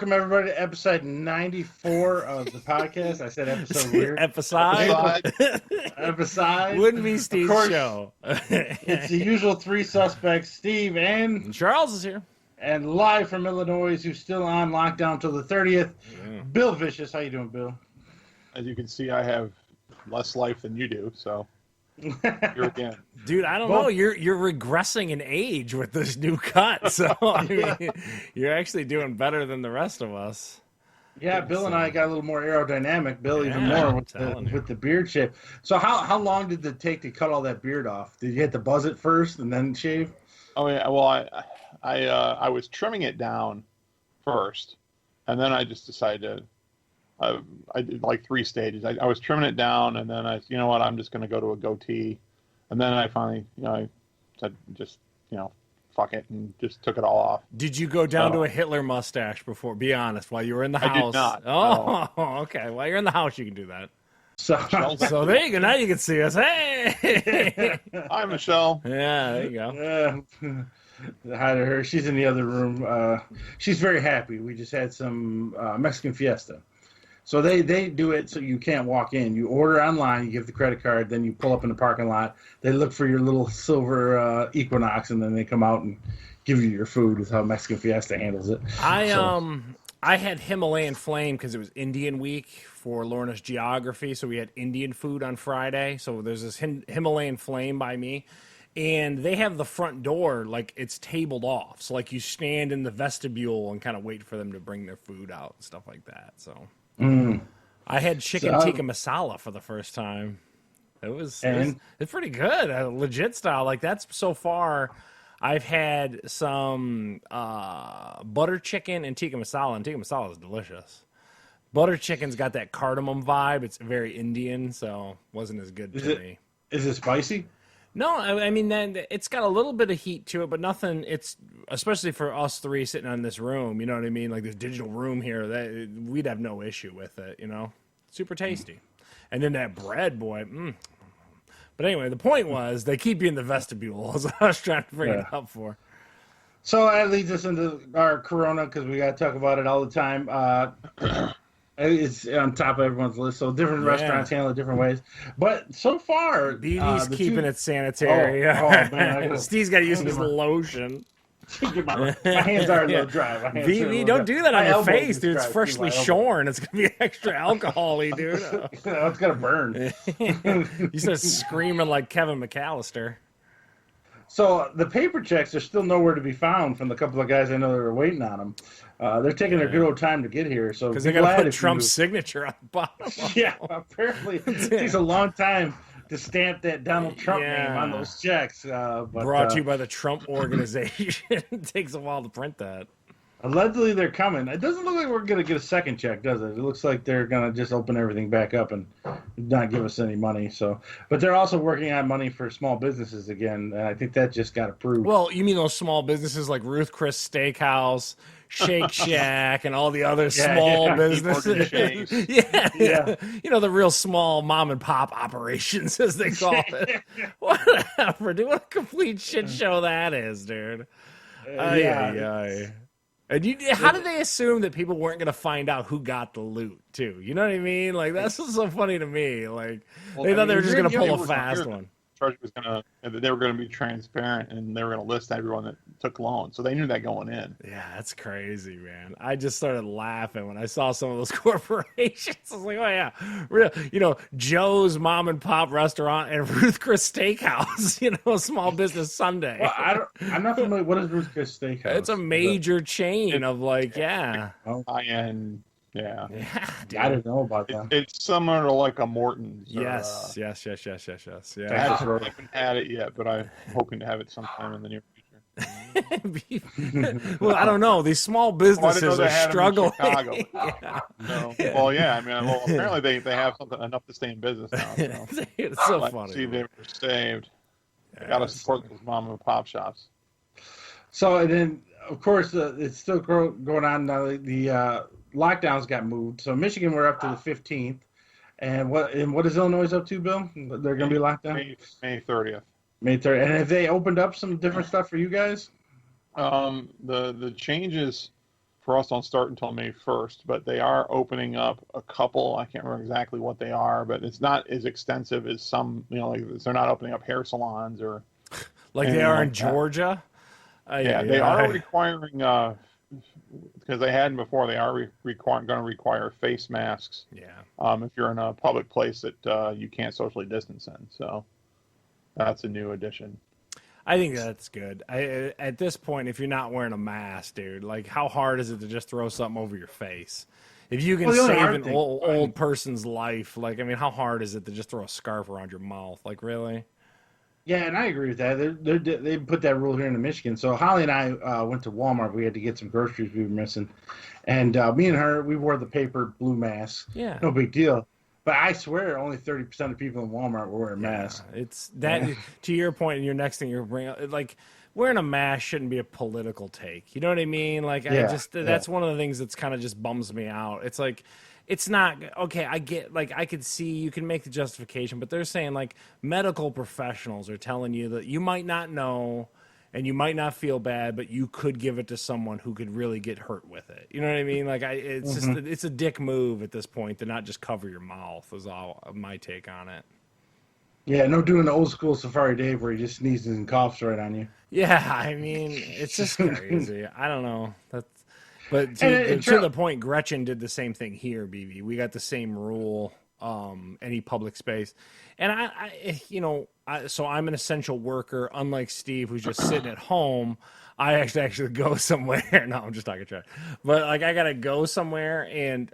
welcome everybody to episode 94 of the podcast. I said episode weird. Episode. Wouldn't be Steve's show. It's the usual three suspects, Steve and Charles is here. And live from Illinois, who's still on lockdown till the 30th, Bill Vicious. How you doing, Bill? As you can see, I have less life than you do, so here again. Dude, I don't know. You're regressing in age with this new cut, so I mean, you're actually doing better than the rest of us. Yeah, Bill and I got a little more aerodynamic. Bill even more with the beard shave. So how long did it take to cut all that beard off? Did you have to buzz it first and then shave? Oh yeah, well I was trimming it down first, and then I just decided I did like 3 stages. I was trimming it down, and then you know what, I'm just going to go to a goatee. And then I finally, I said, just, fuck it, and just took it all off. Did you go down to a Hitler mustache before? Be honest, while you were in the house. I did not. Oh, no. Okay. While you're in the house, you can do that. So there you go. Now you can see us. Hey! Hi, Michelle. Yeah, there you go. Hi to her. She's in the other room. She's very happy. We just had some Mexican fiesta. So they do it so you can't walk in. You order online, you give the credit card, then you pull up in the parking lot. They look for your little silver Equinox, and then they come out and give you your food with how Mexican Fiesta handles it. I had Himalayan Flame because it was Indian week for Lorna's geography, so we had Indian food on Friday. So there's this Himalayan Flame by me. And they have the front door, like, it's tabled off. So, like, you stand in the vestibule and kind of wait for them to bring their food out and stuff like that. So I had chicken tikka masala for the first time. It's pretty good, legit style. Like, that's so far. I've had some butter chicken and tikka masala is delicious. Butter chicken's got that cardamom vibe. It's very Indian, so wasn't as good to me. Is it spicy? No, I mean, it's got a little bit of heat to it, but nothing. It's especially for us three sitting in this room. You know what I mean? Like this digital room here, that we'd have no issue with it. Super tasty. And then that bread, boy. But anyway, the point was they keep you in the vestibule. As I was trying to bring it up for. So that leads us into our Corona because we got to talk about it all the time. It's on top of everyone's list, so different restaurants handle it different ways. But so far, BB's keeping it sanitary. Man, Steve's got to use his lotion. my hands are a little dry. BB, don't do that on your face, dude. It's freshly shorn. It's gonna be extra alcohol-y, dude. It's gonna burn. You start screaming like Kevin McAllister. So the paper checks are still nowhere to be found from the couple of guys I know that are waiting on them. They're taking their good old time to get here. So because they got to put Trump's signature on the bottom. Yeah, apparently it takes a long time to stamp that Donald Trump name on those checks. Brought to you by the Trump Organization. It takes a while to print that. Allegedly, they're coming. It doesn't look like we're going to get a second check, does it? It looks like they're going to just open everything back up and not give us any money. But they're also working on money for small businesses again, and I think that just got approved. Well, you mean those small businesses like Ruth Chris Steakhouse, Shake Shack, and all the other small businesses? Yeah. The real small mom and pop operations, as they call it. Whatever, dude. What a complete shit show that is, dude. And how did they assume that people weren't going to find out who got the loot, too? You know what I mean? Like, that's just so funny to me. Like, they thought they were just going to pull a fast one. They were going to be transparent, and they were going to list everyone that took loans. So they knew that going in. Yeah, that's crazy, man. I just started laughing when I saw some of those corporations. I was like, oh, yeah. Real, Joe's Mom and Pop Restaurant and Ruth Chris Steakhouse, Small Business Sunday. Well, I'm not familiar. What is Ruth Chris Steakhouse? It's a major chain of high-end. Yeah, I didn't know about that. It's similar to like a Morton's. Yes. Yeah. I haven't had it yet, but I'm hoping to have it sometime in the near future. Well, I don't know. These small businesses are struggling. Apparently they have something enough to stay in business now. So. It's so funny. See, they were saved. Got to support those mom and pop shops. So, and then of course it's still going on now. The lockdowns got moved. So Michigan, we're up to the 15th. And what is Illinois up to, Bill? They're going to be locked down? May 30th. May 30th. And have they opened up some different stuff for you guys? The changes for us don't start until May 1st, but they are opening up a couple. I can't remember exactly what they are, but it's not as extensive as some, like they're not opening up hair salons or like they are in Georgia. Yeah, they are requiring, because they hadn't before, they are going to require face masks. Yeah. If you're in a public place that you can't socially distance in. So that's a new addition. I think that's good. At this point, if you're not wearing a mask, dude, like how hard is it to just throw something over your face? If you can save an old person's life, like, I mean, how hard is it to just throw a scarf around your mouth? Like, really? Yeah, and I agree with that. They put that rule here in Michigan. So Holly and I went to Walmart. We had to get some groceries we were missing. And me and her, we wore the paper blue masks. Yeah. No big deal. But I swear only 30% of people in Walmart were wearing masks. It's that, to your point, and your next thing you're bringing, like, wearing a mask shouldn't be a political take. You know what I mean? Like, that's one of the things that's kind of just bums me out. It's like, it's not, okay, I get, like, I could see, you can make the justification, but they're saying, like, medical professionals are telling you that you might not know and you might not feel bad, but you could give it to someone who could really get hurt with it. You know what I mean? Like, it's just, it's a dick move at this point to not just cover your mouth, is all my take on it. Yeah, no doing the old school Safari Dave where he just sneezes and coughs right on you. Yeah, I mean, it's just crazy. I don't know. But to the point, Gretchen did the same thing here, BB. We got the same rule, any public space. And so I'm an essential worker, unlike Steve, who's just sitting at home. I actually go somewhere. No, I'm just talking trash. But, like, I got to go somewhere, and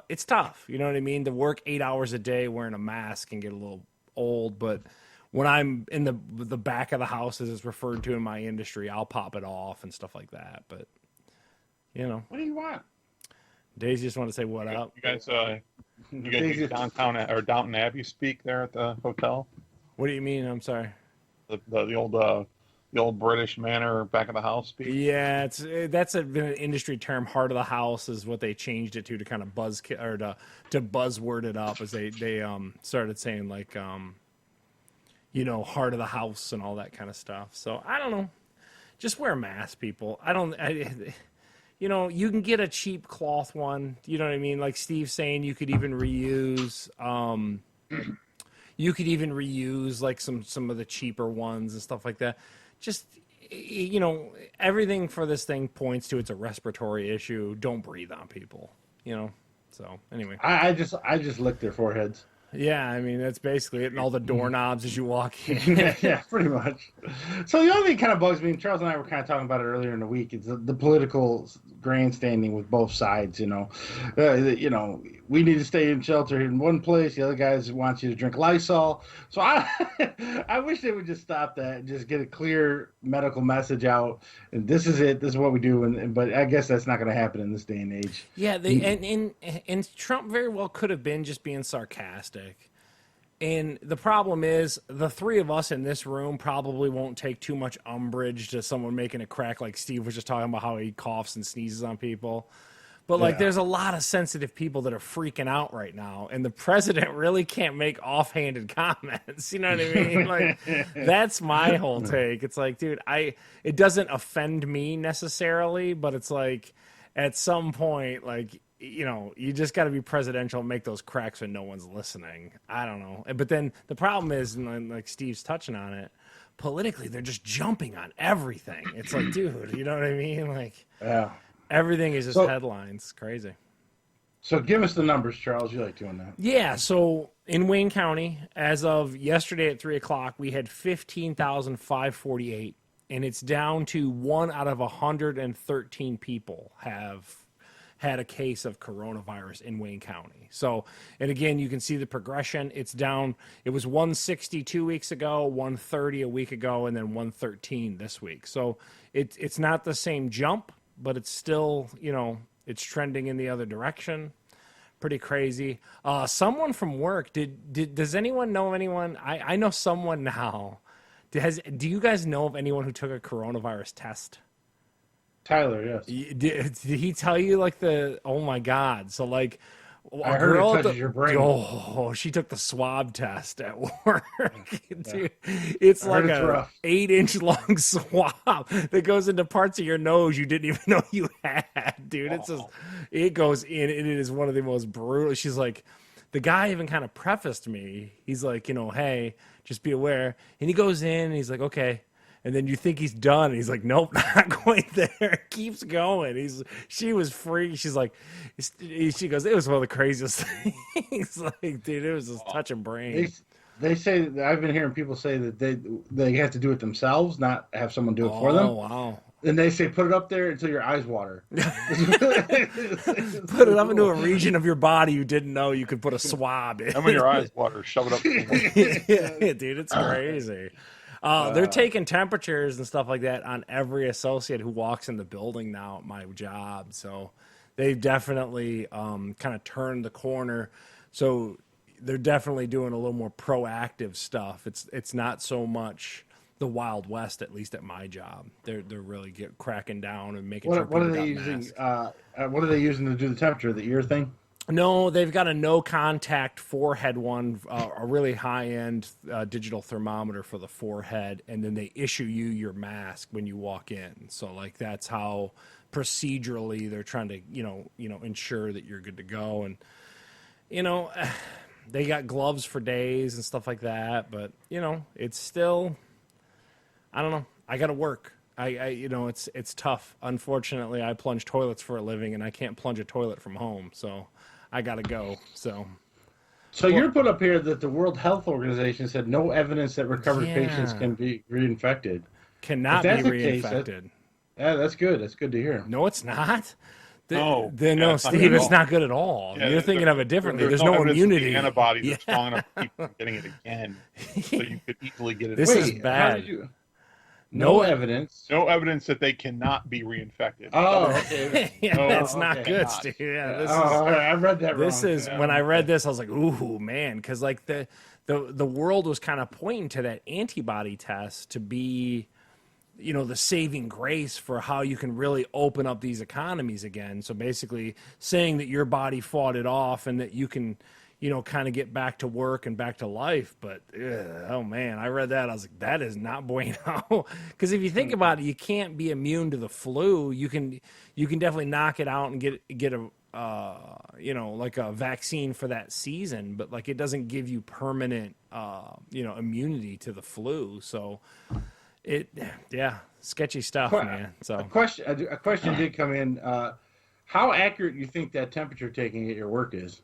it's tough. You know what I mean? To work 8 hours a day wearing a mask can get a little old. But when I'm in the back of the house, as it's referred to in my industry, I'll pop it off and stuff like that. But, you know. What do you want? Daisy just want to say what up. You guys do Downton Abbey speak there at the hotel? What do you mean? I'm sorry. The old British manor back of the house speak. Yeah, that's been an industry term. Heart of the house is what they changed it to kind of to buzzword it up, as they started saying, like, heart of the house and all that kind of stuff. So I don't know. Just wear a mask, people. You can get a cheap cloth one. You know what I mean? Like Steve's saying, you could even reuse. You could even reuse like some of the cheaper ones and stuff like that. Just, everything for this thing points to it's a respiratory issue. Don't breathe on people. So anyway, I just lick their foreheads. Yeah, I mean, that's basically it, and all the doorknobs as you walk in. Yeah, pretty much. So the only thing kind of bugs me, and Charles and I were kind of talking about it earlier in the week, is the political grandstanding with both sides, we need to stay in shelter in one place. The other guys want you to drink Lysol. So I wish they would just stop that and just get a clear medical message out. And this is it. This is what we do. But I guess that's not going to happen in this day and age. Yeah, and Trump very well could have been just being sarcastic. And the problem is, the three of us in this room probably won't take too much umbrage to someone making a crack like Steve was just talking about, how he coughs and sneezes on people. But, there's a lot of sensitive people that are freaking out right now, and the president really can't make offhanded comments. You know what I mean? Like, that's my whole take. It's like, dude, it doesn't offend me necessarily, but it's like, at some point, like, you just got to be presidential and make those cracks when no one's listening. I don't know. But then the problem is, and like Steve's touching on it, politically, they're just jumping on everything. It's like, dude, you know what I mean? Like, yeah. Everything is just headlines. Crazy. So give us the numbers, Charles. You like doing that. Yeah. So in Wayne County, as of yesterday at 3:00, we had 15,548, and it's down to 1 out of 113 people have had a case of coronavirus in Wayne County. So, and again, you can see the progression. It's down. It was 160 2 weeks ago, 130 a week ago, and then 113 this week. So it's not the same jump, but it's still, it's trending in the other direction. Pretty crazy. Someone from work, does anyone know anyone? I know someone now. Do you guys know of anyone who took a coronavirus test? Tyler, yes. Did he tell you, like, oh my God. So, like, I heard it touches your brain. Oh, she took the swab test at work. Dude, it's like it's a rough. 8-inch long swab that goes into parts of your nose you didn't even know you had, dude. It's just, it goes in, and it is one of the most brutal. She's like, the guy even kind of prefaced me. He's like, hey, just be aware. And he goes in, and he's like, okay. And then you think he's done, and he's like, nope, not quite there. Keeps going. She was free. She's like, she goes, it was one of the craziest things. Like, dude, it was just touching brain. They say, I've been hearing people say that they have to do it themselves, not have someone do it for them. Oh, wow. And they say, put it up there until your eyes water. Put it up into a region of your body you didn't know you could put a swab in. And when your eyes water, shove it up. Yeah, dude, it's crazy. They're taking temperatures and stuff like that on every associate who walks in the building now at my job. So they've definitely kind of turned the corner. So they're definitely doing a little more proactive stuff. It's not so much the Wild West, at least at my job. They're really cracking down and making sure people what are they using? What are they using to do the temperature? The ear thing? No, they've got a no-contact forehead one, a really high-end digital thermometer for the forehead, and then they issue you your mask when you walk in. So, like, that's how procedurally they're trying to, ensure that you're good to go. And, they got gloves for days and stuff like that, but, it's still, I don't know. I got to work. It's tough. Unfortunately, I plunge toilets for a living, and I can't plunge a toilet from home, so I gotta go. So you're put up here that the World Health Organization said no evidence that recovered patients can be reinfected. Cannot be reinfected. That's good. That's good to hear. No, it's not. No, Steve, it's not good at all. Yeah, you're thinking of it differently. There's no immunity. The antibodies are strong enough to keep from getting it again, so you could easily get it. This is bad. No evidence. No evidence that they cannot be reinfected. Oh, okay. That's not good, Steve. Yeah, I read that wrong. This is when I read this, I was like, ooh, man, because like the world was kind of pointing to that antibody test to be, the saving grace for how you can really open up these economies again. So basically saying that your body fought it off and that you can, kind of get back to work and back to life. But, oh, man, I read that. I was like, that is not bueno. Because if you think about it, you can't be immune to the flu. You can definitely knock it out and get a, like a vaccine for that season. But, like, it doesn't give you permanent, immunity to the flu. So, sketchy stuff, man. So a question did come in. How accurate you think that temperature taking at your work is?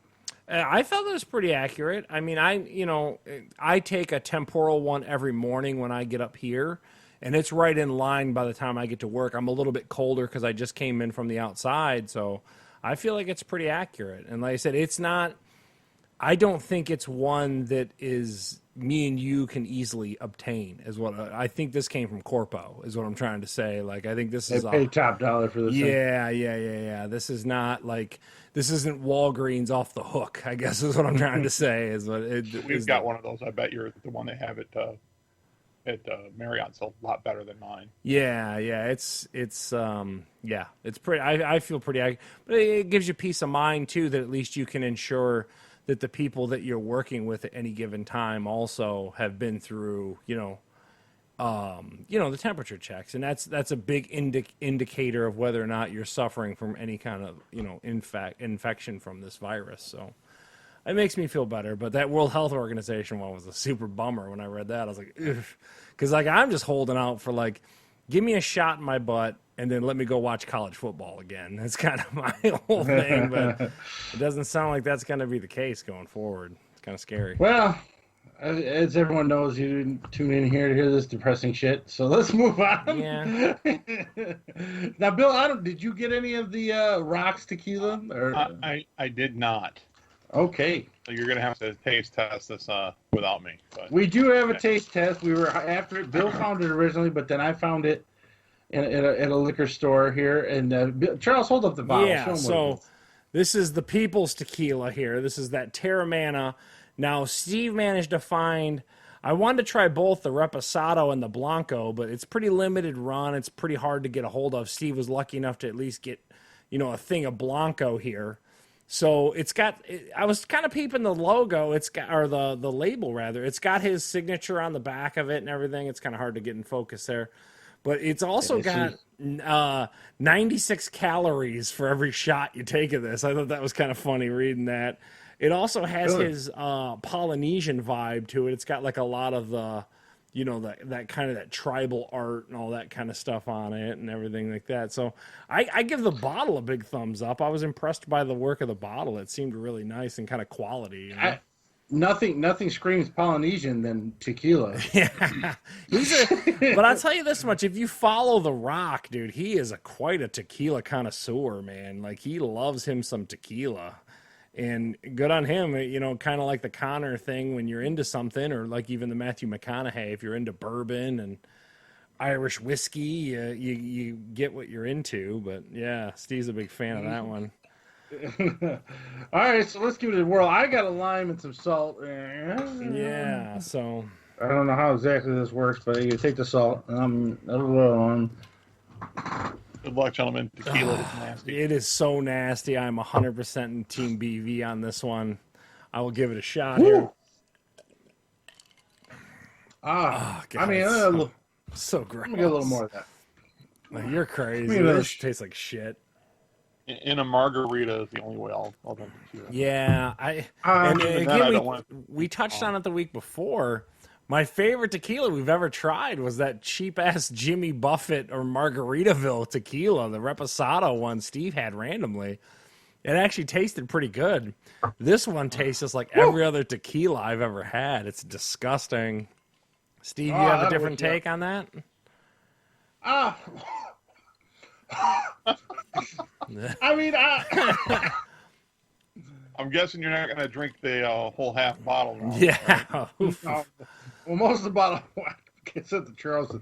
I felt it was pretty accurate. I mean, I take a temporal one every morning when I get up here, and it's right in line by the time I get to work. I'm a little bit colder because I just came in from the outside, so I feel like it's pretty accurate. And like I said, it's not – I don't think it's one that is me and you can easily obtain is what I think this came from Corpo is what I'm trying to say. Like, I think this is – They paid top dollar for this thing. Yeah. This is not like – this isn't Walgreens off the hook, I guess is what I'm trying to say. We've got one of those. I bet you're the one they have at Marriott's a lot better than mine. Yeah. It's pretty. I feel pretty. But it gives you peace of mind too that at least you can ensure that the people that you're working with at any given time also have been through, the temperature checks, and that's a big indicator of whether or not you're suffering from any kind of infection from this virus. So it makes me feel better. But that World Health Organization one was a super bummer when I read that. I was like, because like I'm just holding out for like, give me a shot in my butt and then let me go watch college football again. That's kind of my whole thing, but it doesn't sound like that's going to be the case going forward. It's kind of scary. Well, as everyone knows, you didn't tune in here to hear this depressing shit. So let's move on. Yeah. Now, Bill, did you get any of the rocks tequila? Or? I did not. Okay. So you're gonna have to taste test this without me. But. We do have a taste test. We were after it. Bill found it originally, but then I found it at a liquor store here. And Charles, hold up the bottle. Yeah. So this is the People's Tequila here. This is that Teremana. Now, Steve managed to find, I wanted to try both the Reposado and the Blanco, but it's pretty limited run. It's pretty hard to get a hold of. Steve was lucky enough to at least get, a thing of Blanco here. So it's got. I was kind of peeping the logo. It's got, or the label rather. It's got his signature on the back of it and everything. It's kind of hard to get in focus there, but it's also got 96 calories for every shot you take of this. I thought that was kind of funny reading that. It also has his Polynesian vibe to it. It's got like a lot of the, that kind of that tribal art and all that kind of stuff on it and everything like that. So I give the bottle a big thumbs up. I was impressed by the work of the bottle. It seemed really nice and kind of quality. Nothing screams Polynesian than tequila. Yeah, but I'll tell you this much: if you follow The Rock, dude, he is quite a tequila connoisseur, man. Like he loves him some tequila. And good on him, kind of like the Connor thing when you're into something, or like even the Matthew McConaughey, if you're into bourbon and Irish whiskey, you get what you're into. But yeah, Steve's a big fan of that one. All right, so let's give it a whirl. I got a lime and some salt. Yeah, so I don't know how exactly this works, but you take the salt. Good luck, gentlemen. Tequila is nasty. It is so nasty. I'm 100% in Team BV on this one. I will give it a shot here. God, I mean, so gross. Let me get a little more of that. Like, you're crazy. This tastes like shit. In a margarita is the only way I'll drink tequila. Yeah, and again, we touched on it the week before. My favorite tequila we've ever tried was that cheap-ass Jimmy Buffett or Margaritaville tequila, the Reposado one Steve had randomly. It actually tasted pretty good. This one tastes just like every other tequila I've ever had. It's disgusting. Steve, you have a different take on that? I mean, I'm guessing you're not going to drink the whole half bottle. Now, yeah. Right? Well, most of the bottle I sent to Charles.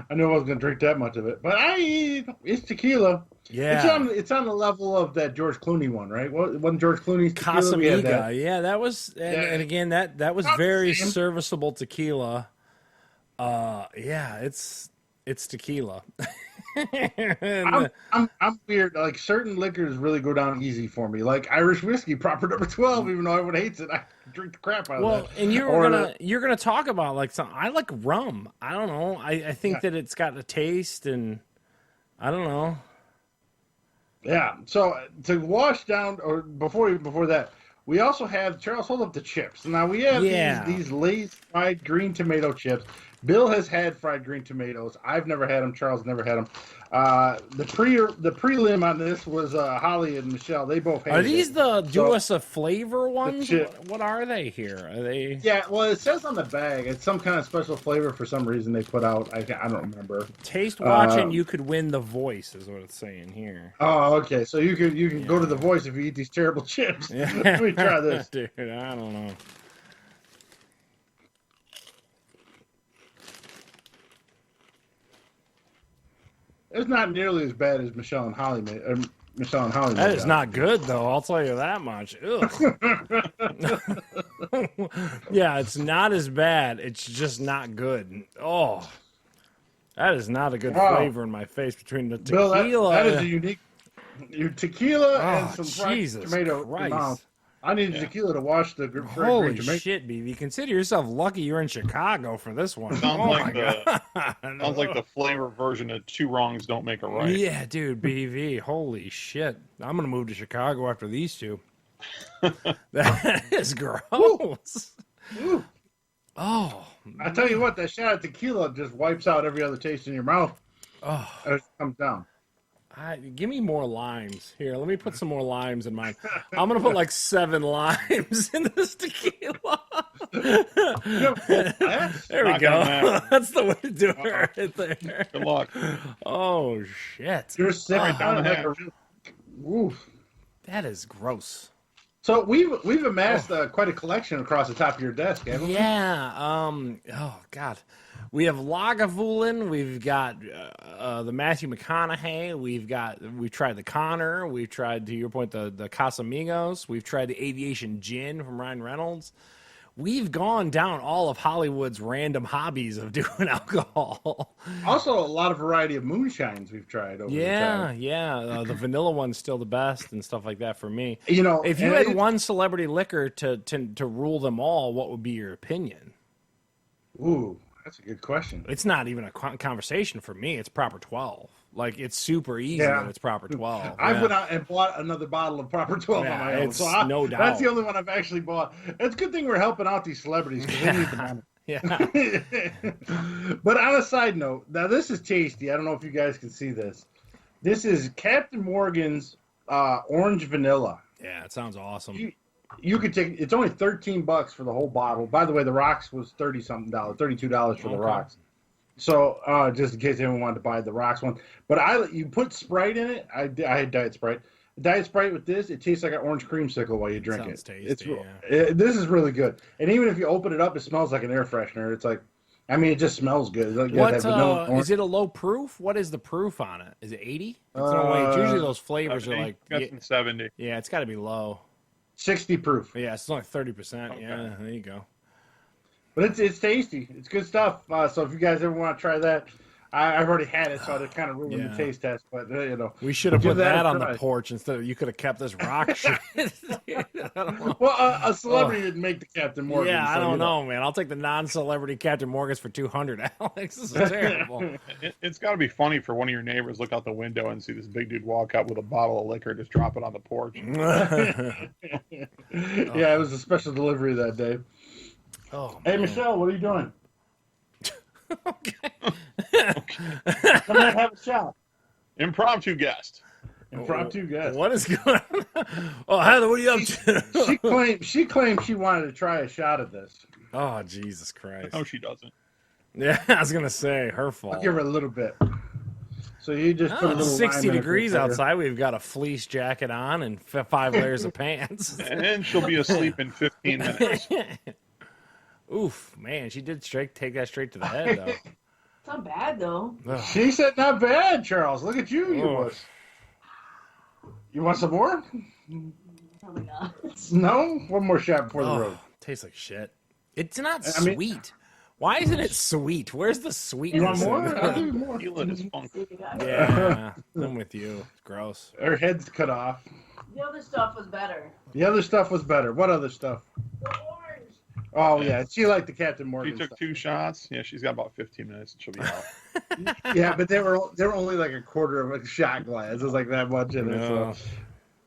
I knew I wasn't going to drink that much of it, but it's tequila. Yeah, it's on the level of that George Clooney one, right? Wasn't George Clooney's tequila? Casamiga. Yeah, that was, and again that was very serviceable tequila. Yeah, it's tequila. I'm weird. Like certain liquors really go down easy for me. Like Irish whiskey, proper number 12. Even though everyone hates it, I drink the crap out of that. Well, and you're gonna talk about like some. I like rum. I don't know. I think that it's got a taste, and I don't know. Yeah. So to wash down, or before that, we also have Charles. Hold up the chips. Now we have these Lay's fried green tomato chips. Bill has had fried green tomatoes. I've never had them. Charles never had them. The prelim on this was Holly and Michelle. They both had. Are these us a flavor ones? What are they here? Are they? Yeah, well, it says on the bag it's some kind of special flavor for some reason they put out. I don't remember. Taste, watch, and you could win the voice is what it's saying here. Oh, okay. So you can go to the voice if you eat these terrible chips. Yeah. Let me try this, dude. I don't know. It's not nearly as bad as Michelle and Holly made. That is not good, though. I'll tell you that much. Yeah, it's not as bad. It's just not good. Oh, that is not a good flavor in my face between the tequila. Bill, that is a unique. Your tequila and some fried tomato. Christ. I need tequila to wash the Holy shit, BB. Consider yourself lucky you're in Chicago for this one. Sounds like the flavor version of two wrongs don't make a right. Yeah, dude, BV. Holy shit. I'm going to move to Chicago after these two. That is gross. Ooh. Oh. I tell you what, that shot of tequila just wipes out every other taste in your mouth. Oh. As it comes down. Give me more limes. Here, let me put some more limes in mine. I'm going to put like 7 limes in this tequila. There we go. That's the way to do it right there. Good luck. Oh, shit. You're sipping down Oof. That is gross. So we've amassed quite a collection across the top of your desk, haven't we? Yeah. Oh, God. We have Lagavulin. We've got the Matthew McConaughey. We've tried the Connor. We've tried, to your point, the Casamigos. We've tried the Aviation Gin from Ryan Reynolds. we've gone down all of Hollywood's random hobbies of doing alcohol. Also, a lot of variety of moonshines we've tried over the time. Yeah. The vanilla one's still the best and stuff like that for me. You know, If you had one celebrity liquor to rule them all, what would be your opinion? Ooh, that's a good question. It's not even a conversation for me. It's proper 12. Like, it's super easy Yeah. that it's proper 12. I Yeah. went out and bought another bottle of Proper 12 Yeah, on my own. it's So no doubt. that's the only one I've actually bought. It's a good thing we're helping out these celebrities because they need the money. Yeah. But on a side note, now this is tasty. I don't know if you guys can see this. This is Captain Morgan's orange vanilla. Yeah, it sounds awesome. You could take. It's only $13 for the whole bottle. By the way, the rocks was $30-something, $32 for the rocks. So just in case anyone wanted to buy the rocks one, but you put Sprite in it. I had Diet Sprite. Diet Sprite with this, it tastes like an orange creamsicle while you drink Sounds it. tasty, This is really good. And even if you open it up, it smells like an air freshener. It's like, I mean, it just smells good. It's like What that vanilla is it a low proof? What is the proof on it? Is it 80? It's usually those flavors are like 70. Yeah, it's got to be low. 60 proof. Yeah, it's only 30%. Okay. Yeah, there you go. But it's tasty. It's good stuff. So if you guys ever want to try that, I've already had it, so I kind of ruined the taste test. But we should have give put that on try. the porch instead of you could have kept this rock shit. Well, a celebrity didn't make the Captain Morgan. Yeah, I so, don't know, man. I'll take the non-celebrity Captain Morgans for $200. Alex, this is terrible. It's got to be funny for one of your neighbors look out the window and see this big dude walk up with a bottle of liquor, just drop it on the porch. Yeah, it was a special delivery that day. Oh, hey, man. Michelle, what are you doing? Okay. Come here and have a shot. Impromptu guest. Impromptu guest. What is going on? Oh, Heather, what are you up to? She claimed she wanted to try a shot of this. Oh, Jesus Christ. No, she doesn't. Yeah, I was going to say, her fault. I'll give her a little bit. So you just put a It's little 60 lime in it degrees for her. outside. We've got a fleece jacket on and 5 layers of pants. And she'll be asleep in 15 minutes. Oof, man, she did take that straight to the head, though. It's not bad though. Ugh. She said not bad, Charles. Look at you, you Oh. wuss. You want some more? Probably not. No? One more shot before the road. Tastes like shit. It's not I mean- sweet. Why isn't it sweet? Where's the sweetness? You want more? in it? I'll give you more. Feel it is funk. Yeah, I'm with you. It's gross. Her head's cut off. The other stuff was better. The other stuff was better. What other stuff? The orange. Oh, yeah. She liked the Captain She Morgan took stuff. 2 shots. Yeah, she's got about 15 minutes and she'll be out. Yeah, but they were only like a quarter of a shot glass. It was like that much in it. No.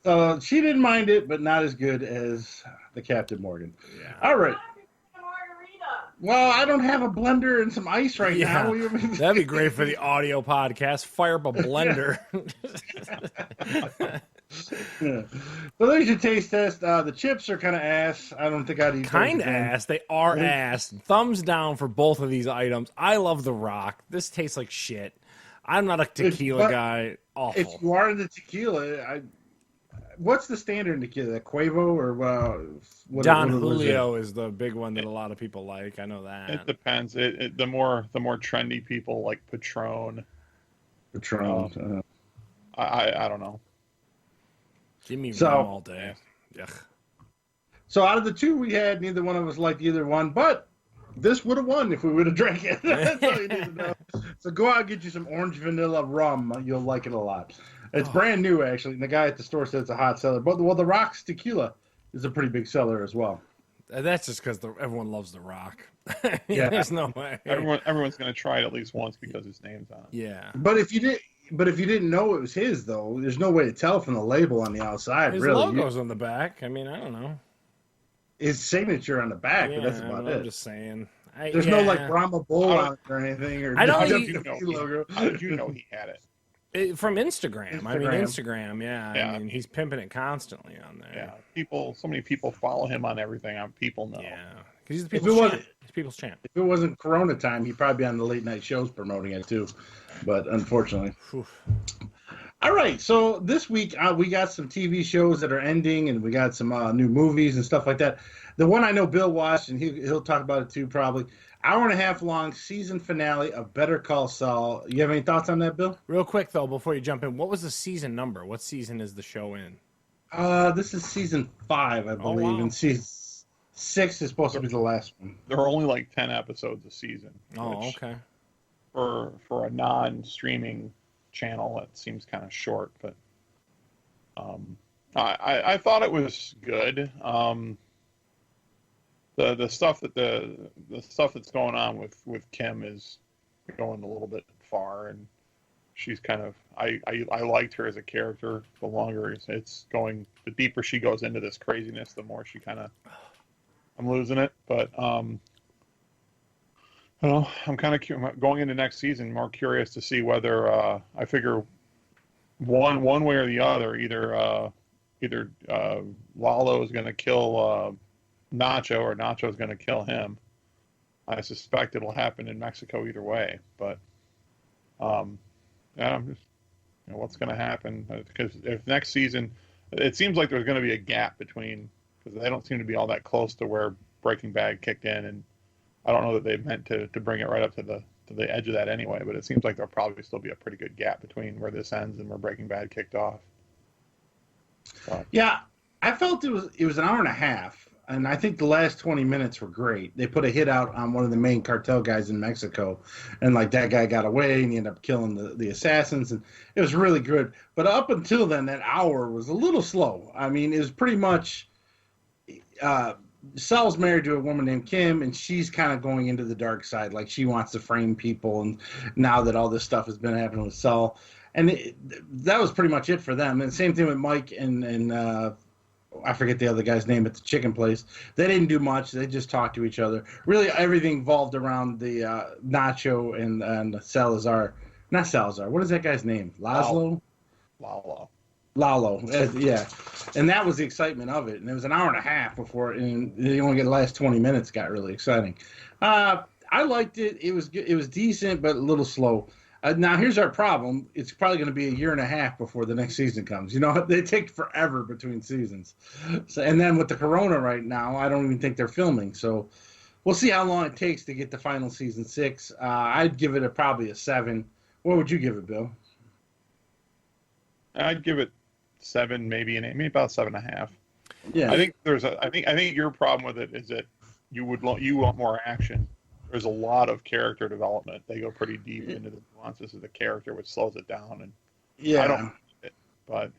So she didn't mind it, but not as good as the Captain Morgan. Yeah. All right. Margarita. Well, I don't have a blender and some ice right now. What do you mean? That'd be great for the audio podcast. Fire up a blender. Yeah. So there's your taste test. The chips are kind of ass. I don't think I'd eat Kind those of again. ass. They are ass. Thumbs down for both of these items. I love the Rock. This tastes like shit. I'm not a tequila but guy. Awful. If you are into tequila, what's the standard in tequila? Quavo or what? Don what is it? Julio is the big one that a lot of people like. I know that. It depends. The more trendy people like Patron. Patron. I don't know. Give me So- rum all day. Yuck. So out of the two we had, neither one of us liked either one, but this would have won if we would have drank it. That's all you need to know. So go out and get you some orange vanilla rum. You'll like it a lot. It's brand new, actually. And the guy at the store said it's a hot seller. But the Rock's tequila is a pretty big seller as well. That's just because everyone loves the Rock. Yeah. There's no way. Everyone's going to try it at least once because his name's on it. Yeah. But if you didn't know it was his, though, there's no way to tell from the label on the outside. His really, logo's on the back. I mean, I don't know. his signature on the back, but that's about I'm it. just saying. There's no like Brahma Bull on it or anything, or I don't WWE logo. How did you know he had it? From Instagram. I mean, Instagram. Yeah. Yeah. I mean, he's pimping it constantly on there. Yeah, so many people follow him on everything. People know. Yeah. Because he's the If it people's wasn't- champ. He's people's champ. If it wasn't Corona time, he'd probably be on the late night shows promoting it too. But unfortunately. Oof. All right, so this week we got some TV shows that are ending, and we got some new movies and stuff like that. The one I know Bill watched, and he'll talk about it too probably. Hour and a half long season finale of Better Call Saul. You have any thoughts on that, Bill? Real quick, though, before you jump in, what was the season number? What season is the show in? This is season 5, I believe, wow. and 6 is supposed to be the last one. There are only like 10 episodes a season. Oh, which, okay. For a non-streaming channel, that seems kind of short. But I thought it was good. The stuff the stuff that's going on with Kim is going a little bit far, and she's kind of I liked her as a character. The longer it's going, the deeper she goes into this craziness, the more she kind of I'm losing it. But I don't know. I'm kind of going into next season more curious to see whether I figure one way or the other, either Lalo is going to kill Nacho or Nacho is going to kill him. I suspect it'll happen in Mexico either way, but yeah, I'm just, what's going to happen? Because if next season, it seems like there's going to be a gap between, because they don't seem to be all that close to where Breaking Bad kicked in, and I don't know that they meant to bring it right up to the edge of that anyway. But it seems like there'll probably still be a pretty good gap between where this ends and where Breaking Bad kicked off. So. Yeah, I felt it was an hour and a half, and I think the last 20 minutes were great. They put a hit out on one of the main cartel guys in Mexico, and like that guy got away, and he ended up killing the assassins, and it was really good. But up until then, that hour was a little slow. I mean, it was pretty much Saul's married to a woman named Kim, and she's kind of going into the dark side. Like, she wants to frame people, and now that all this stuff has been happening with Saul. And that was pretty much it for them. And same thing with Mike and I forget the other guy's name at the chicken place. They didn't do much. They just talked to each other. Really, everything evolved around the Nacho and Salazar. Not Salazar. What is that guy's name? Laszlo? Lalo. Yeah. And that was the excitement of it. And it was an hour and a half before, and you only get the last 20 minutes got really exciting. I liked it. It was good. It was decent, but a little slow. Now, here's our problem. It's probably going to be a year and a half before the next season comes. They take forever between seasons. So, and then with the corona right now, I don't even think they're filming. So we'll see how long it takes to get the final season 6. I'd give it probably a 7. What would you give it, Bill? I'd give it 7, maybe about 7.5. Yeah. I think your problem with it is that you want more action. There's a lot of character development. They go pretty deep into the nuances of the character, which slows it down. And yeah, I don't, but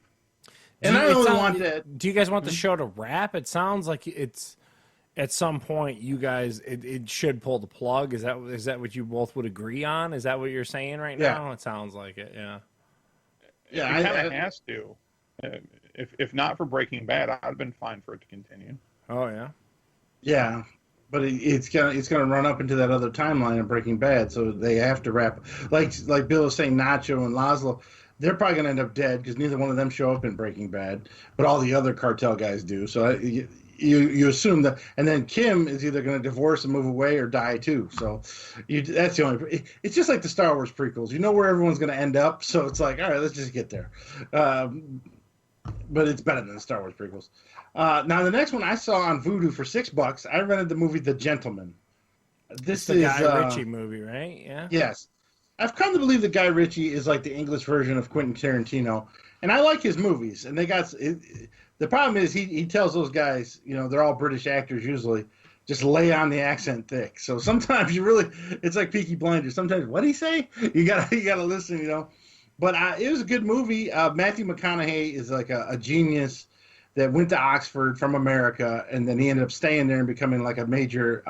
and I really want that. Do you guys want the show to wrap? It sounds like it's at some point you guys it should pull the plug. Is that what you both would agree on? Is that what you're saying right now? It sounds like it. Yeah. Yeah, it kind of has to. If not for Breaking Bad, I'd have been fine for it to continue. Oh yeah. Yeah. But it's gonna run up into that other timeline of Breaking Bad, so they have to wrap. Like Bill was saying, Nacho and Laszlo, they're probably gonna end up dead because neither one of them show up in Breaking Bad, but all the other cartel guys do. So you assume that, and then Kim is either gonna divorce and move away or die too. So that's the only. It's just like the Star Wars prequels. You know where everyone's gonna end up, so it's like, all right, let's just get there. But it's better than the Star Wars prequels. Now, the next one I saw on Vudu for $6. I rented the movie The Gentleman. This is the Guy Ritchie movie, right? Yeah. Yes. I've come to believe that Guy Ritchie is like the English version of Quentin Tarantino, and I like his movies. And the problem is he tells those guys, they're all British actors usually, just lay on the accent thick. So sometimes it's like Peaky Blinders. Sometimes, what'd he say? You gotta listen, But it was a good movie. Matthew McConaughey is like a genius that went to Oxford from America, and then he ended up staying there and becoming like a major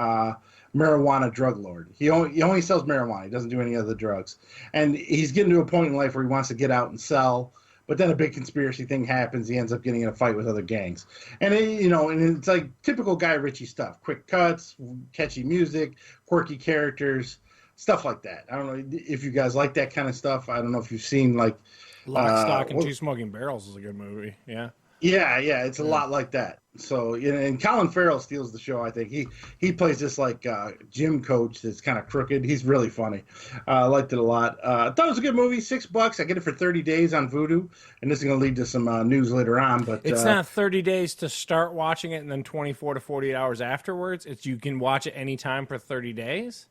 marijuana drug lord. He only sells marijuana. He doesn't do any other drugs. And he's getting to a point in life where he wants to get out and sell, but then a big conspiracy thing happens. He ends up getting in a fight with other gangs. And, and it's like typical Guy Ritchie stuff. Quick cuts, catchy music, quirky characters, stuff like that. I don't know if you guys like that kind of stuff. I don't know if you've seen like Lock, Stock, and Two Smoking Barrels is a good movie. Yeah. Yeah, it's a lot like that. So, and Colin Farrell steals the show, I think. He plays this like gym coach that's kind of crooked. He's really funny. I liked it a lot. I thought it was a good movie. $6. I get it for 30 days on Vudu, and this is going to lead to some news later on. But it's not 30 days to start watching it and then 24 to 48 hours afterwards. You can watch it anytime for 30 days.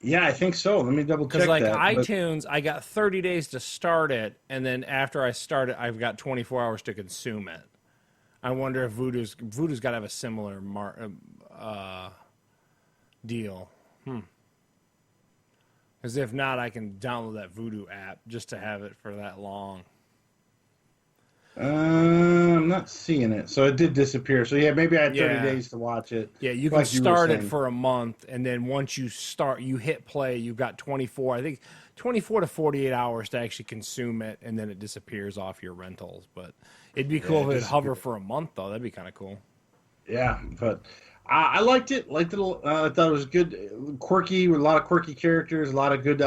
Yeah, I think so. Let me double check that. Because iTunes, I got 30 days to start it, and then after I start it, I've got 24 hours to consume it. I wonder if Vudu's got to have a similar deal. Because if not, I can download that Vudu app just to have it for that long. I'm not seeing it, so it did disappear. So yeah, maybe I had 30 Yeah. days to watch it. Yeah, you can like you were start it saying. for a month, and then once you hit play, you've got 24 to 48 hours to actually consume it, and then it disappears off your rentals. But it'd be cool if it hover for a month, though. That'd be kind of cool. Yeah, but I liked it. I thought it was good, quirky, with a lot of quirky characters, a lot of good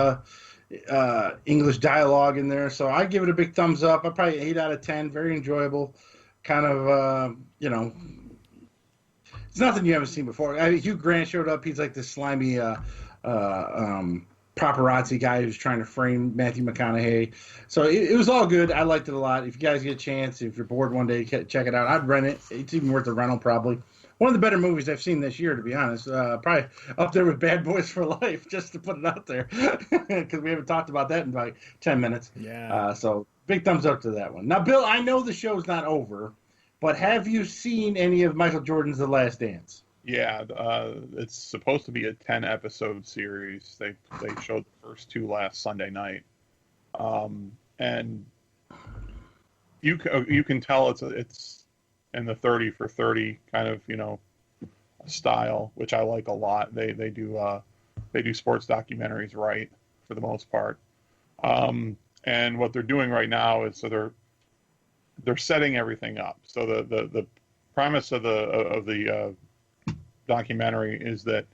English dialogue in there. So I give it a big thumbs up. I probably 8 out of 10. Very enjoyable. Kind of, it's nothing you haven't seen before. Hugh Grant showed up. He's like this slimy paparazzi guy who's trying to frame Matthew McConaughey. So it was all good. I liked it a lot. If you guys get a chance, if you're bored one day, check it out. I'd rent it. It's even worth the rental, probably. One of the better movies I've seen this year, to be honest. Probably up there with Bad Boys for Life, just to put it out there, because we haven't talked about that in like 10 minutes. Yeah. So big thumbs up to that one. Now, Bill, I know the show's not over, but have you seen any of Michael Jordan's The Last Dance? Yeah, it's supposed to be a 10-episode series. They showed the first 2 last Sunday night, and you can tell it's in the 30 for 30 kind of style, which I like a lot. They do sports documentaries right for the most part, and what they're doing right now is they're setting everything up. So the premise of the documentary is that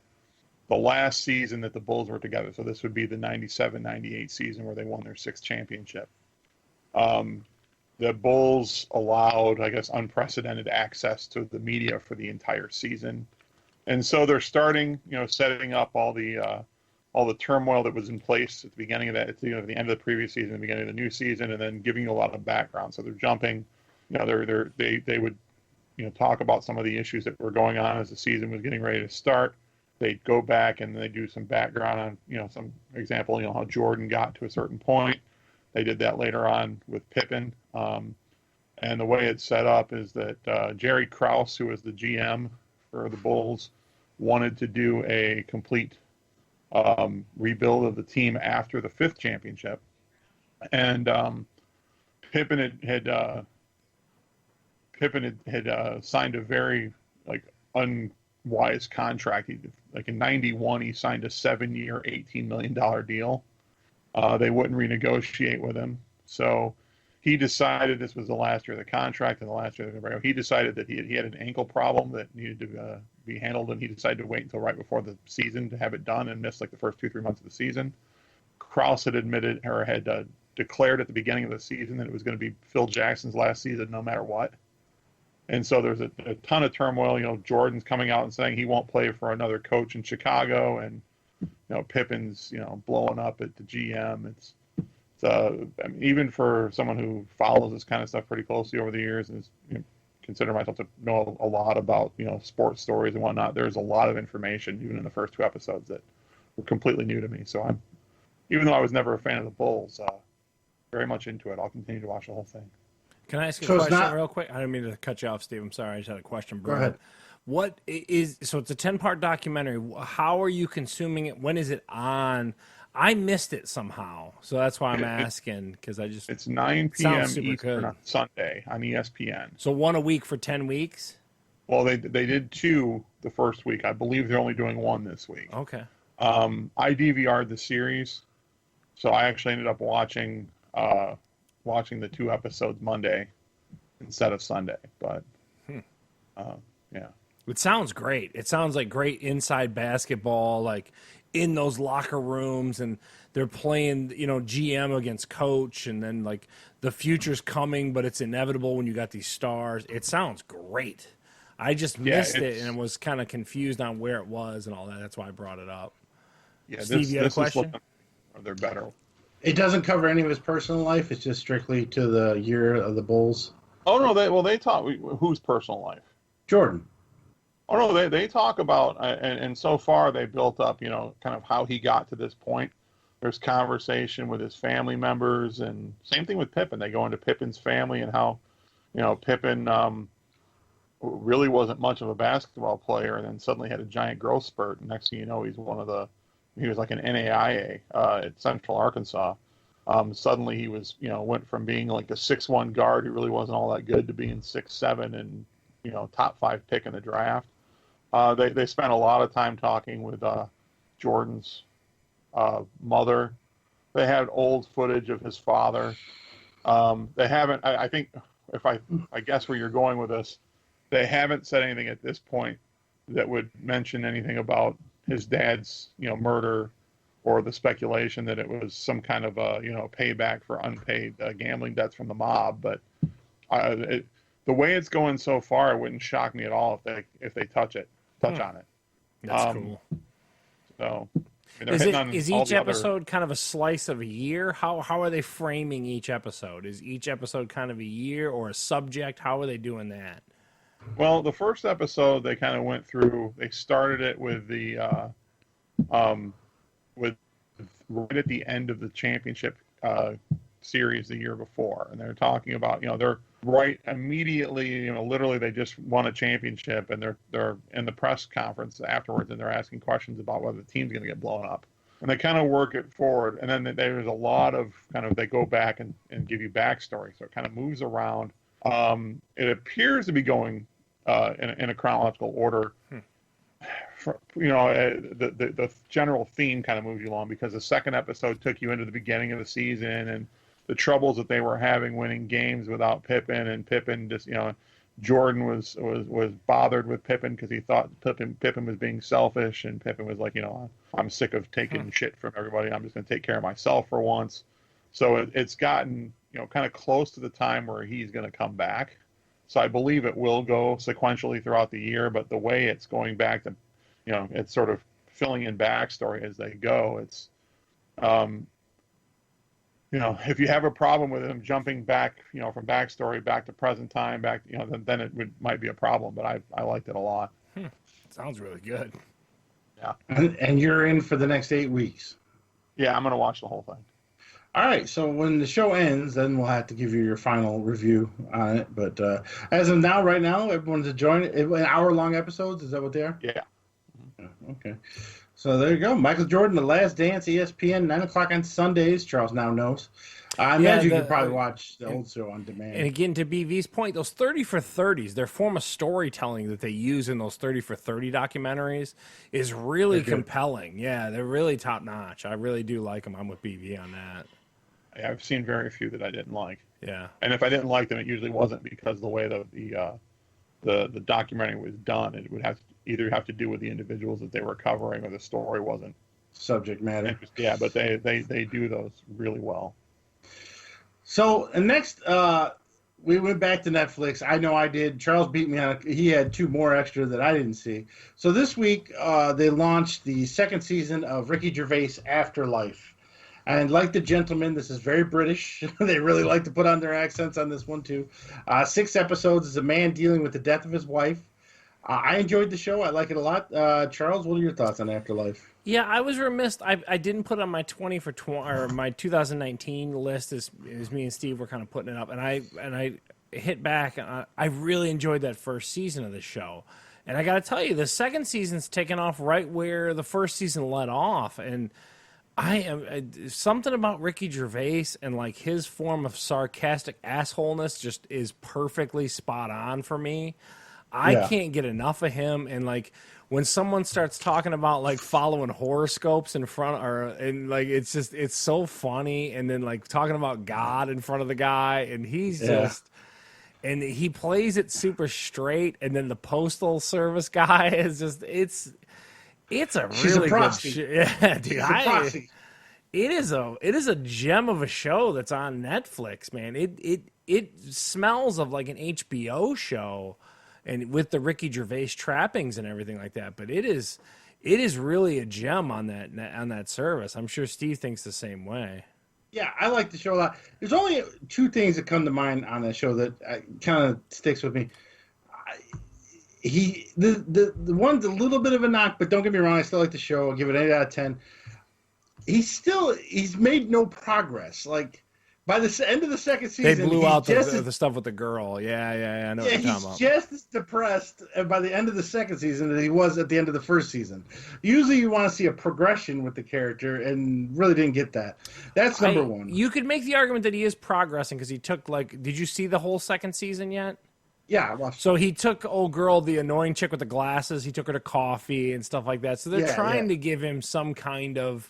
the last season that the Bulls were together, so this would be the 97-98 season where they won their 6th championship. The Bulls allowed, I guess, unprecedented access to the media for the entire season. And so they're starting, setting up all the turmoil that was in place at the beginning of that, at the end of the previous season, the beginning of the new season, and then giving you a lot of background. So they're jumping, they would talk about some of the issues that were going on as the season was getting ready to start. They'd go back and they do some background on, some example, how Jordan got to a certain point. They did that later on with Pippen. And the way it's set up is that Jerry Krause, who was the GM for the Bulls, wanted to do a complete rebuild of the team after the 5th championship. And Pippen had signed a very unwise contract. In '91, he signed a 7-year, $18 million deal. They wouldn't renegotiate with him, so he decided this was the last year of the contract and the last year of the he decided that he had an ankle problem that needed to be handled, and he decided to wait until right before the season to have it done and miss the first 2-3 months of the season. Krause had admitted or had declared at the beginning of the season that it was going to be Phil Jackson's last season no matter what. And so there's a ton of turmoil. Jordan's coming out and saying he won't play for another coach in Chicago, and Pippen's blowing up at the GM. It's even for someone who follows this kind of stuff pretty closely over the years and consider myself to know a lot about sports stories and whatnot. There's a lot of information even in the first 2 episodes that were completely new to me. So I'm, even though I was never a fan of the Bulls, very much into it. I'll continue to watch the whole thing. Can I ask you a question real quick? I didn't mean to cut you off, Steve. I'm sorry. I just had a question. Go ahead. So it's a 10-part documentary. How are you consuming it? When is it on? I missed it somehow. So that's why I'm asking, because it's 9 p.m. Eastern on Sunday on ESPN. So one a week for 10 weeks? Well, they did 2 the first week. I believe they're only doing 1 this week. Okay. I DVR'd the series, so I actually ended up watching the 2 episodes Monday instead of Sunday. But yeah. It sounds great. It sounds like great inside basketball, like in those locker rooms, and they're playing, GM against coach, and then like the future's coming, but it's inevitable when you got these stars. It sounds great. I just missed it and was kind of confused on where it was and all that. That's why I brought it up. Yeah, Steve, you had a question? They're better. It doesn't cover any of his personal life. It's just strictly to the year of the Bulls. Oh no, they talk whose personal life? Jordan. Oh no, they talk about and so far they built up, kind of how he got to this point. There's conversation with his family members, and same thing with Pippen. They go into Pippen's family and how, Pippen really wasn't much of a basketball player, and then suddenly had a giant growth spurt. And next thing you know, he was like an NAIA at Central Arkansas. Suddenly he was, went from being like a 6'1" guard who really wasn't all that good to being 6'7" and, top 5 pick in the draft. They spent a lot of time talking with Jordan's mother. They had old footage of his father. They haven't, I think, if I guess where you're going with this, they haven't said anything at this point that would mention anything about his dad's, murder, or the speculation that it was some kind of payback for unpaid gambling debts from the mob. But the way it's going so far, it wouldn't shock me at all if they touch on it. That's cool. So, I mean, is each episode kind of a slice of a year? How are they framing each episode? Is each episode kind of a year or a subject? How are they doing that? Well, the first episode they kind of went through. They started it with the with right at the end of the championship series the year before, and they're talking about they're right immediately literally they just won a championship, and they're in the press conference afterwards, and they're asking questions about whether the team's going to get blown up, and they kind of work it forward, and then there's a lot of they go back and give you backstory, so it kind of moves around. It appears to be going in a chronological order. The general theme kind of moves you along, because the second episode took you into the beginning of the season and the troubles that they were having winning games without Pippen, and Pippen just Jordan was bothered with Pippen because he thought Pippen was being selfish, and Pippen was like, I'm sick of taking shit from everybody. I'm just going to take care of myself for once. So it's gotten kind of close to the time where he's going to come back. So I believe it will go sequentially throughout the year, but the way it's going back to it's sort of filling in backstory as they go. It's, if you have a problem with him jumping back, from backstory back to present time, back, then it might be a problem. But I liked it a lot. Sounds really good. Yeah. And you're in for the next 8 weeks. Yeah, I'm going to watch the whole thing. All right, so when the show ends, then we'll have to give you your final review on it. But as of now, right now, everyone's enjoying it. Hour-long episodes, is that what they are? Yeah. Okay. So there you go. Michael Jordan, The Last Dance, ESPN, 9 o'clock on Sundays. Charles now knows. I imagine you could probably watch the old show on demand. And again, to BV's point, those 30 for 30s, their form of storytelling that they use in those 30 for 30 documentaries is really compelling. Yeah, they're really top-notch. I really do like them. I'm with BV on that. I've seen very few that I didn't like. Yeah. And if I didn't like them, it usually wasn't because the way the documentary was done. It would either have to do with the individuals that they were covering, or the story wasn't subject matter. Yeah, but they do those really well. So next, we went back to Netflix. I know I did. Charles beat me on it. He had 2 more extra that I didn't see. So this week, they launched the 2nd season of Ricky Gervais' Afterlife. And like The Gentleman, this is very British. They really like to put on their accents on this one, too. 6 episodes is a man dealing with the death of his wife. I enjoyed the show. I like it a lot. Charles, what are your thoughts on Afterlife? Yeah, I was remiss. I didn't put on my 20 for 20 or my 2019 list as me and Steve were kind of putting it up, and I hit back. I really enjoyed that first season of the show, and I got to tell you, the second season's taken off right where the first season let off, and I am something about Ricky Gervais and like his form of sarcastic assholeness just is perfectly spot on for me. I can't get enough of him, and like when someone starts talking about like following horoscopes in front, and like it's so funny, and then like talking about God in front of the guy, and he's just. And he plays it super straight, and then the postal service guy is just it's a really good show. Yeah, dude. It is a gem of a show that's on Netflix, man. It smells of like an HBO show, and with the Ricky Gervais trappings and everything like that. But it is really a gem on that service. I'm sure Steve thinks the same way. Yeah, I like the show a lot. There's only 2 things that come to mind on that show that kind of sticks with me. The one's a little bit of a knock, but don't get me wrong, I still like the show. I'll give it 8 out of 10. He's made no progress. Like By the end of the second They season, blew he's out just the stuff with the girl. Yeah, I know what yeah, you're talking he's about. just as depressed by the end of the second season as he was at the end of the first season. Usually, you want to see a progression with the character, and really didn't get that. That's number one. You could make the argument that he is progressing because he took did you see the whole second season yet? Yeah, I watched. So he took old girl, the annoying chick with the glasses. He took her to coffee and stuff like that. So they're trying to give him some kind of,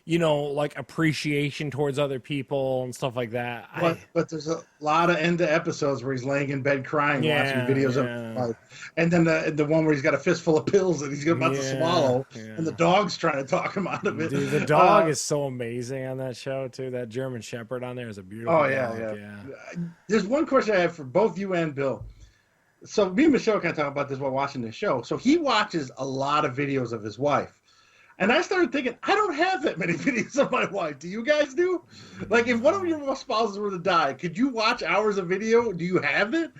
like appreciation towards other people and stuff like that. But there's a lot of end of episodes where he's laying in bed crying, watching videos of his life. And then the one where he's got a fistful of pills that he's about to swallow, and the dog's trying to talk him out of it. Dude, the dog is so amazing on that show too. That German Shepherd on there is a beautiful dog. Yeah. There's one question I have for both you and Bill. So me and Michelle kind of talk about this while watching the show. So he watches a lot of videos of his wife. And I started thinking, I don't have that many videos of my wife. Do you guys do? Like, if one of your spouses were to die, could you watch hours of video? Do you have it?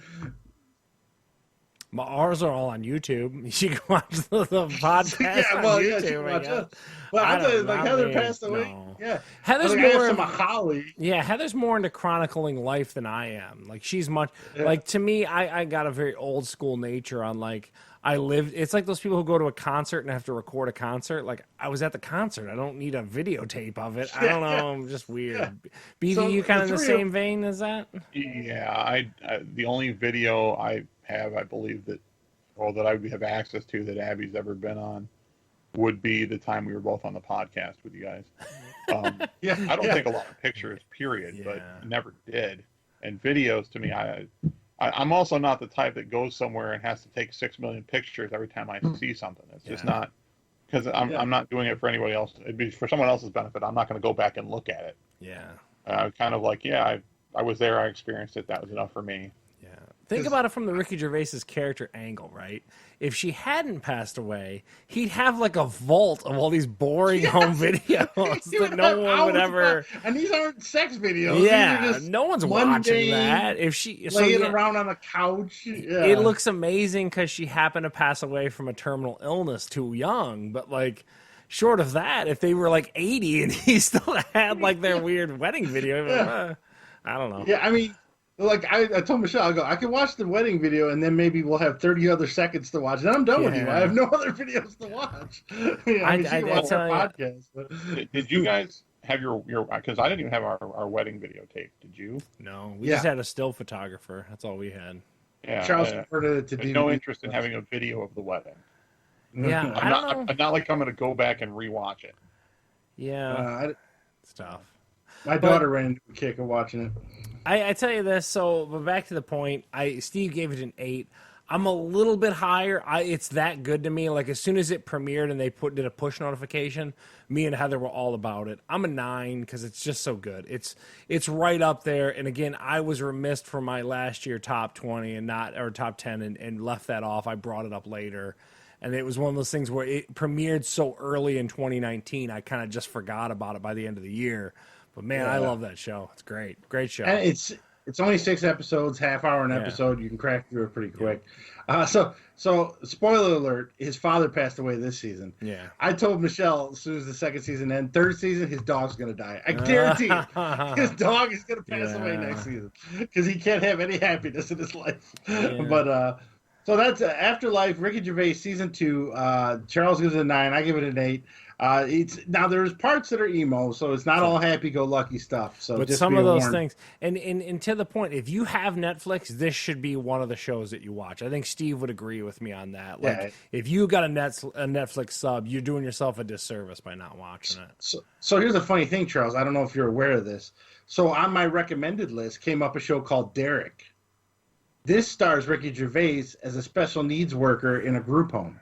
Ours are all on YouTube. You can watch the podcast on YouTube. But I thought, like, Heather passed away. No. Yeah. Heather's more Holly. Yeah, Heather's more into chronicling life than I am. Like, she's much like, to me, I got a very old school nature on it's like those people who go to a concert and have to record a concert. Like, I was at the concert. I don't need a videotape of it. I don't know. I'm just weird. Yeah. BD, so, you kind of in the same vein as that? Yeah, I the only video I have, I believe that I would have access to that Abby's ever been on would be the time we were both on the podcast with you guys. I don't take a lot of pictures, period, but never did. And videos, to me, I'm also not the type that goes somewhere and has to take 6 million pictures every time I see something. It's just not, because I'm not doing it for anybody else. It'd be for someone else's benefit. I'm not going to go back and look at it. Yeah. Kind of like, I was there, I experienced it. That was enough for me. Yeah. Think about it from the Ricky Gervais's character angle, right? If she hadn't passed away, he'd have like a vault of all these boring home videos that no one would ever. And these aren't sex videos. Yeah, no one's watching that. If she laying around on a couch, it looks amazing because she happened to pass away from a terminal illness too young. But like, short of that, if they were like 80 and he still had like their weird wedding video, I don't know. Yeah, I mean. Like I told Michelle, I can watch the wedding video and then maybe we'll have 30 other seconds to watch. Then I'm done with you. I have no other videos to watch. I can watch our podcast. But... Did you guys have your because I didn't even have our wedding videotape. Did you? No, we just had a still photographer. That's all we had. Yeah, Charles converted it to DVD. No interest in having a video of the wedding. Yeah, I'm not like I'm going to go back and rewatch it. Yeah, it's tough. My daughter ran into a kick of watching it. I tell you this, but back to the point, Steve gave it an 8. I'm a little bit higher. It's that good to me. Like, as soon as it premiered and they did a push notification, me and Heather were all about it. I'm a 9 because it's just so good. It's right up there. And again, I was remiss for my last year top 20 or top 10 and left that off. I brought it up later. And it was one of those things where it premiered so early in 2019, I kind of just forgot about it by the end of the year. But man, I love that show. It's great show. And it's only 6 episodes, half hour an episode. You can crack through it pretty quick. So spoiler alert: his father passed away this season. Yeah. I told Michelle as soon as the second season ends, third season, his dog's gonna die. I guarantee it. His dog is gonna pass away next season because he can't have any happiness in his life. Yeah. But so that's Afterlife. Ricky Gervais season 2. Charles gives it a 9. I give it an 8. Now there's parts that are emo, so it's not all happy-go-lucky stuff. So, but just some of those things, and to the point, if you have Netflix, this should be one of the shows that you watch. I think Steve would agree with me on that. Like, if you got a Netflix sub, you're doing yourself a disservice by not watching it. So here's a funny thing, Charles. I don't know if you're aware of this. So on my recommended list came up a show called Derek. This stars Ricky Gervais as a special needs worker in a group home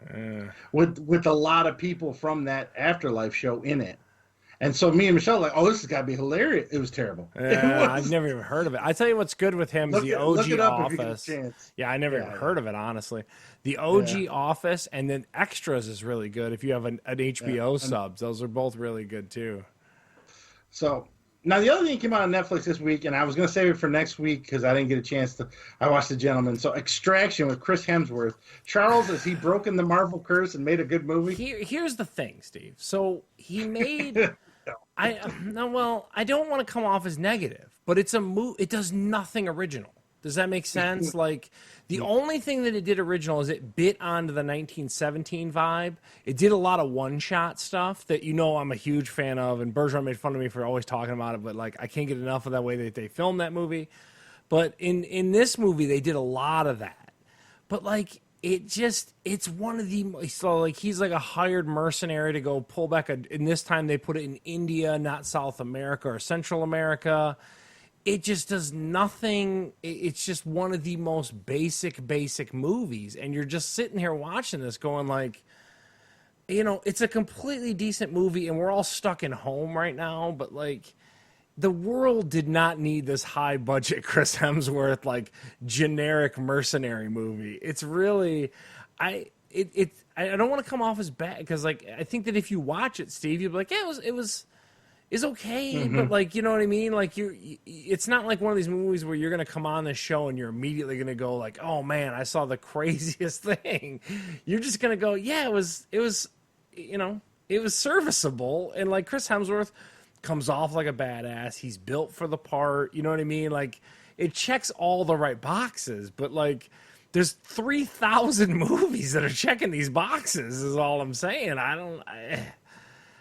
with a lot of people from that Afterlife show in it. And so me and Michelle were like, oh, this has got to be hilarious. It was terrible. I've never even heard of it. I tell you what's good with him is the OG Office. Yeah, I never even heard of it, honestly. The OG Office and then Extras is really good if you have an HBO subs. Those are both really good, too. So... Now, the other thing came out on Netflix this week, and I was going to save it for next week because I didn't get a chance to. I watched The Gentleman. So, Extraction with Chris Hemsworth. Charles, has he broken the Marvel curse and made a good movie? Here's the thing, Steve. So, he made No, well, I don't want to come off as negative, but it's it does nothing original. Does that make sense? Like, the only thing that it did original is it bit onto the 1917 vibe. It did a lot of one-shot stuff that I'm a huge fan of, and Bergeron made fun of me for always talking about it, but like I can't get enough of that way that they filmed that movie. But in this movie, they did a lot of that. But like it's one of the so like he's like a hired mercenary to go pull back and this time they put it in India, not South America or Central America. It just does nothing. It's just one of the most basic movies. And you're just sitting here watching this going like, it's a completely decent movie and we're all stuck in home right now. But like the world did not need this high budget Chris Hemsworth, like generic mercenary movie. It's really, I don't want to come off as bad because like, I think that if you watch it, Steve, you'll be like, yeah, it's okay, but like, you know what I mean? Like it's not like one of these movies where you're going to come on this show and you're immediately going to go like, oh man, I saw the craziest thing. You're just going to go, yeah, it was, it was serviceable. And like Chris Hemsworth comes off like a badass. He's built for the part. You know what I mean? Like it checks all the right boxes, but like there's 3,000 movies that are checking these boxes is all I'm saying.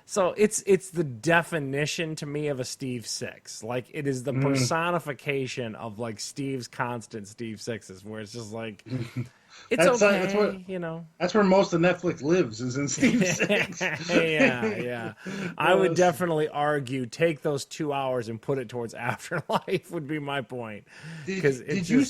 So it's the definition to me of a Steve Six. Like it is the personification of like Steve's constant Steve Sixes, where it's just like it's that's where most of Netflix lives is in Steve Six. yeah. I would definitely argue take those 2 hours and put it towards Afterlife would be my point. Did you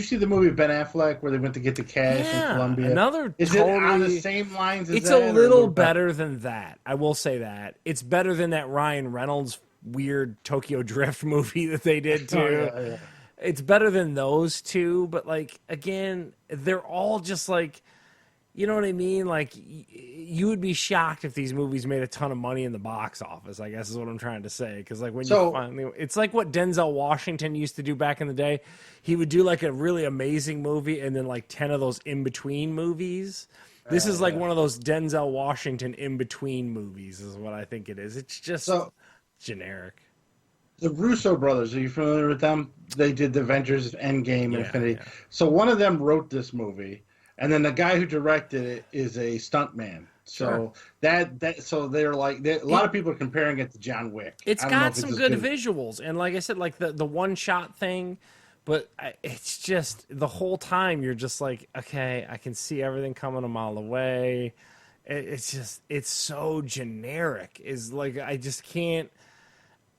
see the movie Ben Affleck where they went to get the cash in Colombia? Is it on the same lines as it's that? It's a little better than that. I will say that. It's better than that Ryan Reynolds weird Tokyo Drift movie that they did too. Yeah. It's better than those two, but like again, they're all just like, you know what I mean? Like you would be shocked if these movies made a ton of money in the box office, I guess is what I'm trying to say. Because like when you finally, it's like what Denzel Washington used to do back in the day. He would do like a really amazing movie and then like 10 of those in-between movies. This is like one of those Denzel Washington in-between movies is what I think it is. It's just generic. The Russo brothers, are you familiar with them? They did the Avengers Endgame and Infinity. Yeah. So one of them wrote this movie. And then the guy who directed it is a stuntman. So so they're like a lot of people are comparing it to John Wick. It's got some good visuals, and like I said, like the one shot thing, but it's just the whole time you're just like, okay, I can see everything coming a mile away. It's so generic. Is like I just can't.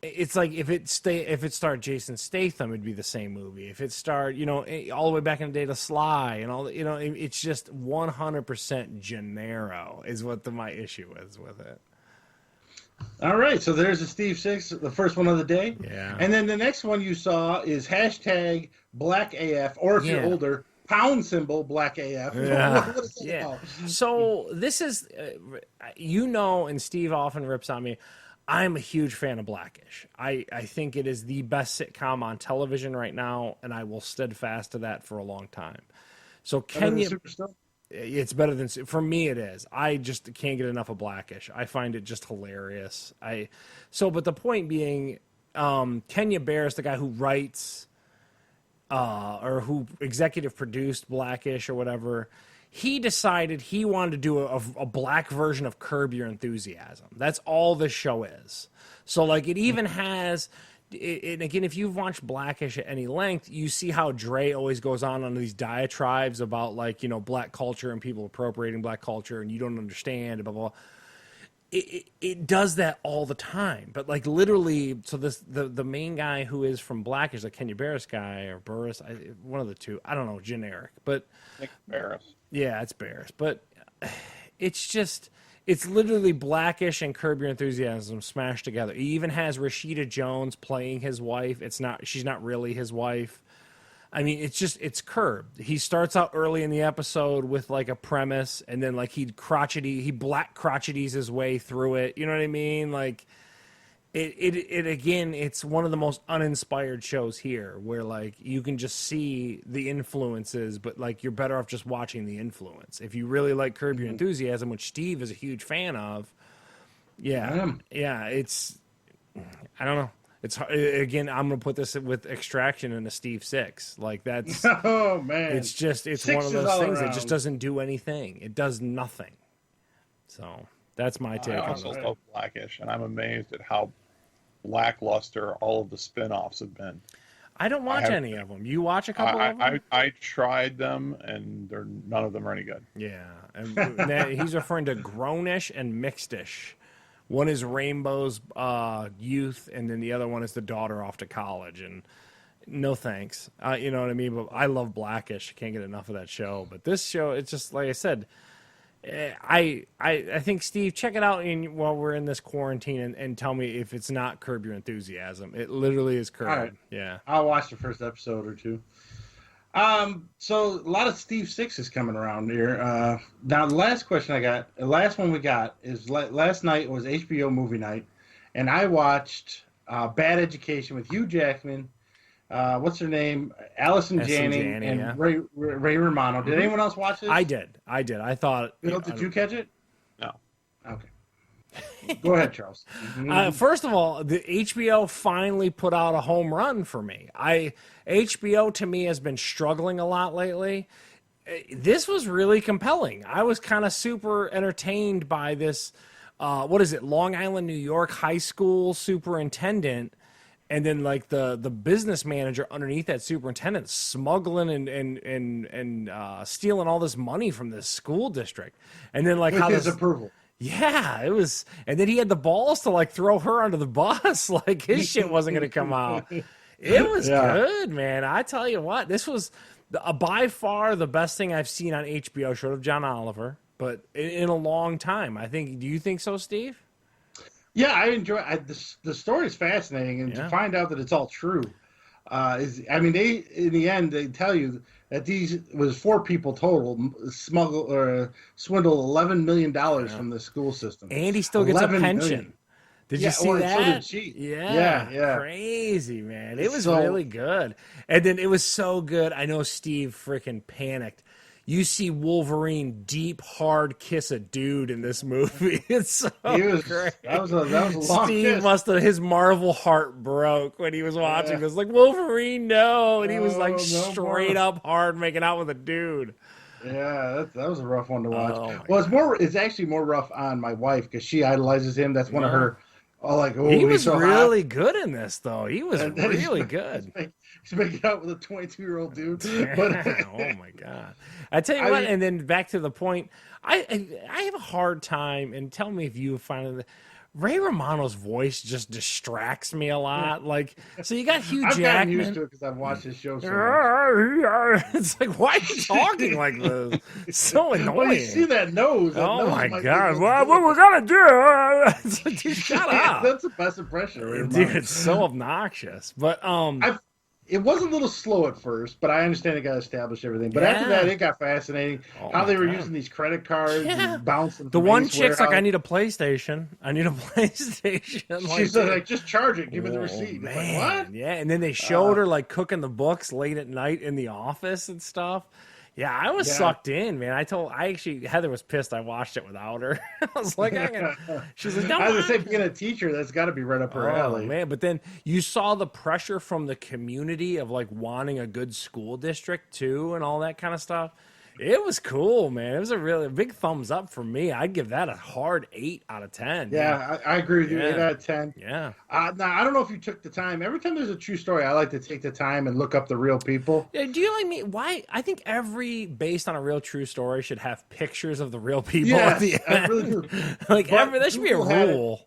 It's like if it starred Jason Statham, it'd be the same movie. If it starred, all the way back in the day to Sly and all, it's just 100% Gennaro is what my issue is with it. All right, so there's a Steve Six, the first one of the day. Yeah. And then the next one you saw is hashtag Black AF, or if you're older, #, Black AF. Yeah. What is that about? So this is, and Steve often rips on me. I'm a huge fan of Blackish. I think it is the best sitcom on television right now, and I will steadfast to that for a long time. So it's better than, for me it is. I just can't get enough of Blackish. I find it just hilarious. But the point being, Kenya Barris, the guy who writes or who executive produced Blackish or whatever, he decided he wanted to do a black version of Curb Your Enthusiasm. That's all this show is. So, like, it even has... And again, if you've watched Blackish at any length, you see how Dre always goes on these diatribes about, like, black culture and people appropriating black culture and you don't understand, blah, blah, blah. It does that all the time. But, like, literally, so the main guy who is from Blackish, the Kenya Barris guy, or Burris, one of the two, I don't know, generic. But I think Barris. Yeah, it's Barris. But it's literally Blackish and Curb Your Enthusiasm smashed together. He even has Rashida Jones playing his wife. She's not really his wife. I mean, it's Curb. He starts out early in the episode with like a premise, and then like he black crotcheties his way through it. You know what I mean? Like it again, it's one of the most uninspired shows here, where like you can just see the influences, but like you're better off just watching the influence. If you really like Curb Your Enthusiasm, which Steve is a huge fan of, Yeah, yeah. It's I don't know. It's again. I'm gonna put this with Extraction and a Steve Six. Like that's. Oh man, It's Six one of is those all things that around. just doesn't do anything. It does nothing. So that's my take I on also it. love Blackish, and I'm amazed at how lackluster all of the spin-offs have been. I don't watch any of them. You watch a couple of them? I tried them, and none of them are any good. Yeah, and he's referring to Grownish and Mixedish. One is Rainbow's youth, and then the other one is the daughter off to college. And no thanks, you know what I mean. But I love Blackish. Can't get enough of that show. But this show, it's just like I said. I think Steve, check it out while we're in this quarantine and tell me if it's not Curb Your Enthusiasm. It literally is Curb. Right. Yeah. I'll watch the first episode or two. So a lot of Steve Six is coming around here. Now the last one we got is last night was HBO movie night, and I watched Bad Education with Hugh Jackman. What's her name? Allison Janney and yeah. Ray Romano. Did anyone else watch this? I did. I thought. Did you catch it? No. Okay. Go ahead, Charles. First of all, the HBO finally put out a home run for me. HBO to me has been struggling a lot lately. This was really compelling. I was kind of super entertained by this. What is it? Long Island, New York high school superintendent. And then, like the business manager underneath that superintendent smuggling and stealing all this money from this school district, and then like With how his approval. Yeah, it was, and then he had the balls to like throw her under the bus, like his shit wasn't going to come out. It was good, man. I tell you what, this was by far the best thing I've seen on HBO, short of John Oliver, but in a long time. I think. Do you think so, Steve? Yeah, I enjoy the story is fascinating, and to find out that it's all true they in the end they tell you that these was 4 people total swindled $11 million from the school system, and he still gets a pension. Million. Did you see that? So did she. Yeah, crazy, man. It was really good, and then it was so good. I know Steve freaking panicked. You see Wolverine deep hard kiss a dude in this movie. It's so great. That was a long Steve kiss. his Marvel heart broke when he was watching. It was like, Wolverine, no. And he was like straight up hard making out with a dude. Yeah, that was a rough one to watch. Oh, it's actually more rough on my wife because she idolizes him. That's one of her. He was so really hot. good in this, though. He was really good. He's making out with a 22-year-old dude. But oh my god! I tell you what, and then back to the point. I have a hard time, and tell me if you find Ray Romano's voice just distracts me a lot. Like, so you got Hugh Jackman. I've gotten used to it because I've watched his show so much. It's like, why are you talking like this? It's so annoying. Well, you see that nose. Oh my god! What we're gonna do? It's like, dude, shut up. That's the best impression of Ray Romano. Dude, it's so obnoxious. But it was a little slow at first, but I understand it got established everything. But after that, it got fascinating. How they were using these credit cards and bouncing. The one chick's like, I need a PlayStation. I need a PlayStation. She said, like, just charge it. Give me the receipt. Man. Like, what? Yeah, and then they showed her like cooking the books late at night in the office and stuff. Yeah, I was sucked in, man. Heather was pissed I watched it without her. I was like, she's like, no. I was going to say, being a teacher, that's got to be right up her alley. Man, but then you saw the pressure from the community of like wanting a good school district too and all that kind of stuff. It was cool, man. It was a really big thumbs up for me. I'd give that a hard 8 out of 10. Yeah, I agree with you. 8 out of 10. Yeah. Now, I don't know if you took the time. Every time there's a true story, I like to take the time and look up the real people. Yeah, do you like me? Why? I think every based on a real true story should have pictures of the real people at the end. I really do. Like, that should be a rule.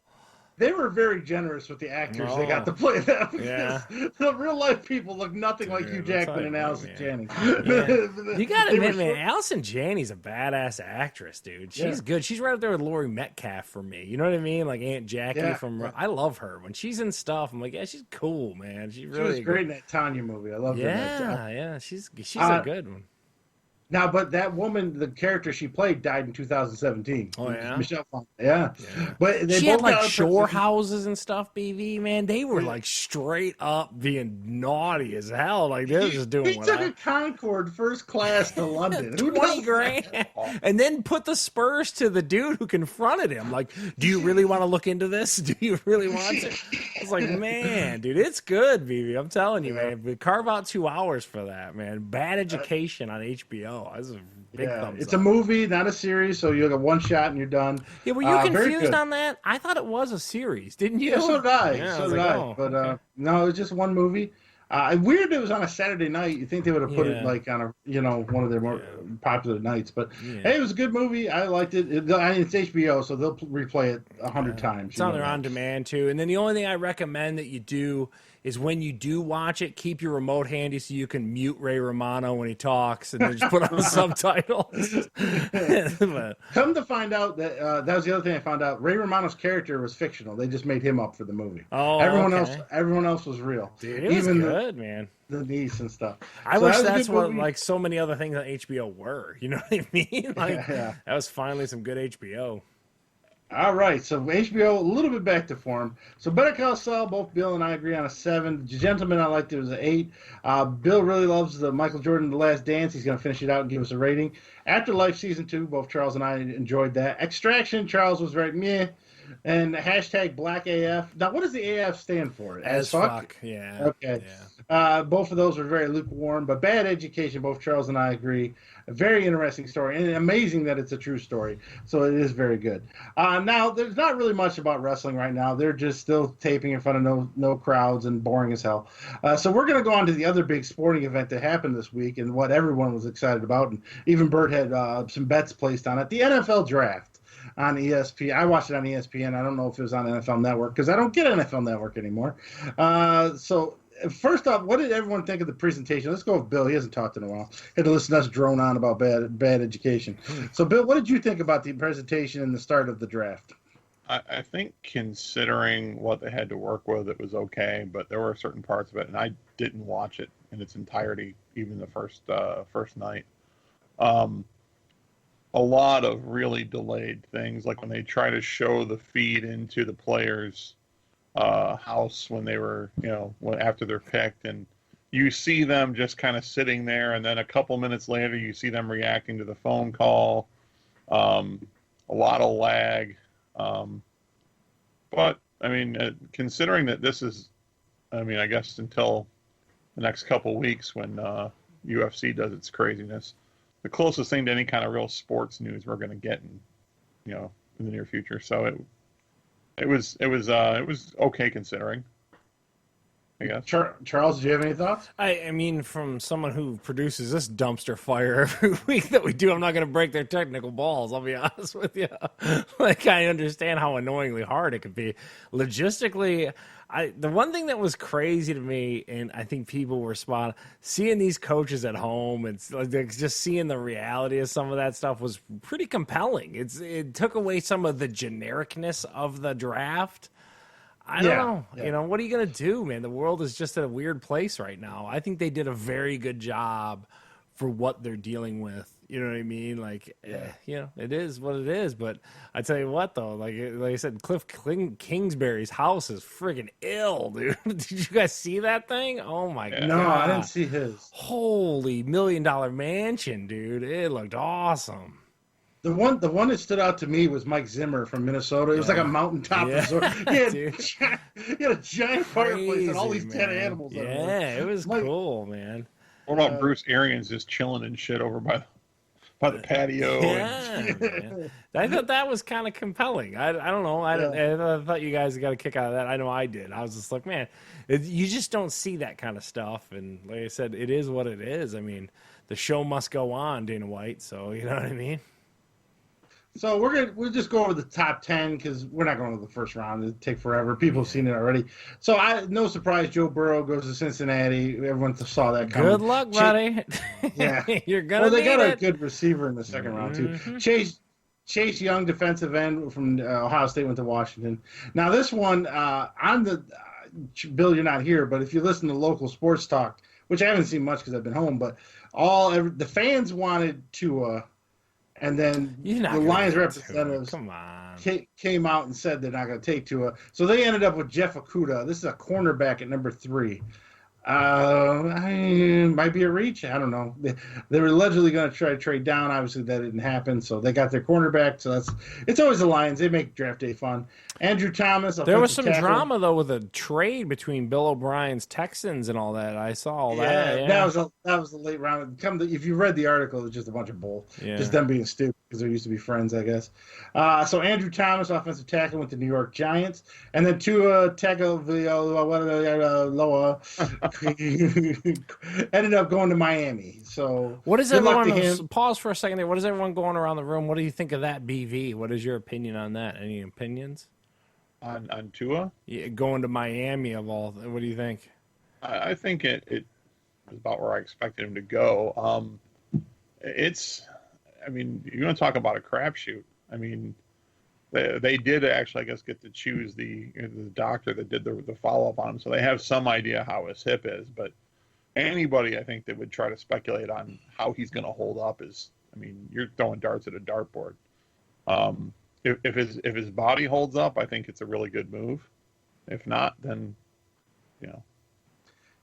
They were very generous with the actors they got to play them. Yeah. The real life people look nothing like Hugh Jackman and Allison Janney. Yeah. You gotta admit, man, Allison Janney's a badass actress, dude. She's good. She's right up there with Laurie Metcalf for me. You know what I mean? Like Aunt Jackie from. I love her when she's in stuff. I'm like, yeah, she's cool, man. She was great in that Tanya movie. I love her. Yeah, she's a good one. Now, but that woman, the character she played, died in 2017. Oh, yeah? Michelle Pfeiffer. Yeah. Yeah. But they She both had like got shore impersonated. houses and stuff, BV, man. They were like straight up being naughty as hell. Like they were just doing He took a whatever. Concorde first class to London. Who 20 does grand. And then put the spurs to the dude who confronted him. Like, do you really want to look into this? Do you really want to? I was like, man, dude, it's good, BB. I'm telling you, man. But carve out 2 hours for that, man. Bad Education on HBO. That's a big thumbs it's up. a movie, not a series, so you get one shot and you're done. Yeah, were you Very confused good. on that? I thought it was a series, didn't you? Yeah, so did I. Yeah, so was did like, I. oh, But okay. no, it was just one movie. Weird it was on a Saturday night. You think they would have put it Yeah. like on one of their more popular nights. But Yeah. hey, it was a good movie. I liked it. It's HBO, so they'll replay it 100 times. It's on there on demand too. And then the only thing I recommend that you do is when you do watch it, keep your remote handy so you can mute Ray Romano when he talks and then just put on the subtitles. But, Come to find out that that was the other thing I found out. Ray Romano's character was fictional. They just made him up for the movie. oh, Everyone else was real. Dude, it was Even good, man. the niece and stuff. I So wish that was a that's good what movie. like so many other things on HBO were. You know what I mean? Like Yeah. that was finally some good HBO. All right, so HBO a little bit back to form. So Better Call Saul, both Bill and I agree on a 7. The Gentleman I liked it was an 8. Bill really loves the Michael Jordan The Last Dance. He's going to finish it out and give us a rating. Afterlife Season 2, both Charles and I enjoyed that. Extraction, Charles was very meh. And hashtag Black AF. Now, what does the AF stand for? As fuck. Yeah. Okay. Yeah. Both of those were very lukewarm, but Bad Education, both Charles and I agree. A very interesting story, and amazing that it's a true story. So it is very good. Now, there's not really much about wrestling right now. They're just still taping in front of no crowds and boring as hell. So we're going to go on to the other big sporting event that happened this week and what everyone was excited about, and even Bert had some bets placed on it. The NFL Draft on ESPN. I watched it on ESPN. I don't know if it was on NFL Network because I don't get NFL Network anymore. So first off, what did everyone think of the presentation? Let's go with Bill. He hasn't talked in a while. Had to listen to us drone on about bad education. So, Bill, what did you think about the presentation and the start of the draft? I think considering what they had to work with, it was okay, but there were certain parts of it, and I didn't watch it in its entirety, even the first night. A lot of really delayed things, like when they try to show the feed into the players' house when they were, after they're picked, and you see them just kind of sitting there, and then a couple minutes later, you see them reacting to the phone call. A lot of lag. But, I mean, considering that this is, I guess until the next couple weeks when UFC does its craziness, the closest thing to any kind of real sports news we're going to get in the near future. So it was okay considering, I guess. Charles, do you have any thoughts? I mean, from someone who produces this dumpster fire every week that we do, I'm not going to break their technical balls. I'll be honest with you. Like, I understand how annoyingly hard it could be. Logistically, the one thing that was crazy to me, and I think people were spot, seeing these coaches at home and like just seeing the reality of some of that stuff was pretty compelling. It took away some of the genericness of the draft. I don't know. Yeah. What are you going to do, man? The world is just at a weird place right now. I think they did a very good job for what they're dealing with. You know what I mean? Like, it is what it is. But I tell you what, though, like I said, Cliff Kingsbury's house is friggin' ill, dude. Did you guys see that thing? Oh, my God. No, I didn't see his. Holy $1 million mansion, dude. It looked awesome. The one that stood out to me was Mike Zimmer from Minnesota. It was like a mountaintop resort. He had a giant fireplace and all these dead animals. Yeah, it was cool, man. What about Bruce Arians just chilling and shit over by the patio? Yeah, man. I thought that was kind of compelling. I don't know. I thought you guys got a kick out of that. I know I did. I was just like, man, you just don't see that kind of stuff. And like I said, it is what it is. I mean, the show must go on, Dana White. So you know what I mean. So we'll just go over the top 10 because we're not going to the first round. It'd take forever. People have seen it already. So no surprise, Joe Burrow goes to Cincinnati. Everyone saw that coming. Good luck, buddy. Yeah, you're gonna. Well, they got need a good receiver in the second round too. Mm-hmm. Chase Young, defensive end from Ohio State, went to Washington. Now this one, Bill, you're not here, but if you listen to local sports talk, which I haven't seen much because I've been home. But the fans wanted Tua, and then You're not the gonna Lions get representatives Tua. Come on. came out and said they're not going to take Tua. So they ended up with Jeff Okudah. This is a cornerback at number 3. Might be a reach. I don't know. They were allegedly going to try to trade down. Obviously, that didn't happen. So they got their cornerback. So it's always the Lions. They make draft day fun. Andrew Thomas. There was some tackle. drama though with a trade between Bill O'Brien's Texans and all that. I saw all that. Yeah, that was the late round. If you read the article, it's just a bunch of bull. Yeah. Just them being stupid because they used to be friends, I guess. So Andrew Thomas, offensive tackle, went to New York Giants, and then Tua Tagovailoa ended up going to Miami. So what is good luck to everyone? him. Pause for a second there. What is everyone going around the room? What do you think of that BV? What is your opinion on that? Any opinions? On Tua? Yeah, going to Miami of all. What do you think? I think it was about where I expected him to go. I mean, you want to talk about a crapshoot. I mean, they did actually, I guess, get to choose the doctor that did the follow-up on him. So they have some idea how his hip is. But anybody, I think, that would try to speculate on how he's going to hold up is, I mean, you're throwing darts at a dartboard. If his body holds up, I think it's a really good move. If not, then,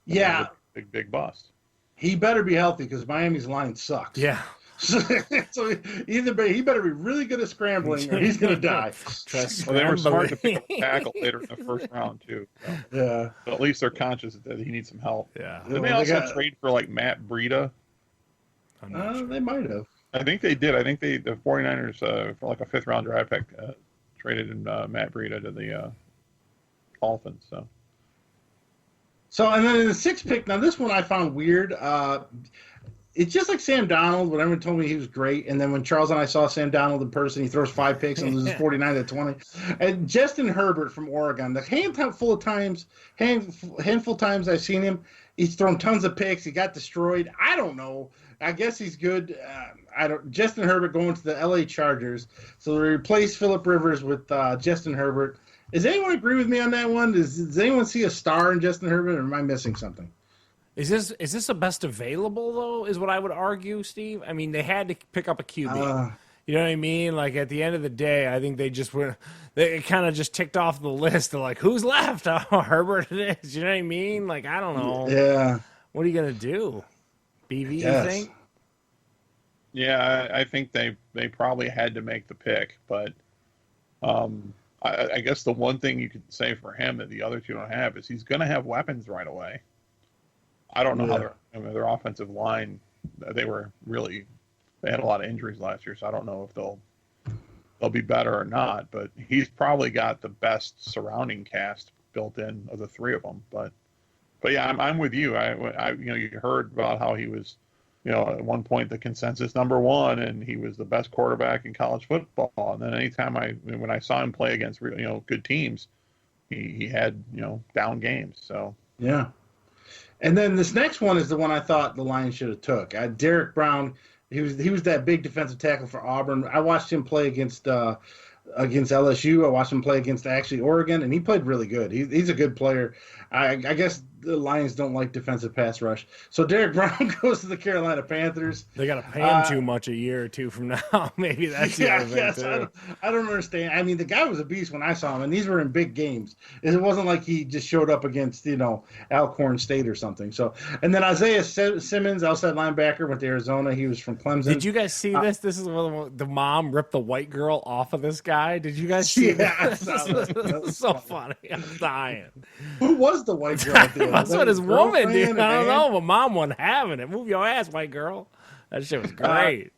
Yeah, big bust. he better be healthy because Miami's line sucks. Yeah. So he better be really good at scrambling or he's going to die. Well, they were smart to pick up a tackle later in the first round too. So. Yeah. So at least they're conscious that he needs some help. Yeah. Did they also trade for like Matt Breida? They might have. I think they did. I think the 49ers for like a 5th round draft pick traded in Matt Breida to the Dolphins. So and then in the 6th pick, now this one I found weird. It's just like Sam Donald. When everyone told me he was great, and then when Charles and I saw Sam Donald in person, he throws 5 picks and loses 49-20. And Justin Herbert from Oregon, the handful of times I've seen him, he's thrown tons of picks. He got destroyed. I don't know. I guess he's good. Justin Herbert going to the LA Chargers. So they replace Phillip Rivers with Justin Herbert. Does anyone agree with me on that one? Does anyone see a star in Justin Herbert, or am I missing something? Is this a best available though? Is what I would argue, Steve. I mean, they had to pick up a QB. You know what I mean? Like at the end of the day, I think they just went. They kind of just ticked off the list of like who's left. Oh, Herbert it is. You know what I mean? Like I don't know. Yeah. What are you gonna do? BV, Yes. you think? Yeah, I think they probably had to make the pick, but I guess the one thing you could say for him that the other two don't have is he's going to have weapons right away. I don't know how their offensive line, they had a lot of injuries last year, so I don't know if they'll be better or not, but he's probably got the best surrounding cast built in of the 3 of them. But yeah, I'm with you. You heard about how he was, at one point the consensus number 1, and he was the best quarterback in college football. And then anytime when I saw him play against good teams, he had down games. So yeah. And then this next one is the one I thought the Lions should have took. Derek Brown. He was that big defensive tackle for Auburn. I watched him play against LSU. I watched him play against actually Oregon, and he played really good. He's a good player. I guess the Lions don't like defensive pass rush. So Derek Brown goes to the Carolina Panthers. They got to pay him too much a year or two from now. Maybe that's the other thing too. I don't understand. I mean, the guy was a beast when I saw him, and these were in big games. It wasn't like he just showed up against Alcorn State or something. So, and then Isaiah Simmons, outside linebacker, went to Arizona. He was from Clemson. Did you guys see this? This is when the mom ripped the white girl off of this guy. Did you guys see that? That was so funny. I'm dying. Who was the white girl? That's what his woman did. I don't know, but mom wasn't having it. Move your ass, white girl. That shit was great.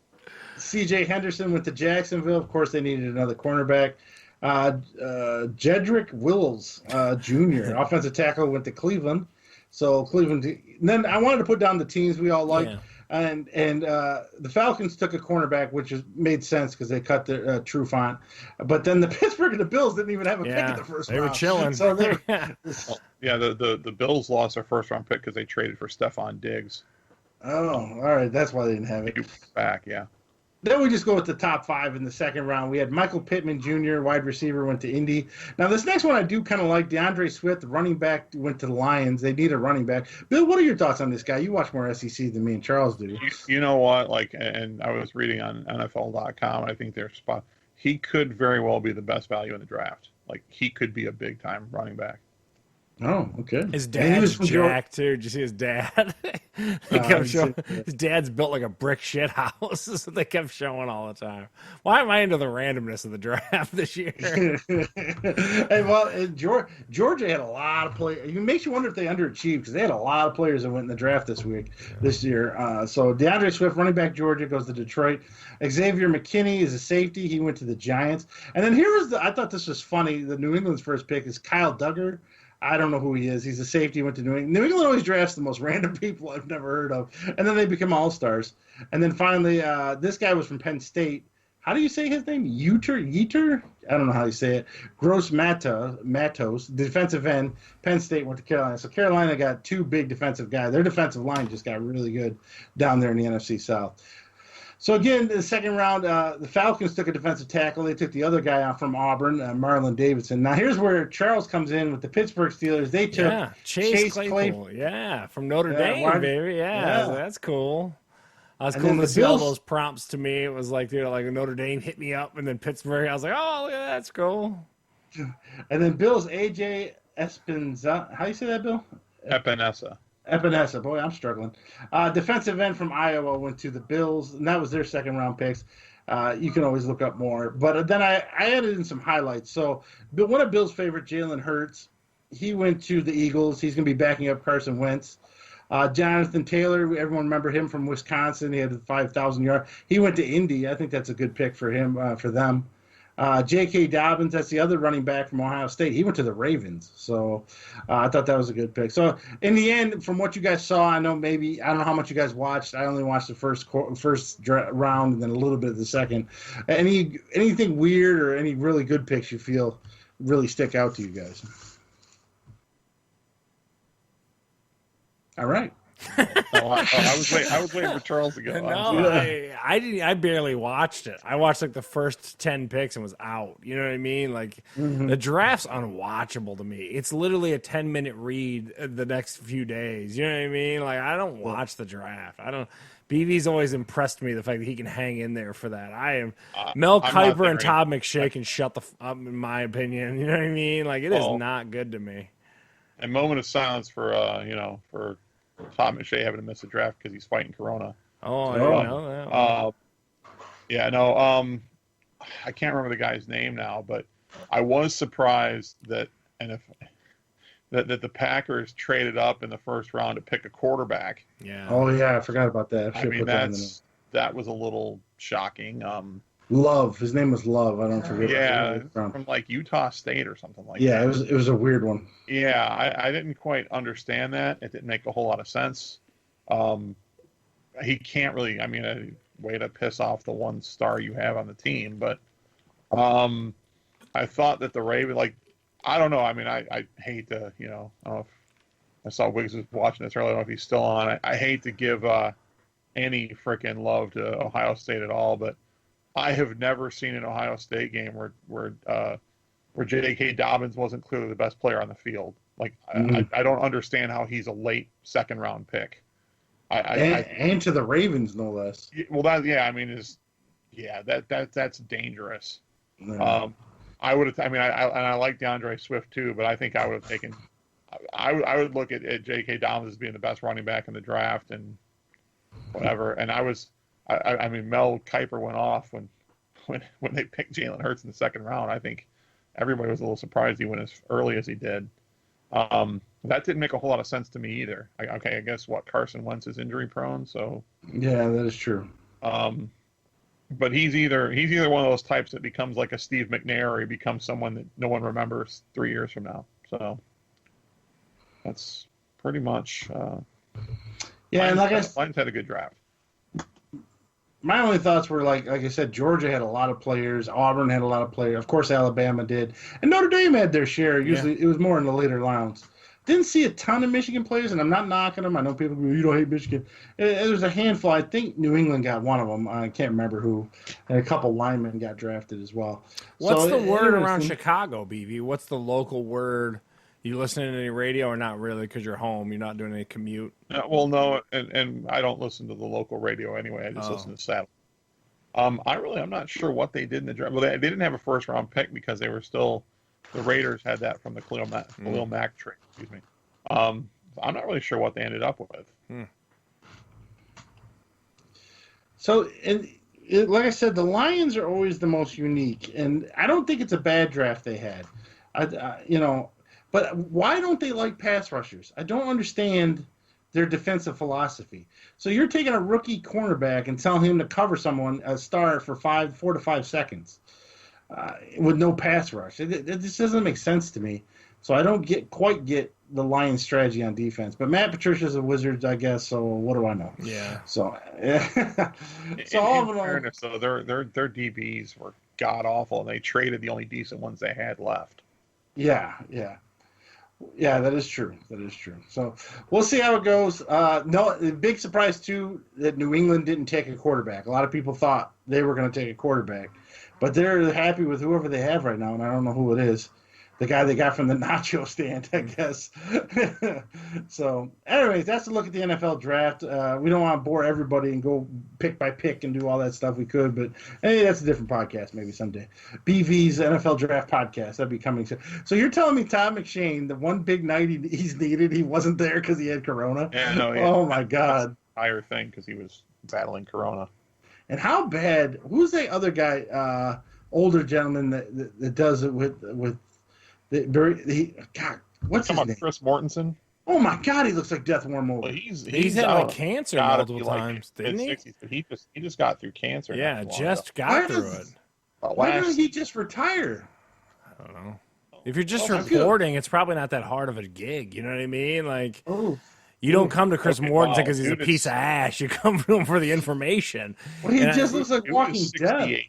C.J. Henderson went to Jacksonville. Of course, they needed another cornerback. Jedrick Wills Jr., offensive tackle, went to Cleveland. So Cleveland. And then I wanted to put down the teams we all like. Yeah. And the Falcons took a cornerback, which made sense because they cut the True Font. But then the Pittsburgh and the Bills didn't even have a pick in the first round. They were chilling. So the Bills lost their first round pick because they traded for Stephon Diggs. Oh, all right. That's why they didn't have it. Back, yeah. Then we just go with the top 5 in the second round. We had Michael Pittman Jr., wide receiver, went to Indy. Now, this next one I do kind of like. DeAndre Swift, running back, went to the Lions. They need a running back. Bill, what are your thoughts on this guy? You watch more SEC than me and Charles do. You know what? Like, and I was reading on NFL.com. I think their spot. He could very well be the best value in the draft. Like, he could be a big time running back. Oh, okay. His dad's jacked too. Did you see his dad? They kept showing, his dad's built like a brick shit house. That's what they kept showing all the time. Why am I into the randomness of the draft this year? Hey, well, Georgia had a lot of players. It makes you wonder if they underachieved because they had a lot of players that went in the draft this year. So DeAndre Swift, running back Georgia, goes to Detroit. Xavier McKinney is a safety. He went to the Giants. And then I thought this was funny. The New England's first pick is Kyle Duggar. I don't know who he is. He's a safety. Went to New England. New England always drafts the most random people I've never heard of, and then they become all-stars. And then finally, this guy was from Penn State. How do you say his name? Yeter? I don't know how you say it. Gross Matos, defensive end. Penn State went to Carolina. So Carolina got 2 big defensive guys. Their defensive line just got really good down there in the NFC South. So again, the second round, the Falcons took a defensive tackle. They took the other guy out from Auburn, Marlon Davidson. Now here's where Charles comes in with the Pittsburgh Steelers. They took Chase Claypool. Yeah, from Notre Dame, baby. Yeah, so that's cool. That's cool to see all those prompts to me. It was like, like Notre Dame hit me up, and then Pittsburgh. I was like, oh, yeah, that's cool. And then Bills AJ Espinoza. How do you say that, Bill? Epinesa. Boy, I'm struggling. Defensive end from Iowa went to the Bills, and that was their second round picks. You can always look up more. But then I added in some highlights. So one of Bill's favorite, Jalen Hurts, he went to the Eagles. He's going to be backing up Carson Wentz. Jonathan Taylor, everyone remember him from Wisconsin. He had 5,000 yards. He went to Indy. I think that's a good pick for him, for them. J.K. Dobbins, that's the other running back from Ohio State. He went to the Ravens. So I thought that was a good pick. So in the end, from what you guys saw, I don't know how much you guys watched. I only watched the first round and then a little bit of the second. Anything weird or any really good picks you feel really stick out to you guys? All right. I was waiting for Charles to go. No, I barely watched it. I watched like the first 10 picks and was out. You know what I mean? Like the draft's unwatchable to me. It's literally a 10-minute read the next few days. You know what I mean? Like I don't watch the draft. BV's always impressed me, the fact that he can hang in there for that. Mel Kiper and Todd McShay can shut the up, in my opinion. You know what I mean? Like it is not good to me. A moment of silence for Todd McShay having to miss a draft because he's fighting Corona. Oh, I didn't know that. I can't remember the guy's name now, but I was surprised that the Packers traded up in the first round to pick a quarterback. Yeah. Oh yeah, I forgot about that. That was a little shocking. Love. His name was Love. I don't forget. Yeah, from like Utah State or something like that. Yeah, it was a weird one. Yeah, I didn't quite understand that. It didn't make a whole lot of sense. He can't really. A way to piss off the one star you have on the team. But I thought that the Ravens, I don't know. I hate to, I don't know if I saw Wiggs was watching this earlier. I don't know if he's still on. I hate to give any freaking love to Ohio State at all, but I have never seen an Ohio State game where J.K. Dobbins wasn't clearly the best player on the field. I don't understand how he's a late second round pick. And to the Ravens, no less. Well, that's dangerous. Yeah. I would have. I like DeAndre Swift too, but I think I would have taken. I would look at J.K. Dobbins as being the best running back in the draft and whatever. And Mel Kiper went off when they picked Jalen Hurts in the second round. I think everybody was a little surprised he went as early as he did. That didn't make a whole lot of sense to me either. I guess Carson Wentz is injury prone, so yeah, that is true. But he's either one of those types that becomes like a Steve McNair, or he becomes someone that no one remembers 3 years from now. So that's pretty much. And Lions had a good draft. My only thoughts were like I said, Georgia had a lot of players. Auburn had a lot of players. Of course, Alabama did, and Notre Dame had their share. Usually, it was more in the later rounds. didn't see a ton of Michigan players, and I'm not knocking them. I know people go, you don't hate Michigan. There's a handful. I think New England got one of them. I can't remember who. And a couple linemen got drafted as well. What's So, the word around Chicago, BV? What's the local word? You listening to any radio or not really because you're home? You're not doing any commute? Well, no, and I don't listen to the local radio anyway. I just listen to satellite. I'm not sure what they did in the draft. Well, they didn't have a first-round pick because they were still – the Raiders had that from the Khalil Mack trade. Excuse me. I'm not really sure what they ended up with. So, like I said, the Lions are always the most unique, and I don't think it's a bad draft they had. But why don't they like pass rushers? I don't understand their defensive philosophy. So you're taking a rookie cornerback and telling him to cover someone, a star, for 4 to 5 seconds. With no pass rush. It just doesn't make sense to me. So I don't quite get the Lions' strategy on defense. But Matt Patricia's a wizard, I guess, so what do I know? Yeah. So, so all in fairness, though, their DBs were god-awful, and they traded the only decent ones they had left. Yeah, that is true. So we'll see how it goes. No, the big surprise, too, that New England didn't take a quarterback. A lot of people thought they were going to take a quarterback. But they're happy with whoever they have right now, and I don't know who it is. The guy they got from the nacho stand, I guess. So, anyways, that's a look at the NFL draft. We don't want to bore everybody and go pick by pick and do all that stuff we could, but hey, that's a different podcast maybe someday. BV's NFL Draft Podcast, that'd be coming soon. So you're telling me Todd McShane, the one big night he's needed, he wasn't there because he had Corona? Yeah, no, yeah. Oh, my God. Entire thing because he was battling Corona. And how bad? Who's the other guy, older gentleman that does it with God? What's his name? Chris Mortensen. Oh my God, he looks like Death Worm. Well, he's had like cancer multiple times, didn't he? 60s, but he just got through cancer. Yeah, just got through it. Why doesn't he just retire? I don't know. If you're just reporting, it's probably not that hard of a gig. You know what I mean? Like. You don't come to Chris Mortensen because he's a piece of ass. You come to him for the information. Well, he just looks like Walking Dead.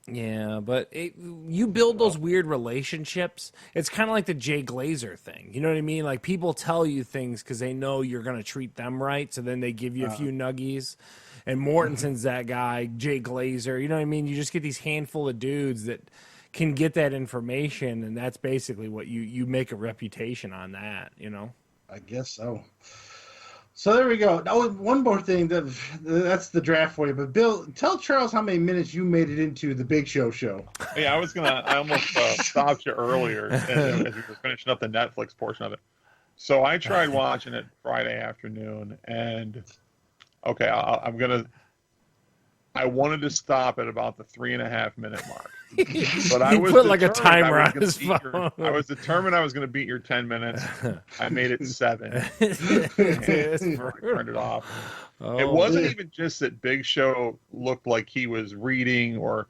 Yeah, but you build those weird relationships. It's kind of like the Jay Glazer thing. You know what I mean? Like people tell you things because they know you're going to treat them right, so then they give you a few nuggies. And Mortensen's that guy, Jay Glazer. You know what I mean? You just get these handful of dudes that can get that information, and that's basically what you make a reputation on that, you know? I guess so. So there we go. Now, one more thing. That's the draft for you. But, Bill, tell Charles how many minutes you made it into the Big Show. Yeah, I almost stopped you earlier as we were finishing up the Netflix portion of it. So I tried watching it Friday afternoon, and, okay, I wanted to stop at about the 3.5 minute mark. But I was put like a timer on his phone. I was determined I was going to beat your 10 minutes. I made it 7. I turned it off. It wasn't even just that Big Show looked like he was reading or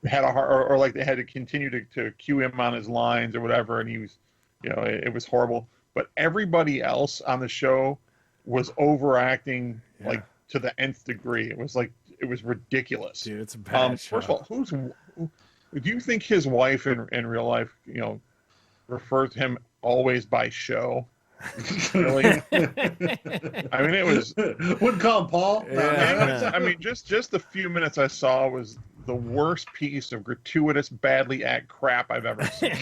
had or like they had to continue to cue him on his lines or whatever, and he was, it was horrible. But everybody else on the show was overacting like to the nth degree. It was ridiculous. Dude, it's a bad show. First of all, do you think his wife in real life, refers to him always by show? Really? I mean, it was. Wouldn't call him Paul. Yeah. I mean, just the few minutes I saw was the worst piece of gratuitous, badly act crap I've ever seen.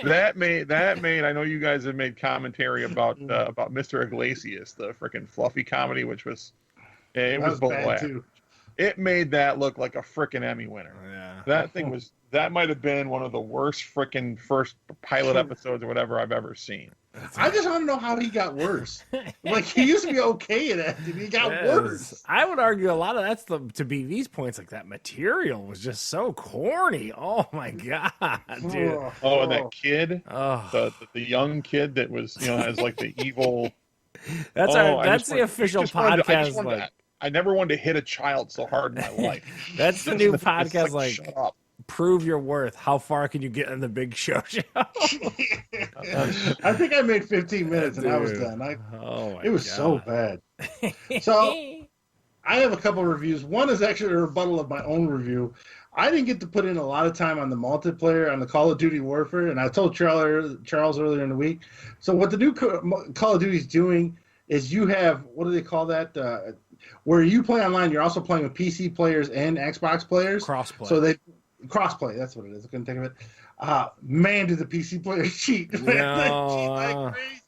that made. I know you guys have made commentary about Mr. Iglesias, the freaking fluffy comedy, which was. It was bad too. It made that look like a frickin' Emmy winner. Yeah. That might have been one of the worst frickin' first pilot episodes or whatever I've ever seen. I just want to know how he got worse. Like, he used to be okay at acting. He got worse. I would argue a lot of that's to be these points. Like, that material was just so corny. Oh, my God, dude. Oh, and that kid, the young kid that was, has like the evil... That's the official podcast. I never wanted to hit a child so hard in my life. That's the new podcast. Like, shut up. Prove your worth. How far can you get in the Big Show? I think I made 15 minutes and I was done. It was so bad. So I have a couple of reviews. One is actually a rebuttal of my own review. I didn't get to put in a lot of time on the multiplayer on the Call of Duty Warfare, and I told Charles earlier in the week. So what the new Call of Duty is doing is you have, what do they call that? Where you play online, you're also playing with PC players and Xbox players. Crossplay. So they crossplay. That's what it is. I couldn't think of it. Man, do the PC players cheat? Man, they cheat like crazy.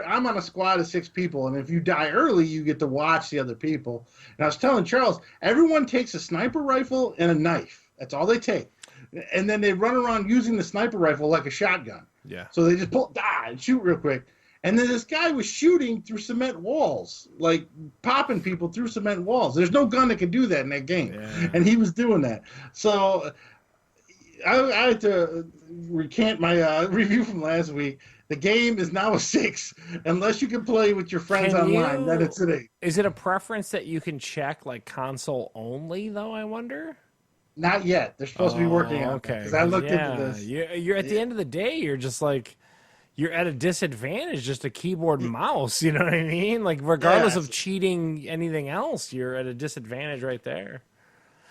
I'm on a squad of 6 people, and if you die early, you get to watch the other people. And I was telling Charles, everyone takes a sniper rifle and a knife. That's all they take, and then they run around using the sniper rifle like a shotgun. Yeah. So they just and shoot real quick. And then this guy was shooting through cement walls, like popping people through cement walls. There's no gun that can do that in that game, and he was doing that. So I had to recant my review from last week. The game is now a 6, unless you can play with your friends online. Then it's an 8. Is it a preference that you can check like console only, though, I wonder? Not yet. They're supposed to be working on it. Because I looked into this. You're at the end of the day, you're just like, you're at a disadvantage, just a keyboard and mouse. You know what I mean? Like, regardless of cheating anything else, you're at a disadvantage right there.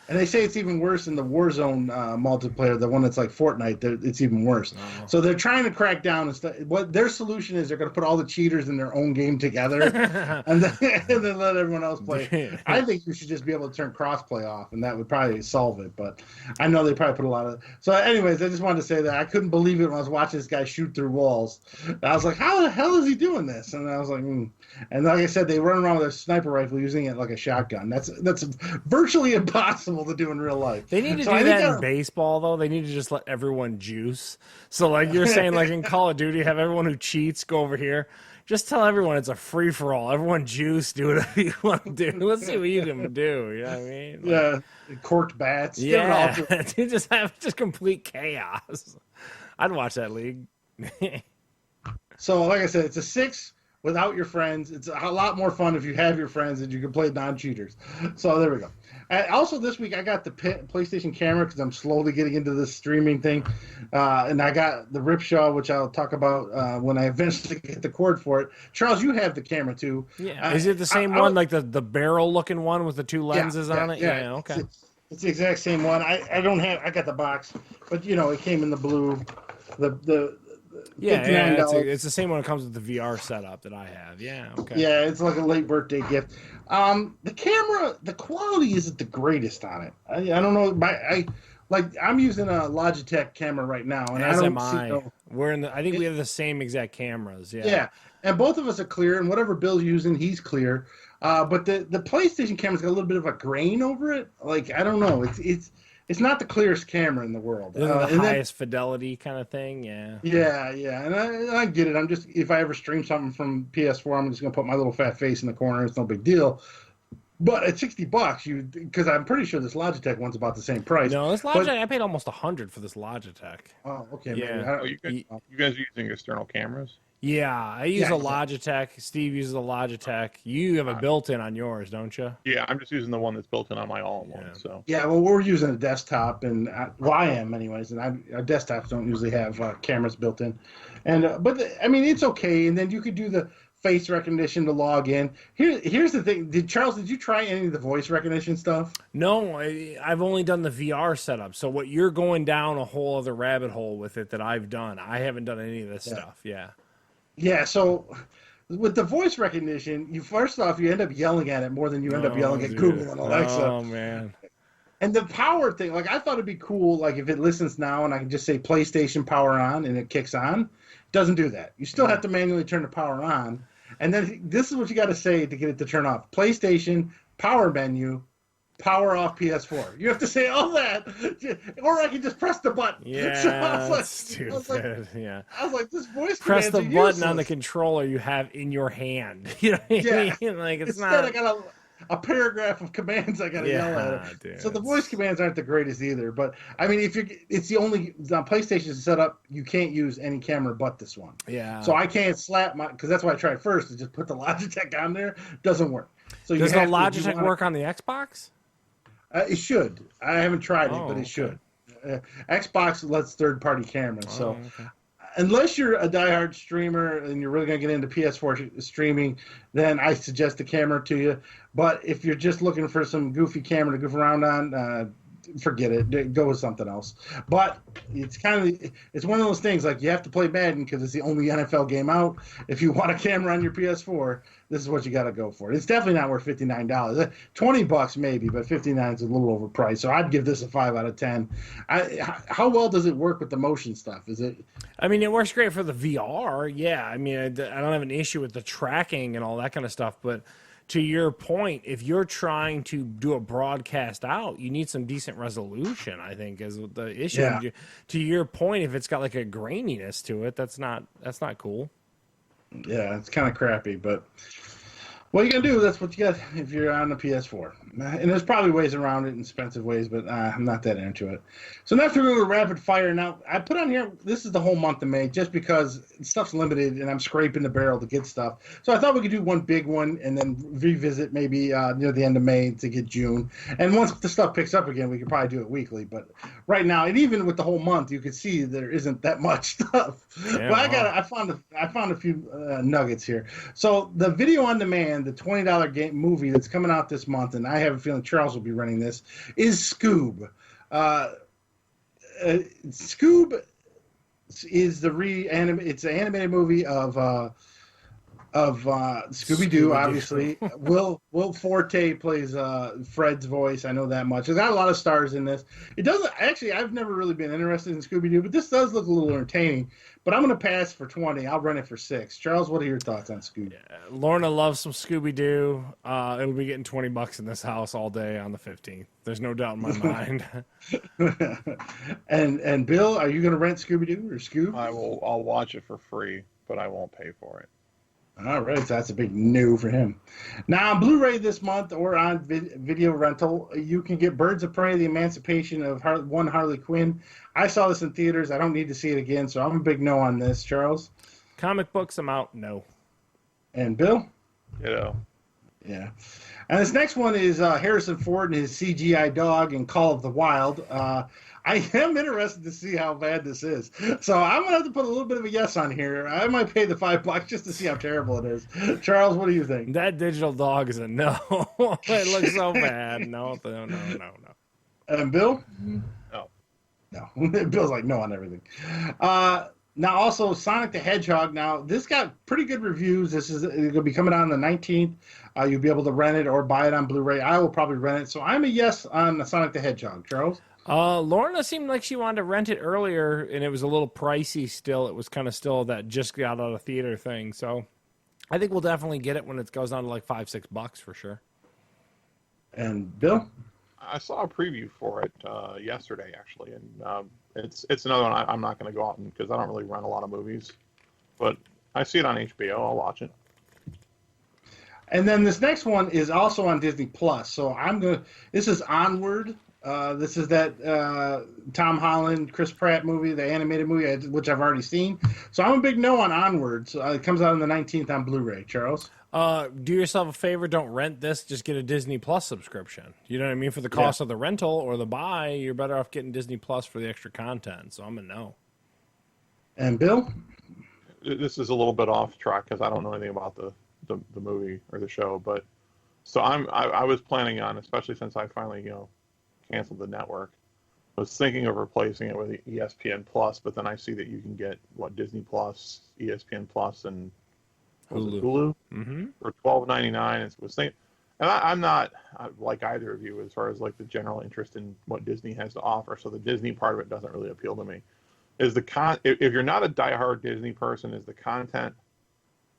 And they say it's even worse in the Warzone multiplayer, the one that's like Fortnite. It's even worse. Oh. So they're trying to crack down. What their solution is, they're going to put all the cheaters in their own game together and then let everyone else play. I think you should just be able to turn crossplay off, and that would probably solve it. But I know they probably put a lot of... So anyways, I just wanted to say that I couldn't believe it when I was watching this guy shoot through walls. I was like, how the hell is he doing this? And I was like, And like I said, they run around with a sniper rifle using it like a shotgun. That's virtually impossible to do in real life. They need to do that in baseball, though. They need to just let everyone juice. So, like you're saying, like in Call of Duty, have everyone who cheats go over here. Just tell everyone it's a free for all. Everyone juice, do whatever you want to do. Let's see what you can do. You know what I mean? Like, corked bats. Yeah, just have complete chaos. I'd watch that league. So, like I said, it's a 6. Without your friends, it's a lot more fun if you have your friends and you can play non-cheaters. So there we go. Also this week I got the PlayStation camera because I'm slowly getting into this streaming thing, and I got the Ripsaw, which I'll talk about when I eventually get the cord for it. Charles, you have the camera too. Yeah. Is it the same one, like the barrel-looking one with the 2 lenses on it? Yeah. Okay. It's the exact same one. I don't have. I got the box, but it came in the blue. It's the same one that comes with the VR setup that I have. Yeah, okay. Yeah, it's like a late birthday gift. The camera, the quality isn't the greatest on it. I don't know. I'm using a Logitech camera right now, and As I am don't I. We're in the. I think we have the same exact cameras. Yeah. Yeah, and both of us are clear, and whatever Bill's using, he's clear. But the PlayStation camera's got a little bit of a grain over it. Like I don't know. It's not the clearest camera in the world. The highest fidelity kind of thing, yeah. Yeah, and I get it. I'm just, if I ever stream something from PS4, I'm just going to put my little fat face in the corner. It's no big deal. But at $60, because I'm pretty sure this Logitech one's about the same price. No, this Logitech, I paid almost $100 for this Logitech. Oh, okay. Yeah. You guys are using external cameras? Yeah, I use a Logitech. Steve uses a Logitech. You have a built-in on yours, don't you? Yeah, I'm just using the one that's built in on my all-in-one. Yeah. So. Yeah, well, we're using a desktop, and I am anyways, and our desktops don't usually have cameras built in. But it's okay, and then you could do the face recognition to log in. Here's the thing. Did you try any of the voice recognition stuff? No, I've only done the VR setup. So what you're going down a whole other rabbit hole with it that I've done. I haven't done any of this stuff. Yeah. Yeah, so with the voice recognition, you end up yelling at it more than you end up yelling at Google and Alexa. Oh, man. And the power thing, like I thought it'd be cool, like if it listens now and I can just say PlayStation power on and it kicks on. It doesn't do that. You still have to manually turn the power on. And then this is what you got to say to get it to turn off. PlayStation, power menu, power off PS4. You have to say all that, or I can just press the button. Yeah, so that's stupid. I was like, this voice press the button useless. on the controller you have in your hand. You know what I mean? Like Instead, I got a paragraph of commands I got to yell at it. Dude, so the voice commands aren't the greatest either. But I mean, it's the only PlayStation set up. You can't use any camera but this one. Yeah. So I can't slap because that's what I tried first to just put the Logitech on there. Doesn't work. So does the Logitech work on the Xbox? It should. I haven't tried it, but it should. Xbox lets third-party cameras. So, unless you're a diehard streamer and you're really going to get into PS4 streaming, then I suggest the camera to you. But if you're just looking for some goofy camera to goof around on, forget it. Go with something else. But it's it's one of those things, like, you have to play Madden because it's the only NFL game out. If you want a camera on your PS4, this is what you got to go for. It's definitely not worth $59. $20 maybe, but $59 is a little overpriced. So I'd give this a 5 out of 10. How well does it work with the motion stuff? Is it? I mean, it works great for the VR. Yeah, I mean, I don't have an issue with the tracking and all that kind of stuff, but to your point, if you're trying to do a broadcast out, you need some decent resolution, I think, is the issue. Yeah. To your point, if it's got like a graininess to it, that's not cool. Yeah, it's kind of crappy, but what are you going to do? That's what you got if you're on the PS4. And there's probably ways around it, expensive ways, but I'm not that into it. So next we're going to rapid fire. Now, I put on here, this is the whole month of May, just because stuff's limited and I'm scraping the barrel to get stuff. So I thought we could do one big one and then revisit maybe near the end of May to get June. And once the stuff picks up again, we could probably do it weekly. But right now, and even with the whole month, you could see there isn't that much stuff. Yeah, but wow. I found a few nuggets here. So the video on demand, the $20 game movie that's coming out this month, and I have a feeling Charles will be running this, is Scoob. Scoob is it's an animated movie of Scooby-Doo, obviously. Will Forte plays Fred's voice. I know that much. There's got a lot of stars in this. It doesn't actually. I've never really been interested in Scooby-Doo, but this does look a little entertaining. But I'm going to pass for 20. I'll run it for 6. Charles, what are your thoughts on Scooby? Lorna loves some Scooby-Doo. It'll be getting $20 in this house all day on the 15th. There's no doubt in my mind. and Bill, are you going to rent Scooby-Doo or Scoob? I'll watch it for free, but I won't pay for it. All right, so that's a big no for him. Now, on Blu-ray this month or on video rental, you can get Birds of Prey, The Emancipation of One Harley Quinn. I saw this in theaters. I don't need to see it again, so I'm a big no on this. Charles? Comic books, I'm out. No. And Bill? Yeah. And this next one is Harrison Ford and his CGI dog in Call of the Wild. I am interested to see how bad this is. So I'm going to have to put a little bit of a yes on here. I might pay the $5 just to see how terrible it is. Charles, what do you think? That digital dog is a no. It looks so bad. No. And Bill? No. Bill's like no on everything. Now, also, Sonic the Hedgehog. Now, this got pretty good reviews. This is going to be coming out on the 19th. You'll be able to rent it or buy it on Blu-ray. I will probably rent it. So I'm a yes on Sonic the Hedgehog. Charles? Lorna seemed like she wanted to rent it earlier, and it was a little pricey still. It was kind of still that just got out of theater thing. So I think we'll definitely get it when it goes down to like $5-6 for sure. And Bill? I saw a preview for it yesterday, actually, and it's another one I'm not going to go out because I don't really rent a lot of movies, but I see it on HBO. I'll watch it. And then this next one is also on Disney Plus. So this is Onward. This is that Tom Holland, Chris Pratt movie, the animated movie, which I've already seen. So I'm a big no on Onward. So it comes out on the 19th on Blu-ray. Charles? Do yourself a favor. Don't rent this. Just get a Disney Plus subscription. You know what I mean? For the cost of the rental or the buy, you're better off getting Disney Plus for the extra content. So I'm a no. And Bill? This is a little bit off track because I don't know anything about the movie or the show, but so I was planning on, especially since I finally canceled the network, was thinking of replacing it with ESPN Plus, but then I see that you can get Disney Plus, ESPN Plus, and Hulu for $12.99. Was thinking, and I'm not like either of you as far as like the general interest in what Disney has to offer. So the Disney part of it doesn't really appeal to me. Is if you're not a diehard Disney person, is the content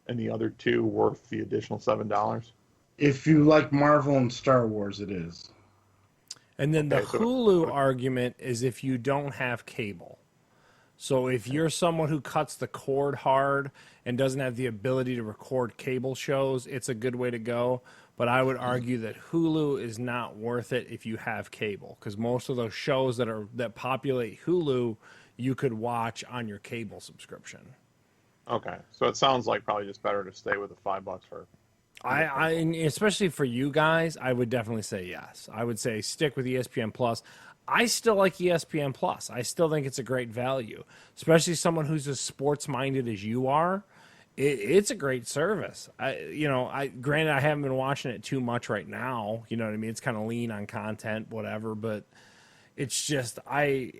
and the other two worth the additional $7? If you like Marvel and Star Wars, it is. And then the Hulu argument is if you don't have cable. So if you're someone who cuts the cord hard and doesn't have the ability to record cable shows, it's a good way to go. But I would argue that Hulu is not worth it if you have cable, because most of those shows that populate Hulu, you could watch on your cable subscription. Okay, so it sounds like probably just better to stay with the $5 for. I especially for you guys, I would definitely say yes. I would say stick with ESPN Plus. I still like ESPN Plus. I still think it's a great value, especially someone who's as sports minded as you are. It's a great service. Granted, I haven't been watching it too much right now. You know what I mean? It's kind of lean on content, whatever. But it's just I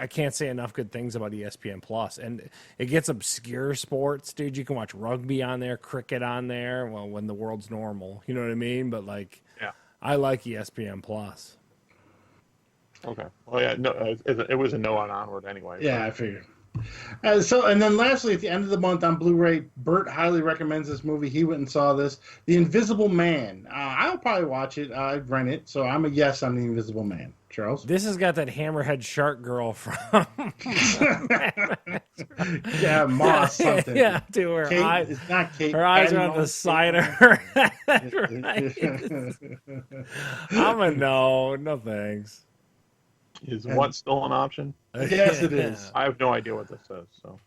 can't say enough good things about ESPN Plus, and it gets obscure sports, dude. You can watch rugby on there, cricket on there. Well, when the world's normal, you know what I mean? But like, Yeah. I like ESPN Plus. Okay. Well, yeah. No, it was a no on onward anyway. Yeah, I figured. And then lastly, at the end of the month on Blu-ray, Bert highly recommends this movie. He went and saw this, The Invisible Man. I'll probably watch it. I'd rent it, so I'm a yes on The Invisible Man. Charles? This has got that hammerhead shark girl from Yeah, Moss something. yeah, to her Kate, eyes. it's not Kate. Her eyes Patty are on the Moss. side of her head. Right? I'm a no. No thanks. Is what still an option? Yes, it is. I have no idea what this is. So.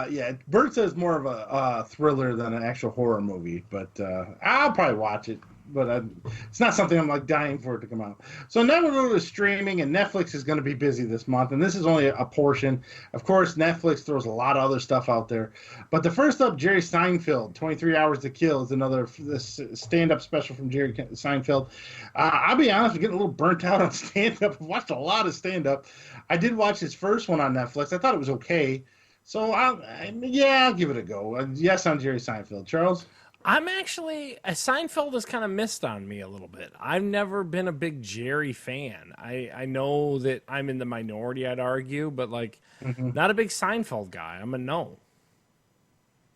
Yeah, Bert says more of a thriller than an actual horror movie, but I'll probably watch it. But it's not something I'm like dying for it to come out. So now we're going to streaming, and Netflix is going to be busy this month, and this is only a portion. Of course, Netflix throws a lot of other stuff out there. But the first up, Jerry Seinfeld, 23 Hours to Kill, is another stand-up special from Jerry Seinfeld. I'll be honest, I'm getting a little burnt out on stand-up. I've watched a lot of stand-up. I did watch his first one on Netflix. I thought it was okay. So, I'll give it a go. Yes on Jerry Seinfeld. Charles? I'm actually Seinfeld has kind of missed on me a little bit. I've never been a big Jerry fan. I know that I'm in the minority, I'd argue, but like not a big Seinfeld guy. I'm a no.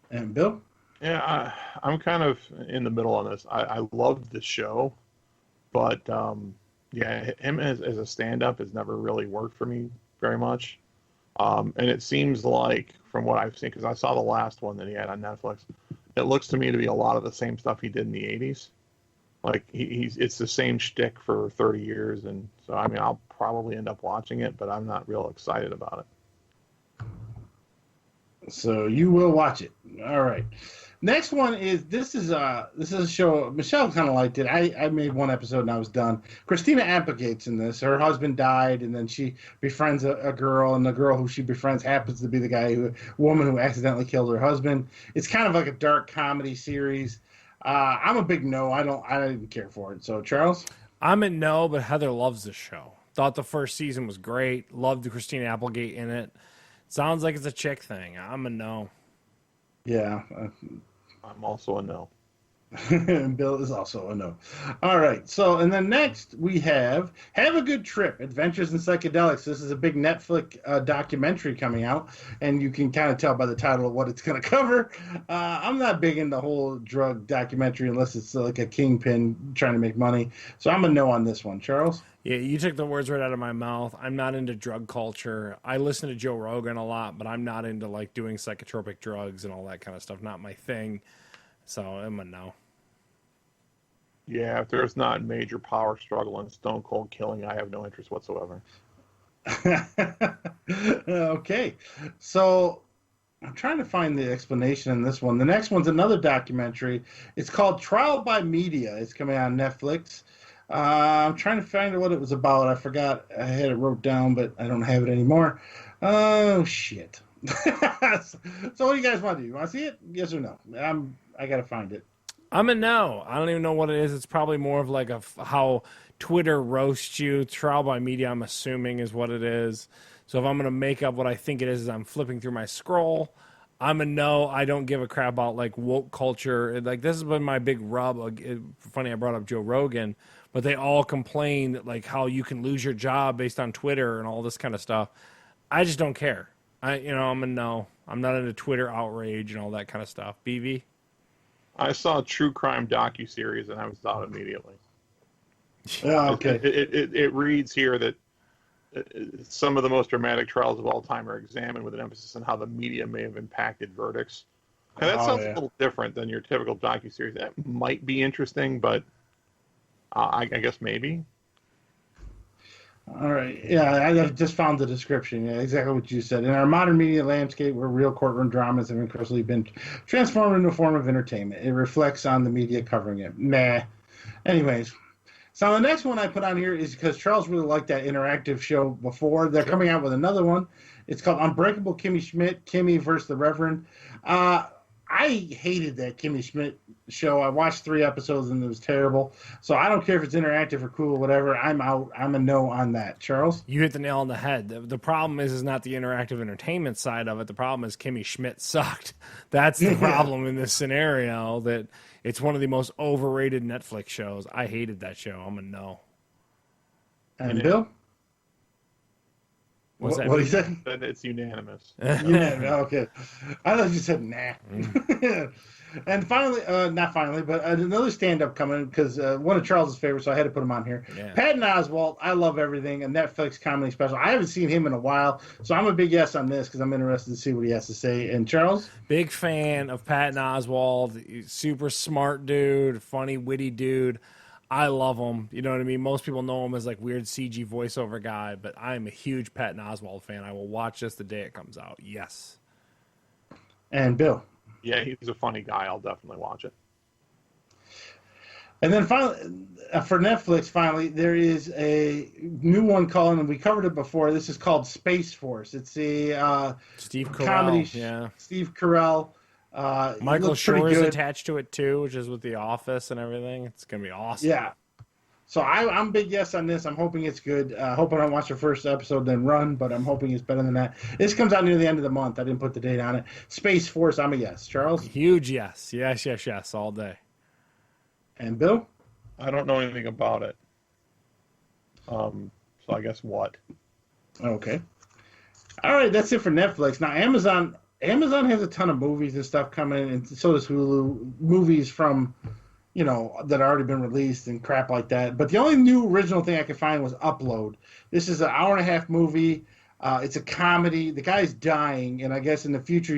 And Bill? Yeah, I'm kind of in the middle on this. I love the show, but him as a stand-up has never really worked for me very much. And it seems like, from what I've seen, because I saw the last one that he had on Netflix, it looks to me to be a lot of the same stuff he did in the 80s. Like, it's the same shtick for 30 years. And so, I mean, I'll probably end up watching it, but I'm not real excited about it. So you will watch it. All right. Next one is this is a show Michelle kind of liked it. I made one episode and I was done. Christina Applegate's in this. Her husband died, and then she befriends a girl, and the girl who she befriends happens to be the woman who accidentally killed her husband. It's kind of like a dark comedy series. I'm a big no. I didn't care for it. So Charles? I'm a no, but Heather loves the show. Thought the first season was great. Loved Christina Applegate in it. Sounds like it's a chick thing. I'm a no. Yeah. I'm also a no. And Bill is also a no. All right. So, and then next we have a Good Trip, Adventures in Psychedelics. This is a big Netflix documentary coming out, and you can kind of tell by the title of what it's going to cover. I'm not big in the whole drug documentary unless it's like a kingpin trying to make money. So I'm a no on this one. Charles? Yeah, you took the words right out of my mouth. I'm not into drug culture. I listen to Joe Rogan a lot, but I'm not into like doing psychotropic drugs and all that kind of stuff. Not my thing. So I'm a no. Yeah, if there's not major power struggle and stone cold killing, I have no interest whatsoever. Okay. So I'm trying to find the explanation in this one. The next one's another documentary. It's called Trial by Media. It's coming on Netflix. I'm trying to find out what it was about. I forgot. I had it wrote down, but I don't have it anymore. Oh, shit. So what do you guys want to do? You want to see it? Yes or no? I got to find it. I'm a no. I don't even know what it is. It's probably more of like how Twitter roasts you. Trial by Media, I'm assuming, is what it is. So if I'm going to make up what I think it is I'm flipping through my scroll, I'm a no. I don't give a crap about like woke culture. Like, this has been my big rub. Funny I brought up Joe Rogan, but they all complain that like how you can lose your job based on Twitter and all this kind of stuff. I just don't care. I'm a no. I'm not into Twitter outrage and all that kind of stuff. BV? I saw a true crime docuseries and I was out immediately. Oh, okay. It reads here that some of the most dramatic trials of all time are examined with an emphasis on how the media may have impacted verdicts. And that sounds a little different than your typical docuseries. That might be interesting, but I guess maybe. All right. Yeah, I just found the description. Yeah, exactly what you said. In our modern media landscape, where real courtroom dramas have increasingly been transformed into a form of entertainment, it reflects on the media covering it. Nah. Anyways, So the next one I put on here is because Charles really liked that interactive show before. They're coming out with another one. It's called Unbreakable Kimmy Schmidt, Kimmy versus the Reverend. I hated that Kimmy Schmidt show. I watched 3 episodes and it was terrible. So I don't care if it's interactive or cool or whatever. I'm out. I'm a no on that. Charles? You hit the nail on the head. The problem is not the interactive entertainment side of it. The problem is Kimmy Schmidt sucked. That's the problem in this scenario, that it's one of the most overrated Netflix shows. I hated that show. I'm a no. And Bill? What's that What mean? do you say? Then it's unanimous. Yeah, okay. I thought you said nah. And finally, not finally, but another stand-up coming because one of Charles's favorites, so I had to put him on here. Yeah. Patton Oswalt, I love everything, a Netflix comedy special. I haven't seen him in a while, so I'm a big yes on this because I'm interested to see what he has to say. And Charles? Big fan of Patton Oswalt. Super smart dude, funny, witty dude. I love him. You know what I mean? Most people know him as like weird CG voiceover guy, but I'm a huge Patton Oswalt fan. I will watch this the day it comes out. Yes. And Bill? Yeah, he's a funny guy. I'll definitely watch it. And then finally, for Netflix, finally, there is a new one called, and we covered it before. This is called Space Force. It's a Steve Carell. comedy. Yeah. Steve Carell. Michael Schur is good. attached to it too, which is with The Office and everything. It's gonna be awesome. Yeah. So I'm big yes on this. I'm hoping it's good. Hoping I watch the first episode then run, but I'm hoping it's better than that. This comes out near the end of the month. I didn't put the date on it. Space Force, I'm a yes. Charles? Huge yes. Yes, all day. And Bill? I don't know anything about it. So I guess what? Okay. All right, that's it for Netflix. Now Amazon has a ton of movies and stuff coming in, and so does Hulu. Movies from, that already been released and crap like that. But the only new original thing I could find was Upload. This is an hour-and-a-half movie. It's a comedy. The guy's dying, and I guess in the future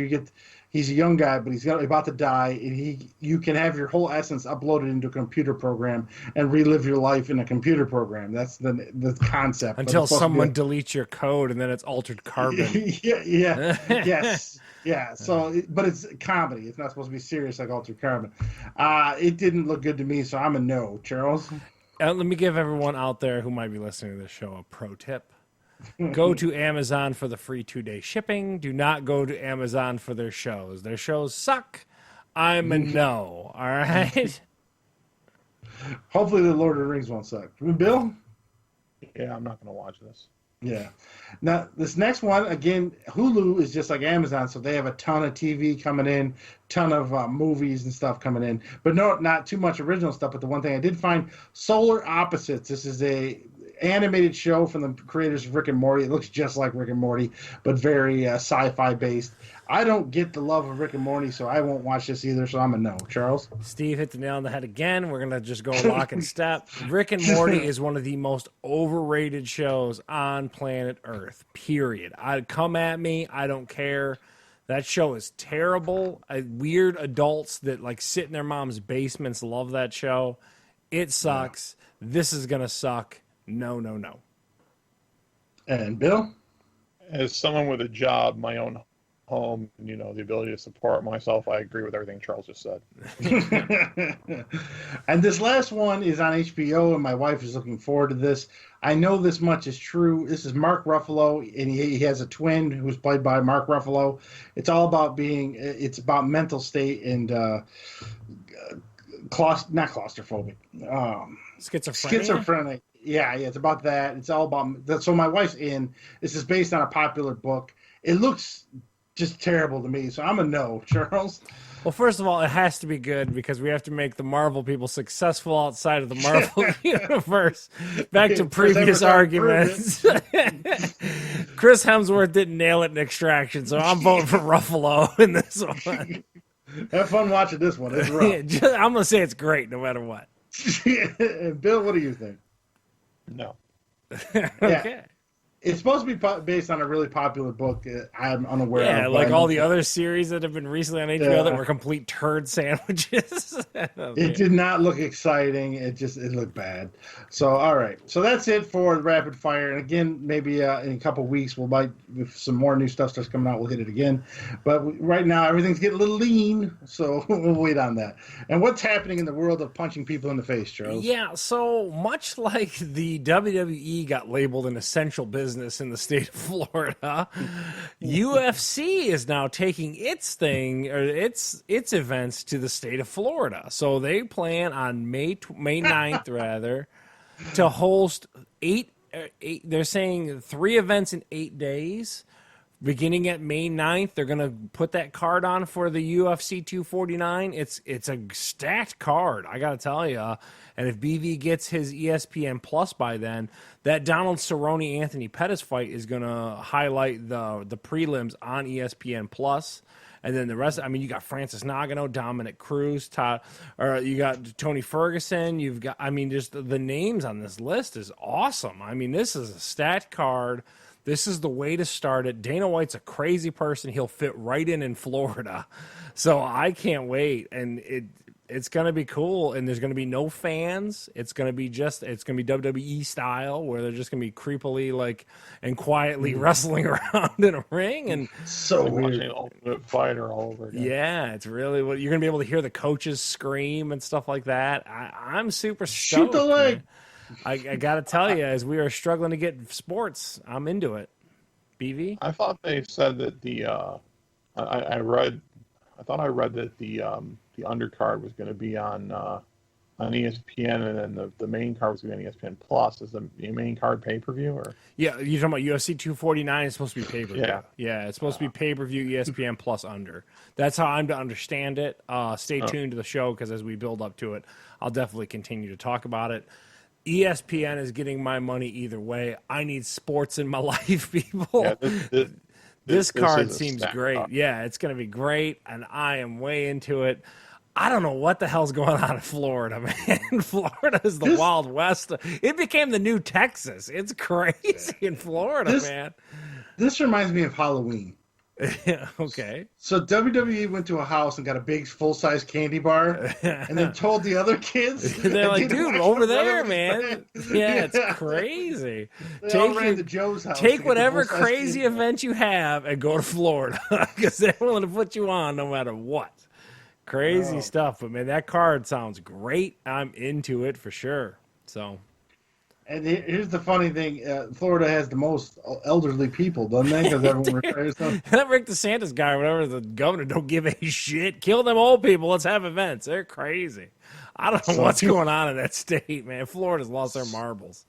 he's a young guy, but he's about to die, and you can have your whole essence uploaded into a computer program and relive your life in a computer program. That's the concept. Until someone deletes your code, and then it's altered carbon. Yes. Yeah, but it's comedy. It's not supposed to be serious like Altered Carbon. It didn't look good to me, so I'm a no. Charles? Let me give everyone out there who might be listening to this show a pro tip. Go to Amazon for the free 2-day shipping. Do not go to Amazon for their shows. Their shows suck. I'm a no. All right? Hopefully the Lord of the Rings won't suck. Bill? Yeah, I'm not going to watch this. Yeah. Now, this next one, again, Hulu is just like Amazon, so they have a ton of TV coming in, ton of movies and stuff coming in. But no, not too much original stuff. But the one thing I did find, Solar Opposites. This is a animated show from the creators of Rick and Morty. It looks just like Rick and Morty, but very sci-fi based. I don't get the love of Rick and Morty, so I won't watch this either, so I'm a no. Charles? Steve hit the nail on the head again. We're going to just go lock and step. Rick and Morty is one of the most overrated shows on planet Earth, period. Come at me. I don't care. That show is terrible. Weird adults that sit in their mom's basements love that show. It sucks. Yeah. This is going to suck. No. And Bill? As someone with a job, my own home, the ability to support myself, I agree with everything Charles just said. And this last one is on HBO, and my wife is looking forward to this. I know this much is true. This is Mark Ruffalo, and he has a twin who's played by Mark Ruffalo. It's all about it's about mental state and not claustrophobic. Schizophrenic. Yeah, it's about that. It's all about that. So my wife's in. This is based on a popular book. It looks just terrible to me, so I'm a no. Charles? Well, first of all, it has to be good because we have to make the Marvel people successful outside of the Marvel universe. Back to previous arguments. Chris Hemsworth didn't nail it in Extraction, so I'm voting for Ruffalo in this one. Have fun watching this one. It's rough. I'm going to say it's great no matter what. Bill, what do you think? No. Okay. It's supposed to be based on a really popular book. I'm unaware Yeah, of. like all the other series that have been recently on HBO that Yeah. were complete turd sandwiches. It did not look exciting. It looked bad. So all right. So that's it for rapid fire. And again, maybe in a couple weeks if some more new stuff starts coming out, we'll hit it again. But right now everything's getting a little lean, so we'll wait on that. And what's happening in the world of punching people in the face, Charles? Yeah, so much like the WWE got labeled an essential business in the state of Florida, UFC is now taking its events to the state of Florida. So they plan on May 9th rather to host eight. They're saying 3 events in 8 days. Beginning at May 9th, they're going to put that card on for the UFC 249. It's a stacked card, I got to tell you. And if BV gets his ESPN Plus by then, that Donald Cerrone Anthony Pettis fight is going to highlight the prelims on ESPN Plus. And then the rest, I mean, you got Francis Ngannou, Dominic Cruz, you got Tony Ferguson. You've got, I mean, just the names on this list is awesome. I mean, this is a stat card. This is the way to start it. Dana White's a crazy person. He'll fit right in Florida. So I can't wait. And it's going to be cool. And there's going to be no fans. It's going to be WWE style where they're just going to be creepily and quietly wrestling around in a ring. And So weird. Watching Ultimate Fighter all over again. yeah, it's really what you're going to be able to hear the coaches scream and stuff like that. I'm super stoked. Shoot the leg. Man. I got to tell you, as we are struggling to get sports, I'm into it. BV? I thought they said that I thought I read that the undercard was going to be on ESPN, and then the main card was going to be on ESPN Plus. Is the main card pay-per-view? Or Yeah, you're talking about UFC 249. It's supposed to be pay-per-view. Yeah. It's supposed to be pay-per-view ESPN Plus under. That's how I'm to understand it. Stay tuned to the show because as we build up to it, I'll definitely continue to talk about it. ESPN is getting my money either way. I need sports in my life, people. Yeah, this card is a seems stacked great. card. Yeah, it's going to be great, and I am way into it. I don't know what the hell's going on in Florida, man. Florida is the Wild West. It became the new Texas. It's crazy in Florida, man. This reminds me of Halloween. Okay. So WWE went to a house and got a big full-size candy bar, and then told the other kids. They're like, dude, over there, man. man. Yeah, it's crazy. They all ran to Joe's house. Take whatever crazy event you have and go to Florida because they're willing to put you on no matter what. Crazy stuff. But, man, that card sounds great. I'm into it for sure. So. And here's the funny thing: Florida has the most elderly people, doesn't they? Because everyone retires them. That Rick DeSantis guy, whatever, the governor, don't give a shit. Kill them old people. Let's have events. They're crazy. I don't know what's going on in that state, man. Florida's lost their marbles.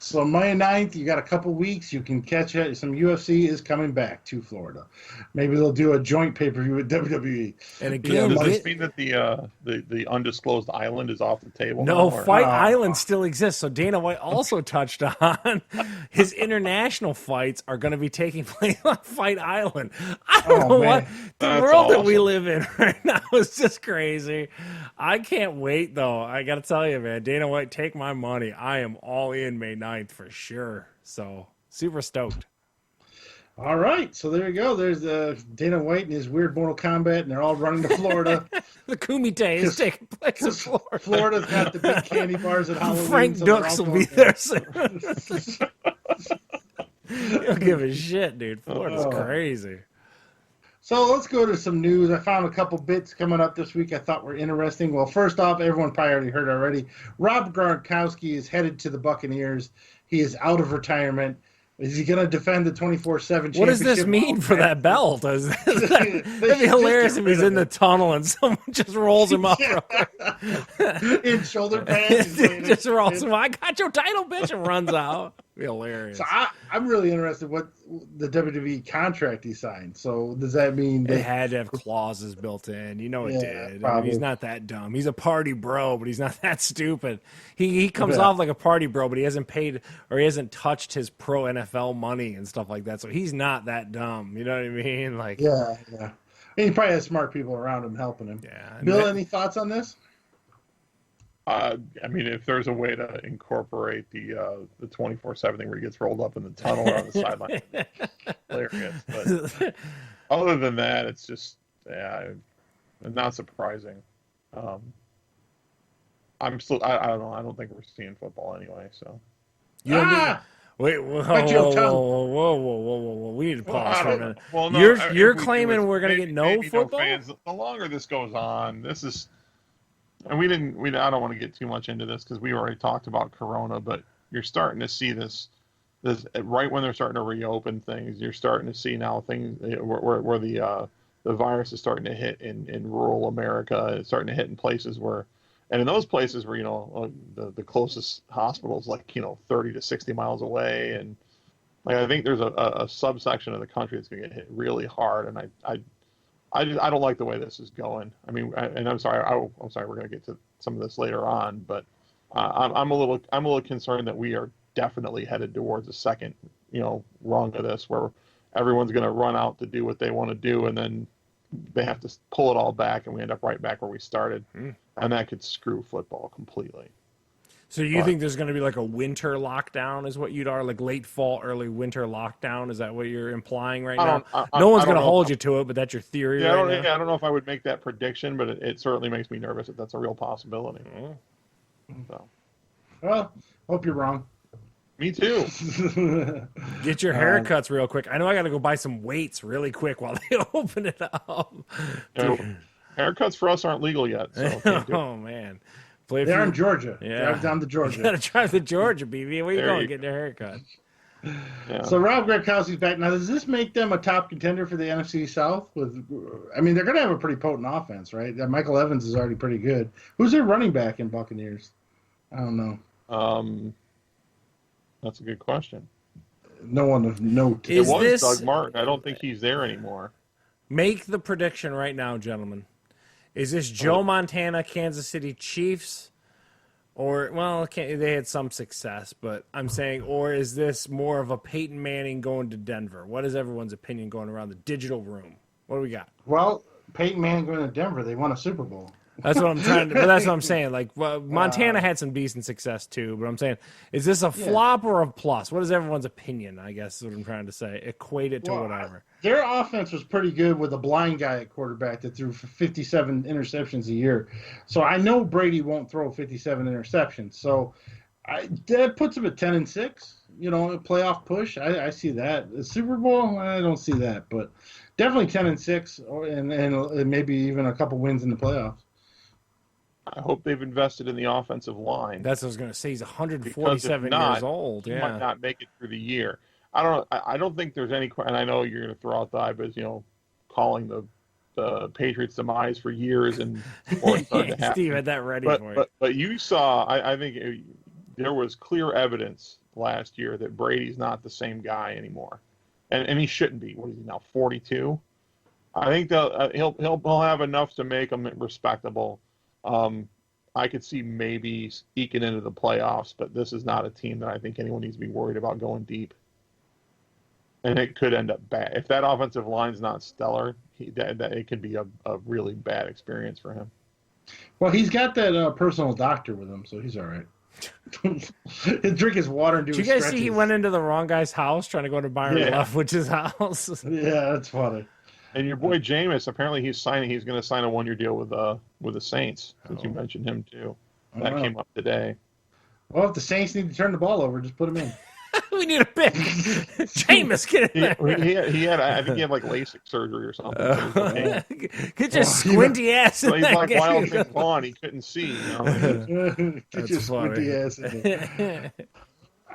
So May 9th, you got a couple weeks. You can catch it. Some UFC is coming back to Florida. Maybe they'll do a joint pay-per-view with WWE. And again, does this mean that the undisclosed island is off the table? No, now, or? Fight Island still exists. So Dana White also touched on his international fights are going to be taking place on Fight Island. I don't know what the world that we live in right now is just crazy. I can't wait though. I got to tell you, man, Dana White, take my money. I am all in May 9th for sure. So super stoked. All right, so there you go. There's Dana White and his weird Mortal Kombat, and they're all running to Florida. The Kumite is taking place in Florida. Florida's got the big candy bars at Halloween. Frank so Dux will be there soon. You don't give a shit, dude. Florida's crazy. So let's go to some news. I found a couple bits coming up this week I thought were interesting. Well, first off, everyone probably already heard already. Rob Gronkowski is headed to the Buccaneers. He is out of retirement. Is he going to defend the 24/7 championship? What does this mean for that belt? That'd be hilarious if he's in the tunnel and someone just rolls him up in shoulder pads. Just rolls him up. I got your title, bitch, and runs out. Be hilarious. So I'm really interested what the WWE contract he signed. So does that mean it had to have clauses built in? You know it did. I mean, he's not that dumb. He's a party bro, but he's not that stupid. He comes off like a party bro, but he hasn't paid or he hasn't touched his pro NFL money and stuff like that. So he's not that dumb. You know what I mean? Like yeah. And he probably has smart people around him helping him. Yeah. Bill, any thoughts on this? I mean, if there's a way to incorporate the 24/7 thing where he gets rolled up in the tunnel or on the sideline, hilarious. But other than that, it's just not surprising. I'm still I don't know. I don't think we're seeing football anyway. So You don't think? Wait, whoa, Bite your whoa, tongue. whoa. We need to well, pause I for a don't know. minute. Well, no, You're if we do claiming it, we're going to get no maybe football? fans. The longer this goes on, this is, and I don't want to get too much into this because we already talked about Corona, but you're starting to see this right when they're starting to reopen things. You're starting to see now things where the virus is starting to hit in rural America. It's starting to hit in places where, and in those places where the closest hospital is 30 to 60 miles away, and I think there's a subsection of the country that's going to get hit really hard, and I don't like the way this is going. I mean, and I'm sorry, I'm sorry, we're going to get to some of this later on, but I'm a little concerned that we are definitely headed towards a second, rung of this, where everyone's going to run out to do what they want to do, and then they have to pull it all back, and we end up right back where we started, and that could screw football completely. So you think there's going to be like a winter lockdown is what you'd are, like late fall, early winter lockdown? Is that what you're implying right now? No one's going to hold you to it, but that's your theory I right now? don't know if I would make that prediction, but it certainly makes me nervous that that's a real possibility. So. Well, hope you're wrong. Me too. Get your haircuts real quick. I know I got to go buy some weights really quick while they open it up. Haircuts for us aren't legal yet. So Oh, man. They are in Georgia. Yeah. Drive down to Georgia. You got to drive to Georgia, BB. Where you There going? you Getting your haircut. Yeah. So Rob Gronkowski's back. Now, does this make them a top contender for the NFC South? I mean, they're going to have a pretty potent offense, right? Michael Evans is already pretty good. Who's their running back in Buccaneers? I don't know. That's a good question. No one of note. Is it was this- Doug Martin. I don't think he's there anymore. Make the prediction right now, gentlemen. Is this Joe Montana, Kansas City Chiefs? Or, well, they had some success, but I'm saying, or is this more of a Peyton Manning going to Denver? What is everyone's opinion going around the digital room? What do we got? Well, Peyton Manning going to Denver. They won a Super Bowl. That's what I'm trying to, but that's what I'm saying. Like, well, Montana had some decent success too, but I'm saying, is this a flop or a plus? What is everyone's opinion? I guess is what I'm trying to say. Equate it to whatever. Their offense was pretty good with a blind guy at quarterback that threw 57 interceptions a year. So I know Brady won't throw 57 interceptions. So that puts him at 10-6. A playoff push. I see that. The Super Bowl, I don't see that, but definitely 10-6, and maybe even a couple wins in the playoffs. I hope they've invested in the offensive line. That's what I was going to say. He's 147 years old. He Yeah, might not make it through the year. I don't think there's any. And I know you're going to throw out the Ibis, calling the Patriots' demise for years and Steve had that ready for you. But you saw. I think there was clear evidence last year that Brady's not the same guy anymore, and he shouldn't be. What is he now? 42. I think he'll have enough to make him respectable. I could see maybe eking into the playoffs, but this is not a team that I think anyone needs to be worried about going deep. And it could end up bad. If that offensive line's not stellar, it could be a really bad experience for him. Well, he's got that personal doctor with him, so he's all right. Drink his water and do his Did you guys stretches. see he went into the wrong guy's house trying to go to Byron Leftwich's house? Yeah, that's funny. And your boy Jameis, apparently he's going to sign a 1-year deal with the Saints, since you mentioned him too. That came up today. Well, if the Saints need to turn the ball over, just put him in. We need a pick. Jameis, get in there. He had, I think he had like LASIK surgery or something. Get your squinty ass in So he's that like game. Wild Thing Vaughn. He couldn't see. Get your squinty ass in there.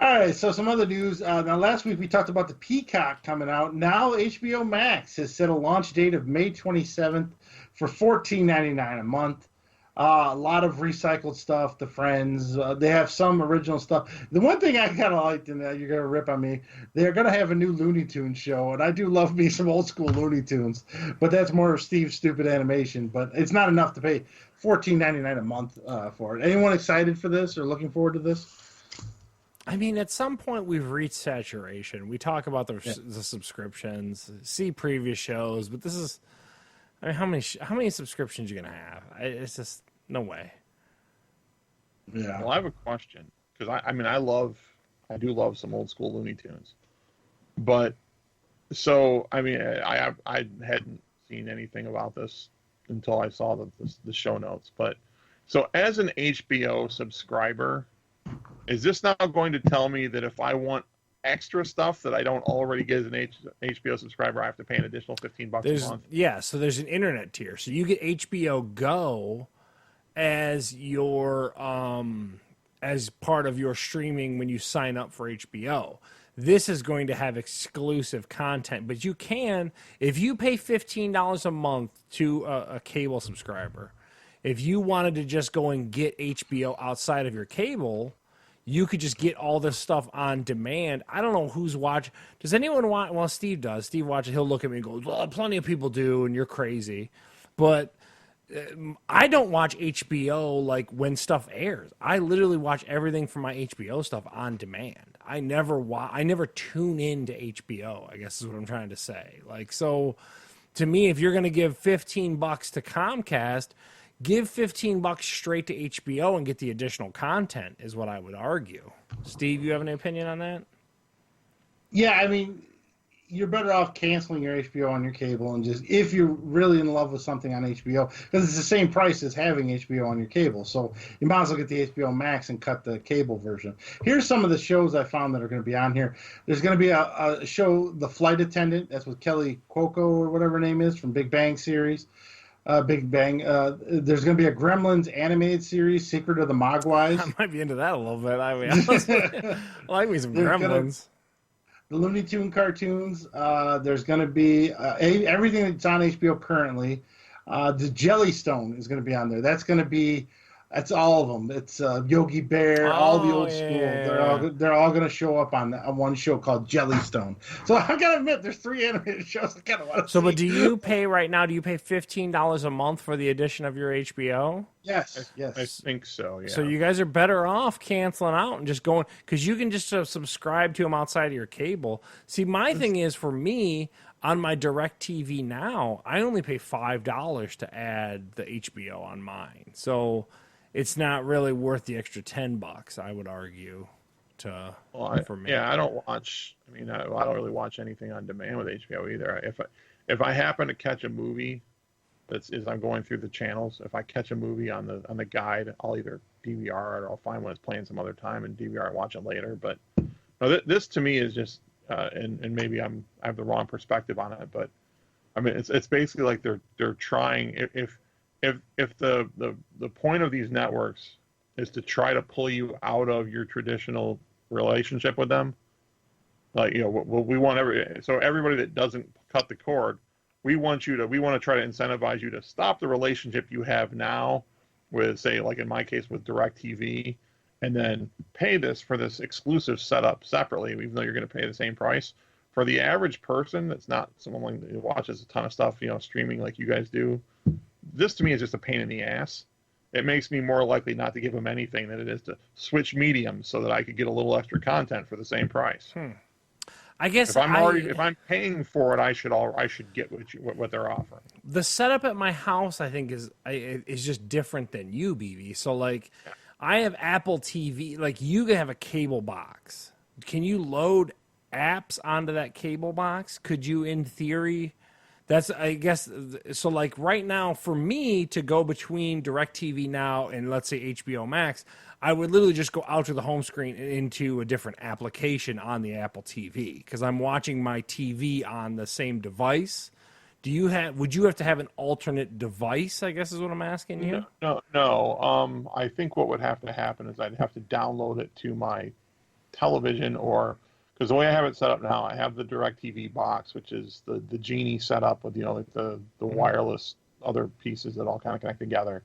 All right, so some other news. Now, last week we talked about the Peacock coming out. Now HBO Max has set a launch date of May 27th for $14.99 a month. A lot of recycled stuff, The Friends. They have some original stuff. The one thing I kind of liked, and you're going to rip on me, they're going to have a new Looney Tunes show, and I do love me some old school Looney Tunes, but that's more of Steve's stupid animation, but it's not enough to pay $14.99 a month for it. Anyone excited for this or looking forward to this? I mean, at some point we've reached saturation. We talk about the subscriptions, see previous shows, but this is, I mean, how many subscriptions are you gonna have? It's just no way. Yeah. Well, I have a question because I mean, I do love some old school Looney Tunes, but so I mean, I hadn't seen anything about this until I saw the show notes. But so as an HBO subscriber, is this now going to tell me that if I want extra stuff that I don't already get as an HBO subscriber, I have to pay an additional $15 a month? Yeah, so there's an internet tier. So you get HBO Go as your as part of your streaming when you sign up for HBO. This is going to have exclusive content, but you can, if you pay $15 a month to a cable subscriber, if you wanted to just go and get HBO outside of your cable, you could just get all this stuff on demand. I don't know who's watching. Does anyone watch? Well, Steve does. Steve watches. He'll look at me and go, well, plenty of people do, and you're crazy. But I don't watch HBO like when stuff airs. I literally watch everything from my HBO stuff on demand. I never tune into HBO, I guess is what I'm trying to say. Like, so to me, if you're going to give $15 to Comcast, give $15 straight to HBO and get the additional content is what I would argue. Steve, you have any opinion on that? Yeah, I mean, you're better off canceling your HBO on your cable and just, if you're really in love with something on HBO, because it's the same price as having HBO on your cable. So you might as well get the HBO Max and cut the cable version. Here's some of the shows I found that are going to be on here. There's going to be a show, The Flight Attendant. That's with Kelly Cuoco or whatever her name is from Big Bang series. Big Bang. There's going to be a Gremlins animated series, Secret of the Mogwais. I might be into that a little bit. I mean, honestly, I like me some Gremlins. The Looney Tune cartoons. There's going to be everything that's on HBO currently. The Jellystone is going to be on there. That's all of them. It's Yogi Bear, all the old school. They're all going to show up on one show called Jellystone. So I got to admit, there's 3 animated shows I kind of want to see. So, but do you pay right now? Do you pay $15 a month for the addition of your HBO? Yes. I think so, yeah. So you guys are better off canceling out and just going, because you can just subscribe to them outside of your cable. See, my thing is, for me, on my DirecTV Now, I only pay $5 to add the HBO on mine. So it's not really worth the extra $10, I would argue, for me. Yeah, I don't watch. I mean, I don't really watch anything on demand with HBO either. If I happen to catch a movie, as I'm going through the channels, if I catch a movie on the guide, I'll either DVR it or I'll find when it's playing some other time and DVR and watch it later. But no, this to me is just, and maybe I have the wrong perspective on it, but I mean it's basically like they're trying. If the point of these networks is to try to pull you out of your traditional relationship with them, like, you know, we want everybody that doesn't cut the cord, we want to try to incentivize you to stop the relationship you have now with, say, like in my case with DirecTV, and then pay for this exclusive setup separately, even though you're going to pay the same price. For the average person that's not someone who watches a ton of stuff, you know, streaming like you guys do, this to me is just a pain in the ass. It makes me more likely not to give them anything than it is to switch mediums so that I could get a little extra content for the same price. I guess if I'm paying for it, I should get what they're offering. The setup at my house, I think, is just different than you, BB. So, like, I have Apple TV. Like, you can have a cable box. Can you load apps onto that cable box? Could you, in theory? That's, I guess, so like right now for me to go between DirecTV Now and let's say HBO Max, I would literally just go out to the home screen and into a different application on the Apple TV because I'm watching my TV on the same device. Would you have to have an alternate device, I guess is what I'm asking you? No. I think what would have to happen is I'd have to download it to my television, or because the way I have it set up now, I have the DirecTV box, which is the Genie setup with, you know, like the wireless other pieces that all kind of connect together.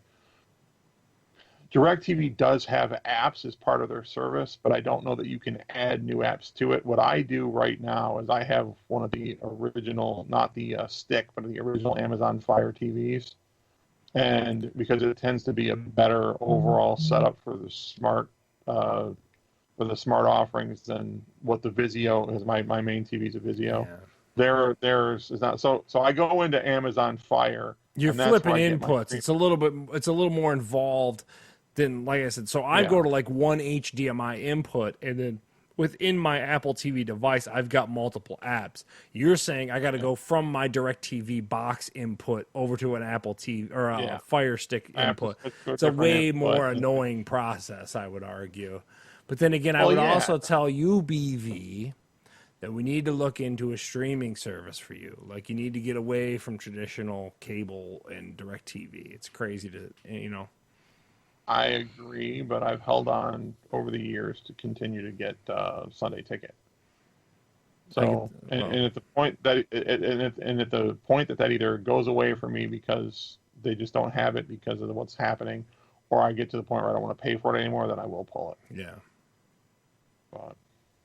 DirecTV does have apps as part of their service, but I don't know that you can add new apps to it. What I do right now is I have one of the original, not the stick, but the original Amazon Fire TVs. And because it tends to be a better overall setup for the smart offerings than what the Vizio is. My main TV is a Vizio. Yeah. Theirs is not. So I go into Amazon Fire. You're flipping inputs. It's a little more involved then like I said, so I go to like one HDMI input, and then within my Apple TV device, I've got multiple apps. You're saying I got to go from my DirecTV box input over to an Apple TV or a Fire Stick input. It's a way more annoying process, I would argue. But then again, I would also tell you, BV, that we need to look into a streaming service for you. Like, you need to get away from traditional cable and DirecTV. It's crazy to, you know. I agree, but I've held on over the years to continue to get Sunday Ticket. So, and at the point that that either goes away for me because they just don't have it because of what's happening, or I get to the point where I don't want to pay for it anymore, then I will pull it. Yeah. But,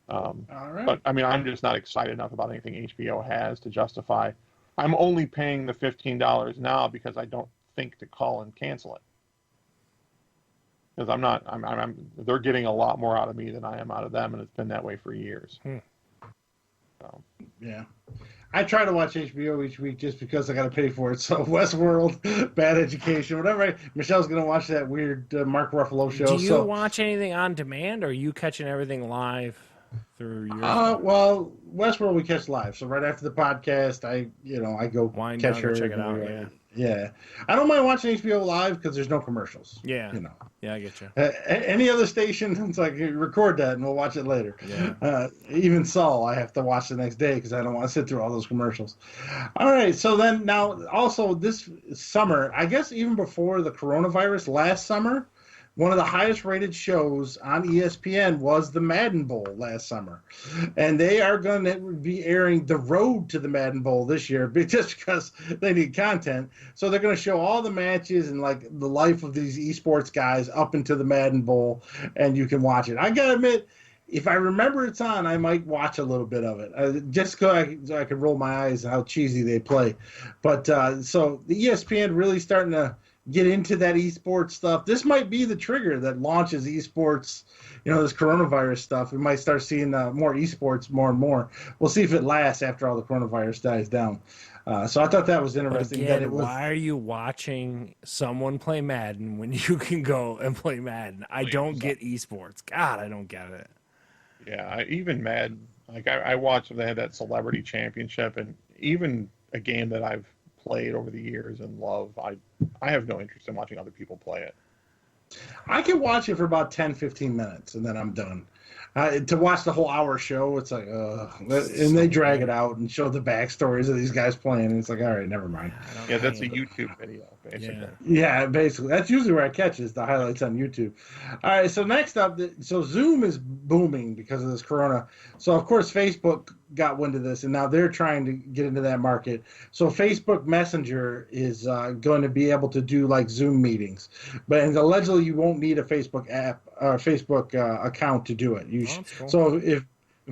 all right. but I mean, I'm just not excited enough about anything HBO has to justify. I'm only paying the $15 now because I don't think to call and cancel it. Because they're getting a lot more out of me than I am out of them, and it's been that way for years. So. Yeah. I try to watch HBO each week just because I got to pay for it. So Westworld, Bad Education, whatever. Michelle's going to watch that weird Mark Ruffalo show. Do you watch anything on demand, or are you catching everything live through your... Well, Westworld we catch live. So right after the podcast, I go catch her. Check it out, Yeah. I don't mind watching HBO live because there's no commercials. Yeah. Yeah, I get you. Any other station, it's like, record that and we'll watch it later. Yeah. Even Saul, I have to watch the next day because I don't want to sit through all those commercials. All right. So then now also this summer, I guess even before the coronavirus, last summer, one of the highest rated shows on ESPN was the Madden Bowl last summer. And they are going to be airing the road to the Madden Bowl this year just because they need content. So they're going to show all the matches and like the life of these esports guys up into the Madden Bowl, and you can watch it. I got to admit, if I remember it's on, I might watch a little bit of it just because I could roll my eyes at how cheesy they play. But so the ESPN really starting to get into that esports stuff. This might be the trigger that launches esports, this coronavirus stuff. We might start seeing more esports more and more. We'll see if it lasts after all the coronavirus dies down. So I thought that was interesting. Again, why are you watching someone play Madden when you can go and play Madden? I don't get esports. God, I don't get it. Yeah, even Madden. Like I watched when they had that Celebrity Championship, and even a game that I've played over the years and love, I have no interest in watching other people play it. I can watch it for about 10, 15 minutes, and then I'm done. To watch the whole hour show, it's like, and they drag it out and show the backstories of these guys playing, and it's like, all right, never mind. Yeah, that's a YouTube video, basically. Yeah, basically. That's usually where I catch is the highlights on YouTube. All right, so next up, so Zoom is booming because of this corona. So, of course, Facebook got wind of this, and now they're trying to get into that market. So Facebook Messenger is going to be able to do like Zoom meetings, and allegedly you won't need a Facebook app or Facebook account to do it. Cool. So if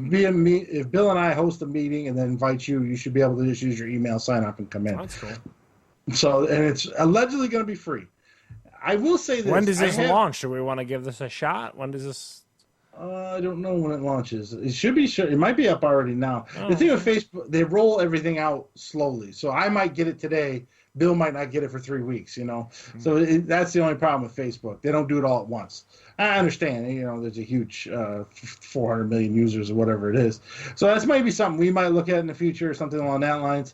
Bill and I host a meeting and then invite you, you should be able to just use your email, sign up, and come in. That's cool. So, and it's allegedly going to be free. I will say this. When does this launch? Do we want to give this a shot? When does this... I don't know when it launches. It should be. It might be up already now. The thing with Facebook, they roll everything out slowly. So I might get it today. Bill might not get it for 3 weeks. So that's the only problem with Facebook. They don't do it all at once. I understand. There's a huge 400 million users or whatever it is. So that's maybe something we might look at in the future, something along that lines.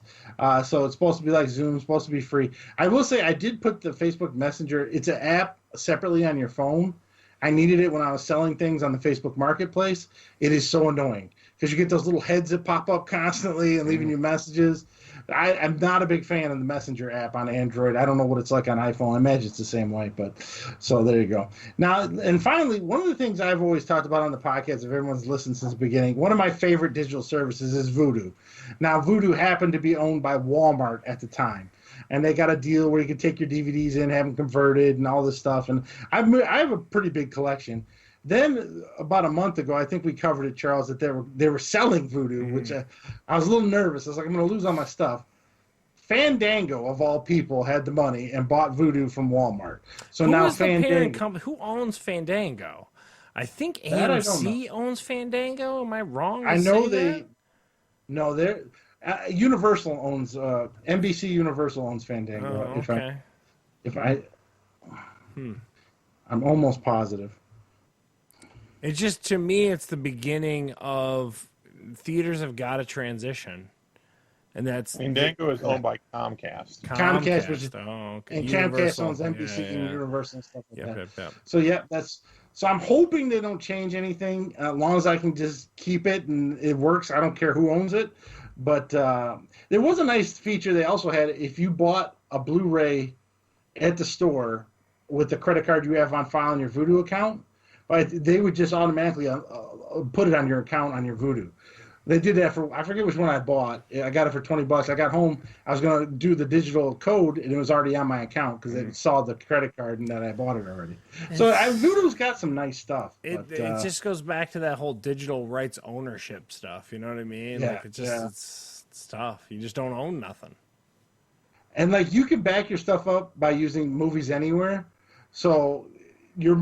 So it's supposed to be like Zoom, supposed to be free. I will say I did put the Facebook Messenger. It's an app separately on your phone. I needed it when I was selling things on the Facebook Marketplace. It is so annoying because you get those little heads that pop up constantly and leaving you messages. I'm not a big fan of the Messenger app on Android. I don't know what it's like on iPhone. I imagine it's the same way, but so there you go. Now, and finally, one of the things I've always talked about on the podcast, if everyone's listened since the beginning, one of my favorite digital services is Vudu. Now, Vudu happened to be owned by Walmart at the time. And they got a deal where you can take your DVDs in, have them converted, and all this stuff. And I have a pretty big collection. Then about a month ago, I think we covered it, Charles, that they were selling Vudu, which I was a little nervous. I was like, I'm going to lose all my stuff. Fandango, of all people, had the money and bought Vudu from Walmart. So Who now is the Fandango. parent company? Who owns Fandango? I think AMC owns Fandango. Am I wrong? I know they. No, they're. Universal owns NBC. Universal owns Fandango. Oh, okay. I'm almost positive. It's just, to me, it's the beginning of theaters have got to transition. And that's Fandango is owned by Comcast. Comcast, which is, okay. and Universal. Comcast owns NBC Yeah, and yeah. Universal and stuff like that. Yep. So yeah, so I'm hoping they don't change anything. As long as I can just keep it and it works, I don't care who owns it. But there was a nice feature they also had. If you bought a Blu-ray at the store with the credit card you have on file in your Vudu account, they would just automatically put it on your account on your Vudu. They did that for, I forget which one I bought. I got it for $20. I got home. I was going to do the digital code, and it was already on my account because they saw the credit card and that I bought it already. So Vudu's got some nice stuff. It just goes back to that whole digital rights ownership stuff. You know what I mean? Yeah, like it's tough. You just don't own nothing. And like you can back your stuff up by using Movies Anywhere. So your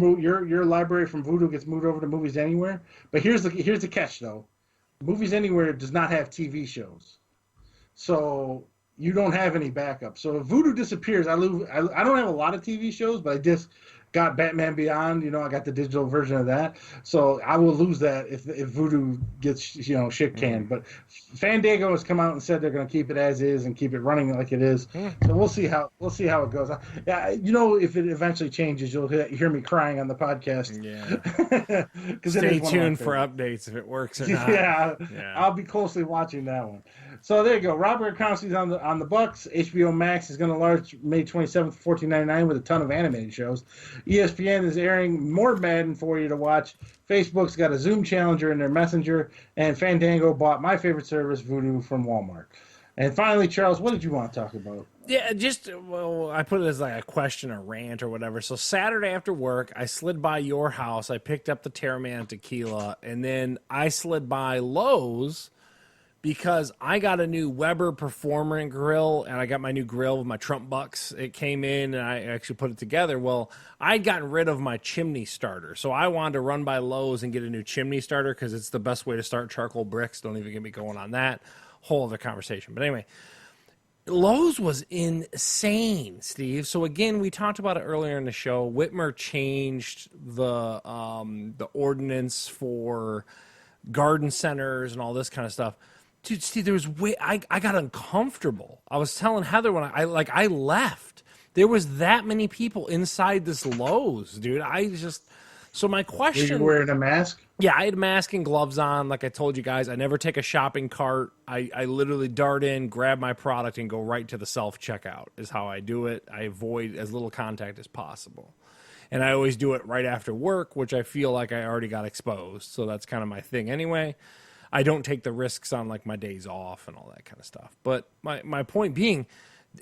library from Vudu gets moved over to Movies Anywhere. But here's the catch though. Movies Anywhere does not have TV shows, so you don't have any backup. So if Vudu disappears, I don't have a lot of TV shows, but I just got Batman Beyond. You know, I got the digital version of that, so I will lose that if Vudu gets shit canned. But Fandango has come out and said they're going to keep it as is and keep it running like it is. So we'll see how it goes. Yeah, if it eventually changes, you'll hear me crying on the podcast. Yeah. Stay tuned for updates if it works or not. Yeah, I'll be closely watching that one. So there you go. Robert Gronkowski's on the Bucks. HBO Max is going to launch May 27th, $14.99 with a ton of animated shows. ESPN is airing more Madden for you to watch. Facebook's got a Zoom Challenger in their Messenger, and Fandango bought my favorite service, Vudu, from Walmart. And finally, Charles, what did you want to talk about? Yeah, I put it as like a question or rant or whatever. So Saturday after work, I slid by your house. I picked up the Teremana Tequila, and then I slid by Lowe's because I got a new Weber Performer grill, and I got my new grill with my Trump Bucks. It came in, and I actually put it together. Well, I'd gotten rid of my chimney starter, so I wanted to run by Lowe's and get a new chimney starter because it's the best way to start charcoal bricks. Don't even get me going on that. Whole other conversation. But anyway, Lowe's was insane, Steve. So again, we talked about it earlier in the show. Whitmer changed the ordinance for garden centers and all this kind of stuff. Dude, Steve, I got uncomfortable. I was telling Heather when I left. There was that many people inside this Lowe's, dude. So my question... Were you wearing a mask? Yeah, I had a mask and gloves on. Like I told you guys, I never take a shopping cart. I literally dart in, grab my product, and go right to the self-checkout is how I do it. I avoid as little contact as possible. And I always do it right after work, which I feel like I already got exposed. So that's kind of my thing anyway. I don't take the risks on like my days off and all that kind of stuff. But my point being,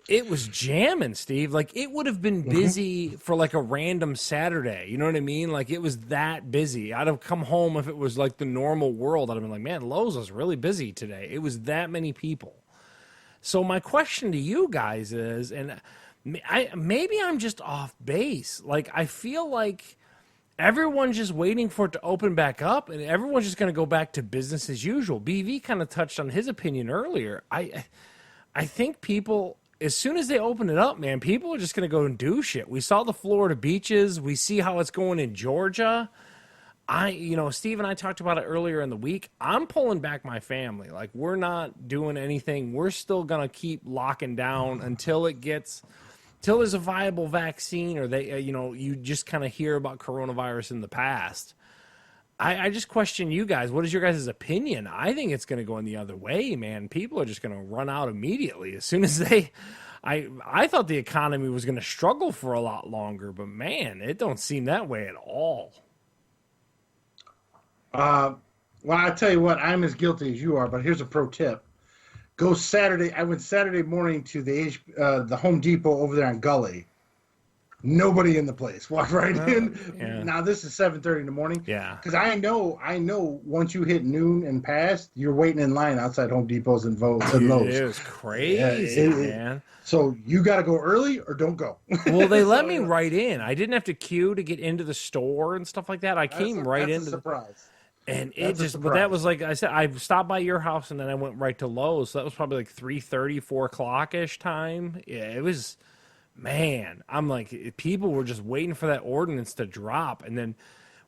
it was jamming, Steve. Like it would have been busy for like a random Saturday. You know what I mean? Like it was that busy. I'd have come home if it was like the normal world. I'd have been like, man, Lowe's was really busy today. It was that many people. So my question to you guys is, and maybe I'm just off base. Like I feel like everyone's just waiting for it to open back up, and everyone's just going to go back to business as usual. BV kind of touched on his opinion earlier. I think people, as soon as they open it up, man, people are just going to go and do shit. We saw the Florida beaches. We see how it's going in Georgia. Steve and I talked about it earlier in the week. I'm pulling back my family. Like, we're not doing anything. We're still going to keep locking down until there's a viable vaccine, or you just kind of hear about coronavirus in the past. I just question you guys. What is your guys' opinion? I think it's going to go in the other way, man. People are just going to run out immediately as soon as I thought the economy was going to struggle for a lot longer, but man, it don't seem that way at all. Well, I tell you what, I'm as guilty as you are, but here's a pro tip. Go Saturday. I went Saturday morning to the Home Depot over there on Gully. Nobody in the place. Walk right in. Yeah. Now this is 7:30 in the morning. Yeah. Because I know once you hit noon and past, you're waiting in line outside Home Depots and Lowe's. It was crazy, man. So you got to go early or don't go. Well, they let me right in. I didn't have to queue to get into the store and stuff like that. I came right into the surprise. And but that was like I said, I stopped by your house and then I went right to Lowe's. So that was probably like 3:30, 4 o'clock ish time. Yeah, it was man, I'm like, people were just waiting for that ordinance to drop. And then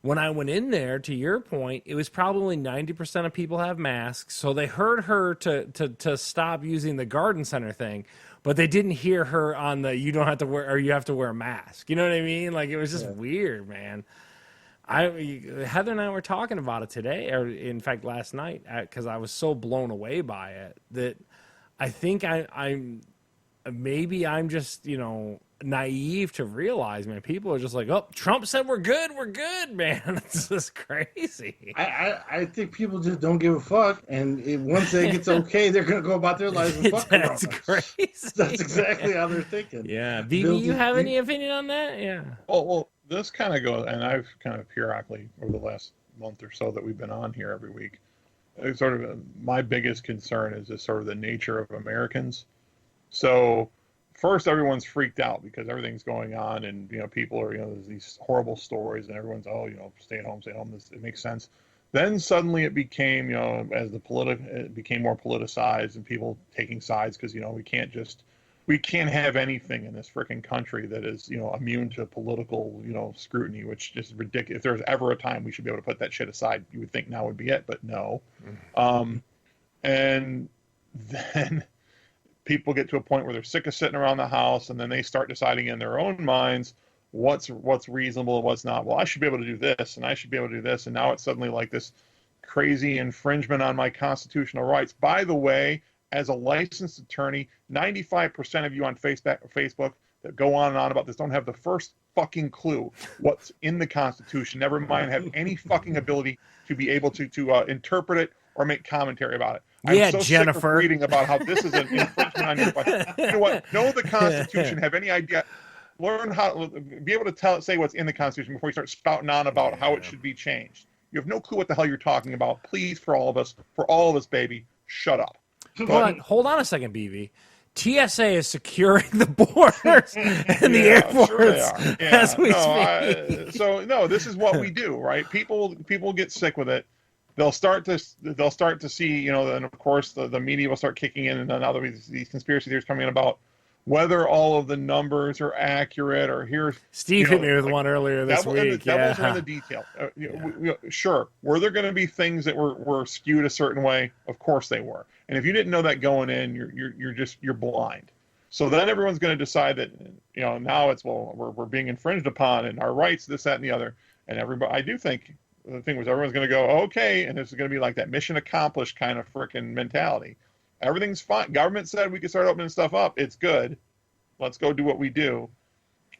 when I went in there, to your point, it was probably 90% of people have masks. So they heard her to stop using the garden center thing, but they didn't hear her on the you don't have to wear or you have to wear a mask. You know what I mean? Like, it was just weird, man. Heather and I were talking about it today, or in fact last night, because I was so blown away by it that I think I'm just, naive to realize, man, people are just like, oh, Trump said we're good, man. It's just crazy. I think people just don't give a fuck, and once they get okay, they're gonna go about their lives and fuck That's around. crazy. That's exactly how they're thinking. Yeah, BB, you have any opinion on that? Yeah. Well, this kind of goes, and I've kind of periodically over the last month or so that we've been on here every week. It's sort of my biggest concern is just sort of the nature of Americans. So first, everyone's freaked out because everything's going on, and people are there's these horrible stories, and everyone's stay at home. It makes sense. Then suddenly it became as it became more politicized and people taking sides because we can't have anything in this freaking country that is immune to political scrutiny, which is ridiculous. If there's ever a time we should be able to put that shit aside, you would think now would be it, but no. And then people get to a point where they're sick of sitting around the house, and then they start deciding in their own minds what's reasonable and what's not. Well, I should be able to do this, and I should be able to do this, and now it's suddenly like this crazy infringement on my constitutional rights. By the way, as a licensed attorney, 95% of you on Facebook that go on and on about this don't have the first fucking clue what's in the Constitution. Never mind have any fucking ability to be able to interpret it or make commentary about it. Yeah, I'm so Jennifer. sick of reading about how this is an infringement on your rights. You know what? Know the Constitution. Have any idea? Learn how be able to say what's in the Constitution before you start spouting on about how it should be changed. You have no clue what the hell you're talking about. Please, for all of us, baby, shut up. Hold on a second, BB. TSA is securing the borders and the airports as we speak. This is what we do, right? People get sick with it. They'll start to see, and of course the media will start kicking in, and then other these conspiracy theories coming in about whether all of the numbers are accurate or here's Steve hit me with one earlier this week. Devils are in the detail. Sure, were there going to be things that were skewed a certain way? Of course they were. And if you didn't know that going in, you're blind. So then everyone's going to decide that now it's we're being infringed upon and our rights, this, that, and the other. And everybody, I do think the thing was everyone's going to go okay, and this is going to be like that mission accomplished kind of freaking mentality. Everything's fine. Government said we can start opening stuff up. It's good. Let's go do what we do.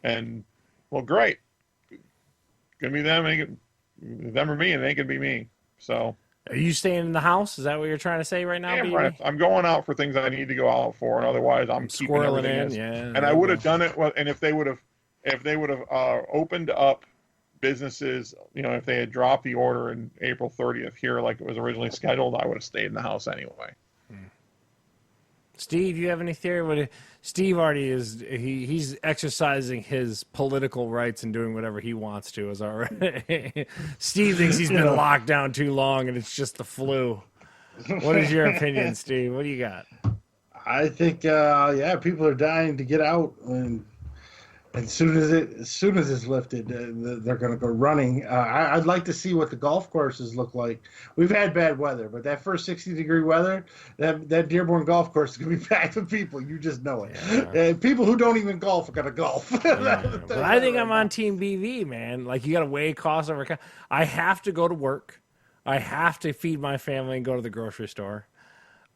And well, great. Gonna be them, them or me, and they can be me. So. Are you staying in the house? Is that what you're trying to say right now? Yeah, right. I'm going out for things I need to go out for, and otherwise I'm keeping everything in. And I would have done it. And if they would have opened up businesses, if they had dropped the order in April 30th here like it was originally scheduled, I would have stayed in the house anyway. Steve, you have any theory? Steve already is. He's exercising his political rights and doing whatever he wants to. Is already. Steve thinks he's been locked down too long, and it's just the flu. What is your opinion, Steve? What do you got? I think, people are dying to get out, and as soon as it's lifted, they're going to go running. I'd like to see what the golf courses look like. We've had bad weather, but that first 60-degree weather, that Dearborn golf course is going to be packed with people. You just know it. Yeah. People who don't even golf are going to golf. Yeah. But I think I'm on Team BV, man. Like, you got to weigh cost over. I have to go to work. I have to feed my family and go to the grocery store.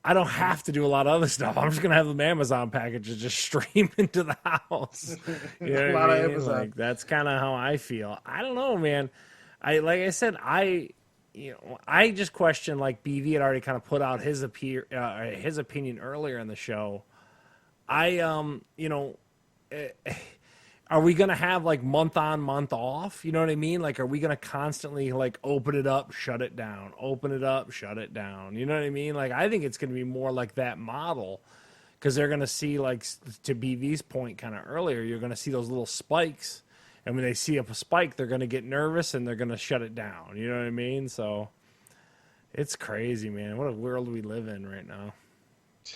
I don't have to do a lot of other stuff. I'm just gonna have the Amazon packages just stream into the house. You know a lot of Amazon. Like, that's kind of how I feel. I don't know, man. I just question, like BV had already kind of put out his opinion earlier in the show. Are we going to have like month on, month off? You know what I mean? Like, are we going to constantly like open it up, shut it down, open it up, shut it down? You know what I mean? Like, I think it's going to be more like that model because they're going to see, like, to BV's point kind of earlier, you're going to see those little spikes. And when they see a spike, they're going to get nervous and they're going to shut it down. You know what I mean? So it's crazy, man. What a world we live in right now.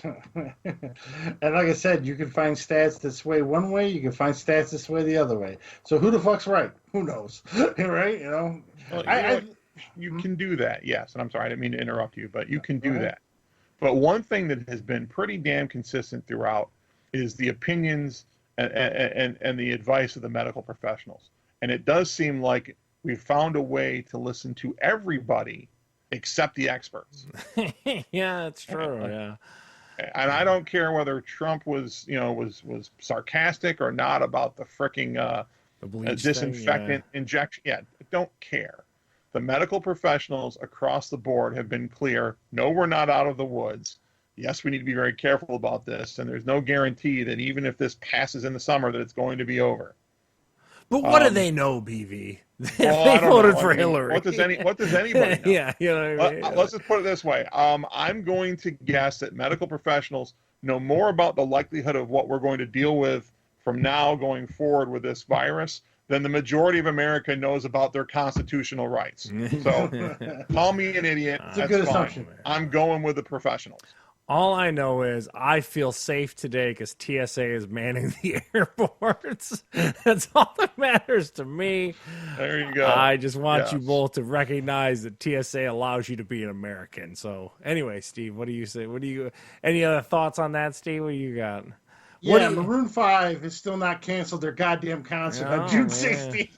And like I said, you can find stats that sway one way. You can find stats that sway the other way. So who the fuck's right? Who knows? Right? You know. Well, I you can do that, yes. And I'm sorry, I didn't mean to interrupt you, but you can Go do ahead. that. But one thing that has been pretty damn consistent throughout is the opinions and the advice of the medical professionals. And it does seem like we've found a way to listen to everybody except the experts. Yeah, it's true. Yeah. And I don't care whether Trump was sarcastic or not about the fricking The bleach disinfectant injection. Yeah, don't care. The medical professionals across the board have been clear. No, we're not out of the woods. Yes, we need to be very careful about this, and there's no guarantee that even if this passes in the summer, that it's going to be over. But what do they know, BV? Well, They I don't voted know. for I mean, Hillary. What does anybody know? Yeah, you know what I mean? Let's just put it this way. I'm going to guess that medical professionals know more about the likelihood of what we're going to deal with from now going forward with this virus than the majority of America knows about their constitutional rights. So call me an idiot. It's a That's good fine. assumption. I'm going with the professionals. All I know is I feel safe today because TSA is manning the airports. That's all that matters to me. There you go. I just want you Yes. both to recognize that TSA allows you to be an American. So anyway, Steve, what do you say? Any other thoughts on that, Steve? What do you got? Yeah, Maroon 5 has still not canceled their goddamn concert Oh, on June man. 16th.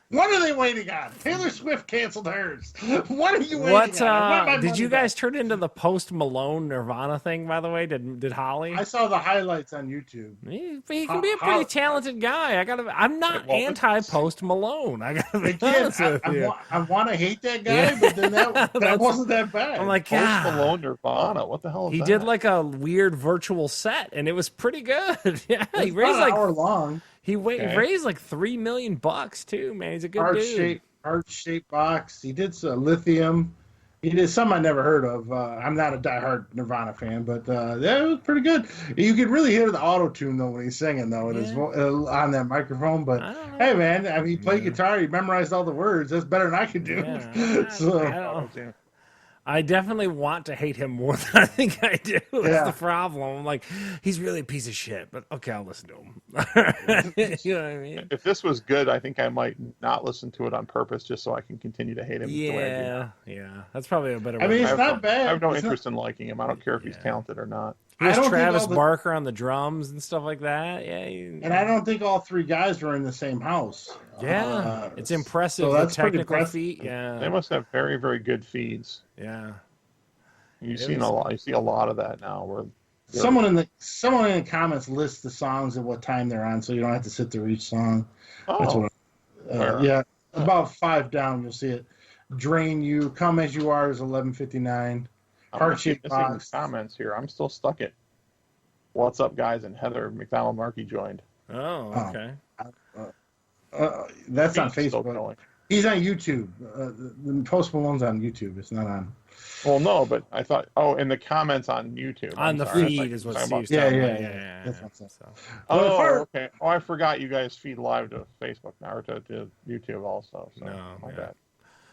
What are they waiting on? Taylor Swift canceled hers. What are you waiting What on? I want my did money you back. guys turn into the Post Malone Nirvana thing, by the way? Did Holly? I saw the highlights on YouTube. He can be a pretty talented guy. I'm not Well, anti Post Malone. I gotta be Again, honest with you. I want to hate that guy, Yeah. but then that wasn't that bad. I'm like, Post God. Malone Nirvana. What the hell is He that? did like a weird virtual set, and it was pretty good. Yeah, he it's raised about an like hour long. he Okay. raised like $3 million too. Man, he's a good dude. Heart shaped box. He did some lithium. He did some I never heard of. I'm not a diehard Nirvana fan, but that was pretty good. You could really hear the auto tune though when he's singing though, on that microphone. But I don't know. hey, man, I mean, he played guitar. He memorized all the words. That's better than I could do. Yeah. So I don't know. I definitely want to hate him more than I think I do. That's Yeah. the problem. I'm like, he's really a piece of shit, but okay, I'll listen to him. You know what I mean? If this was good, I think I might not listen to it on purpose just so I can continue to hate him. the way I do now. Yeah. That's probably a better I way. mean, to it's go. not bad. I have no It's interest in liking him. I don't care if he's talented or not. He has I don't think Travis all the- Barker on the drums and stuff like that. Yeah. And I don't think all three guys were in the same house. Yeah. It's impressive. so the that's pretty technical impressive. feat. Yeah. They must have very, very good feeds. Yeah. You see a lot of that now. Where Someone in the comments lists the songs and what time they're on, so you don't have to sit through each song. That's oh, what. Where? Yeah, about 5 down, you'll see it. Drain You, Come As You Are is 11:59. I'm Heart-shaped missing the box. comments here. I'm still stuck at what's up, guys, and Heather McDonald Markey joined. Oh, okay. That's on Feed's still Facebook. going. He's on YouTube. The Post Malone's on YouTube. It's not on. Well, no, but I thought. Oh, in the comments on YouTube. On I'm the sorry, I feed thought is you were what talking about- Steve's Yeah, talking yeah, about. yeah. That's what's up. So. Oh, Well, okay. Oh, I forgot you guys feed live to Facebook now or to YouTube also. So No, my yeah. bad.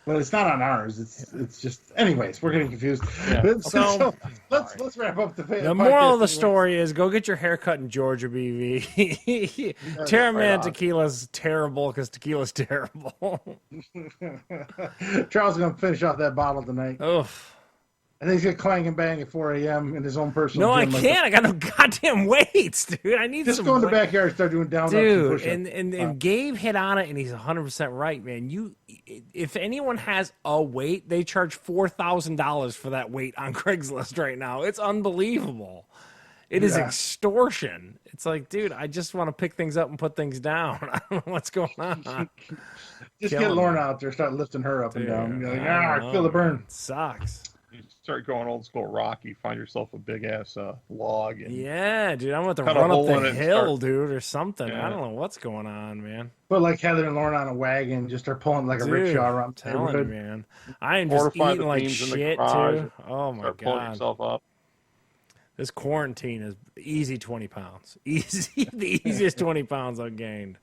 But it's not on ours. It's just. Anyways, we're getting confused. Yeah. So let's wrap up the. The moral of the story is go get your hair cut in Georgia, BV. Teremana right on. Tequila's terrible because tequila's terrible. Charles is gonna finish off that bottle tonight. Oof. I think he's gonna clang and bang at 4 a.m. in his own personal. No, I gym, like can't. I got no goddamn weights, dude. I need Just some go in the weight. backyard and start doing down Dude, push-ups. and Gabe hit on it, and he's 100% right, man. If anyone has a weight, they charge $4,000 for that weight on Craigslist right now. It's unbelievable. It is Yeah. extortion. It's like, dude, I just want to pick things up and put things down. I don't know what's going on. Just killing get Lorna me. out there, start lifting her up and down. You're like, I I don't feel the know, burn. man. It sucks. You start going old school Rocky, find yourself a big ass log. And Yeah, dude, I'm going to Cut a run up hole in the it and hill, start- dude, or something. I Yeah. don't know what's going on, man. Put like Heather and Lorna on a wagon, just start pulling like a Dude, rickshaw around I'm the telling you, neighborhood. man. I am just Fortify the eating like beams in the shit, garage too. Oh, my start pulling God. yourself up. This quarantine is easy 20 pounds. Easy, the easiest 20 pounds I've gained.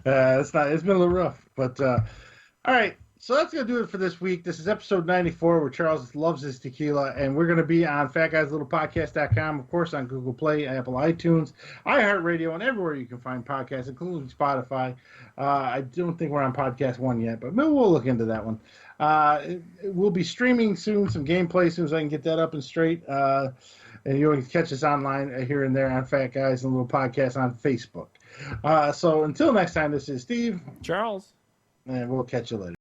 It's been a little rough, but all right. So that's going to do it for this week. This is episode 94 where Charles loves his tequila, and we're going to be on fatguyslittlepodcast.com, of course, on Google Play, Apple iTunes, iHeartRadio, and everywhere you can find podcasts, including Spotify. I don't think we're on Podcast One yet, but maybe we'll look into that one. We'll be streaming soon, some gameplay as soon as I can get that up and straight. And you can catch us online here and there on Fat Guys and Little Podcast on Facebook. So until next time, this is Steve. Charles. And we'll catch you later.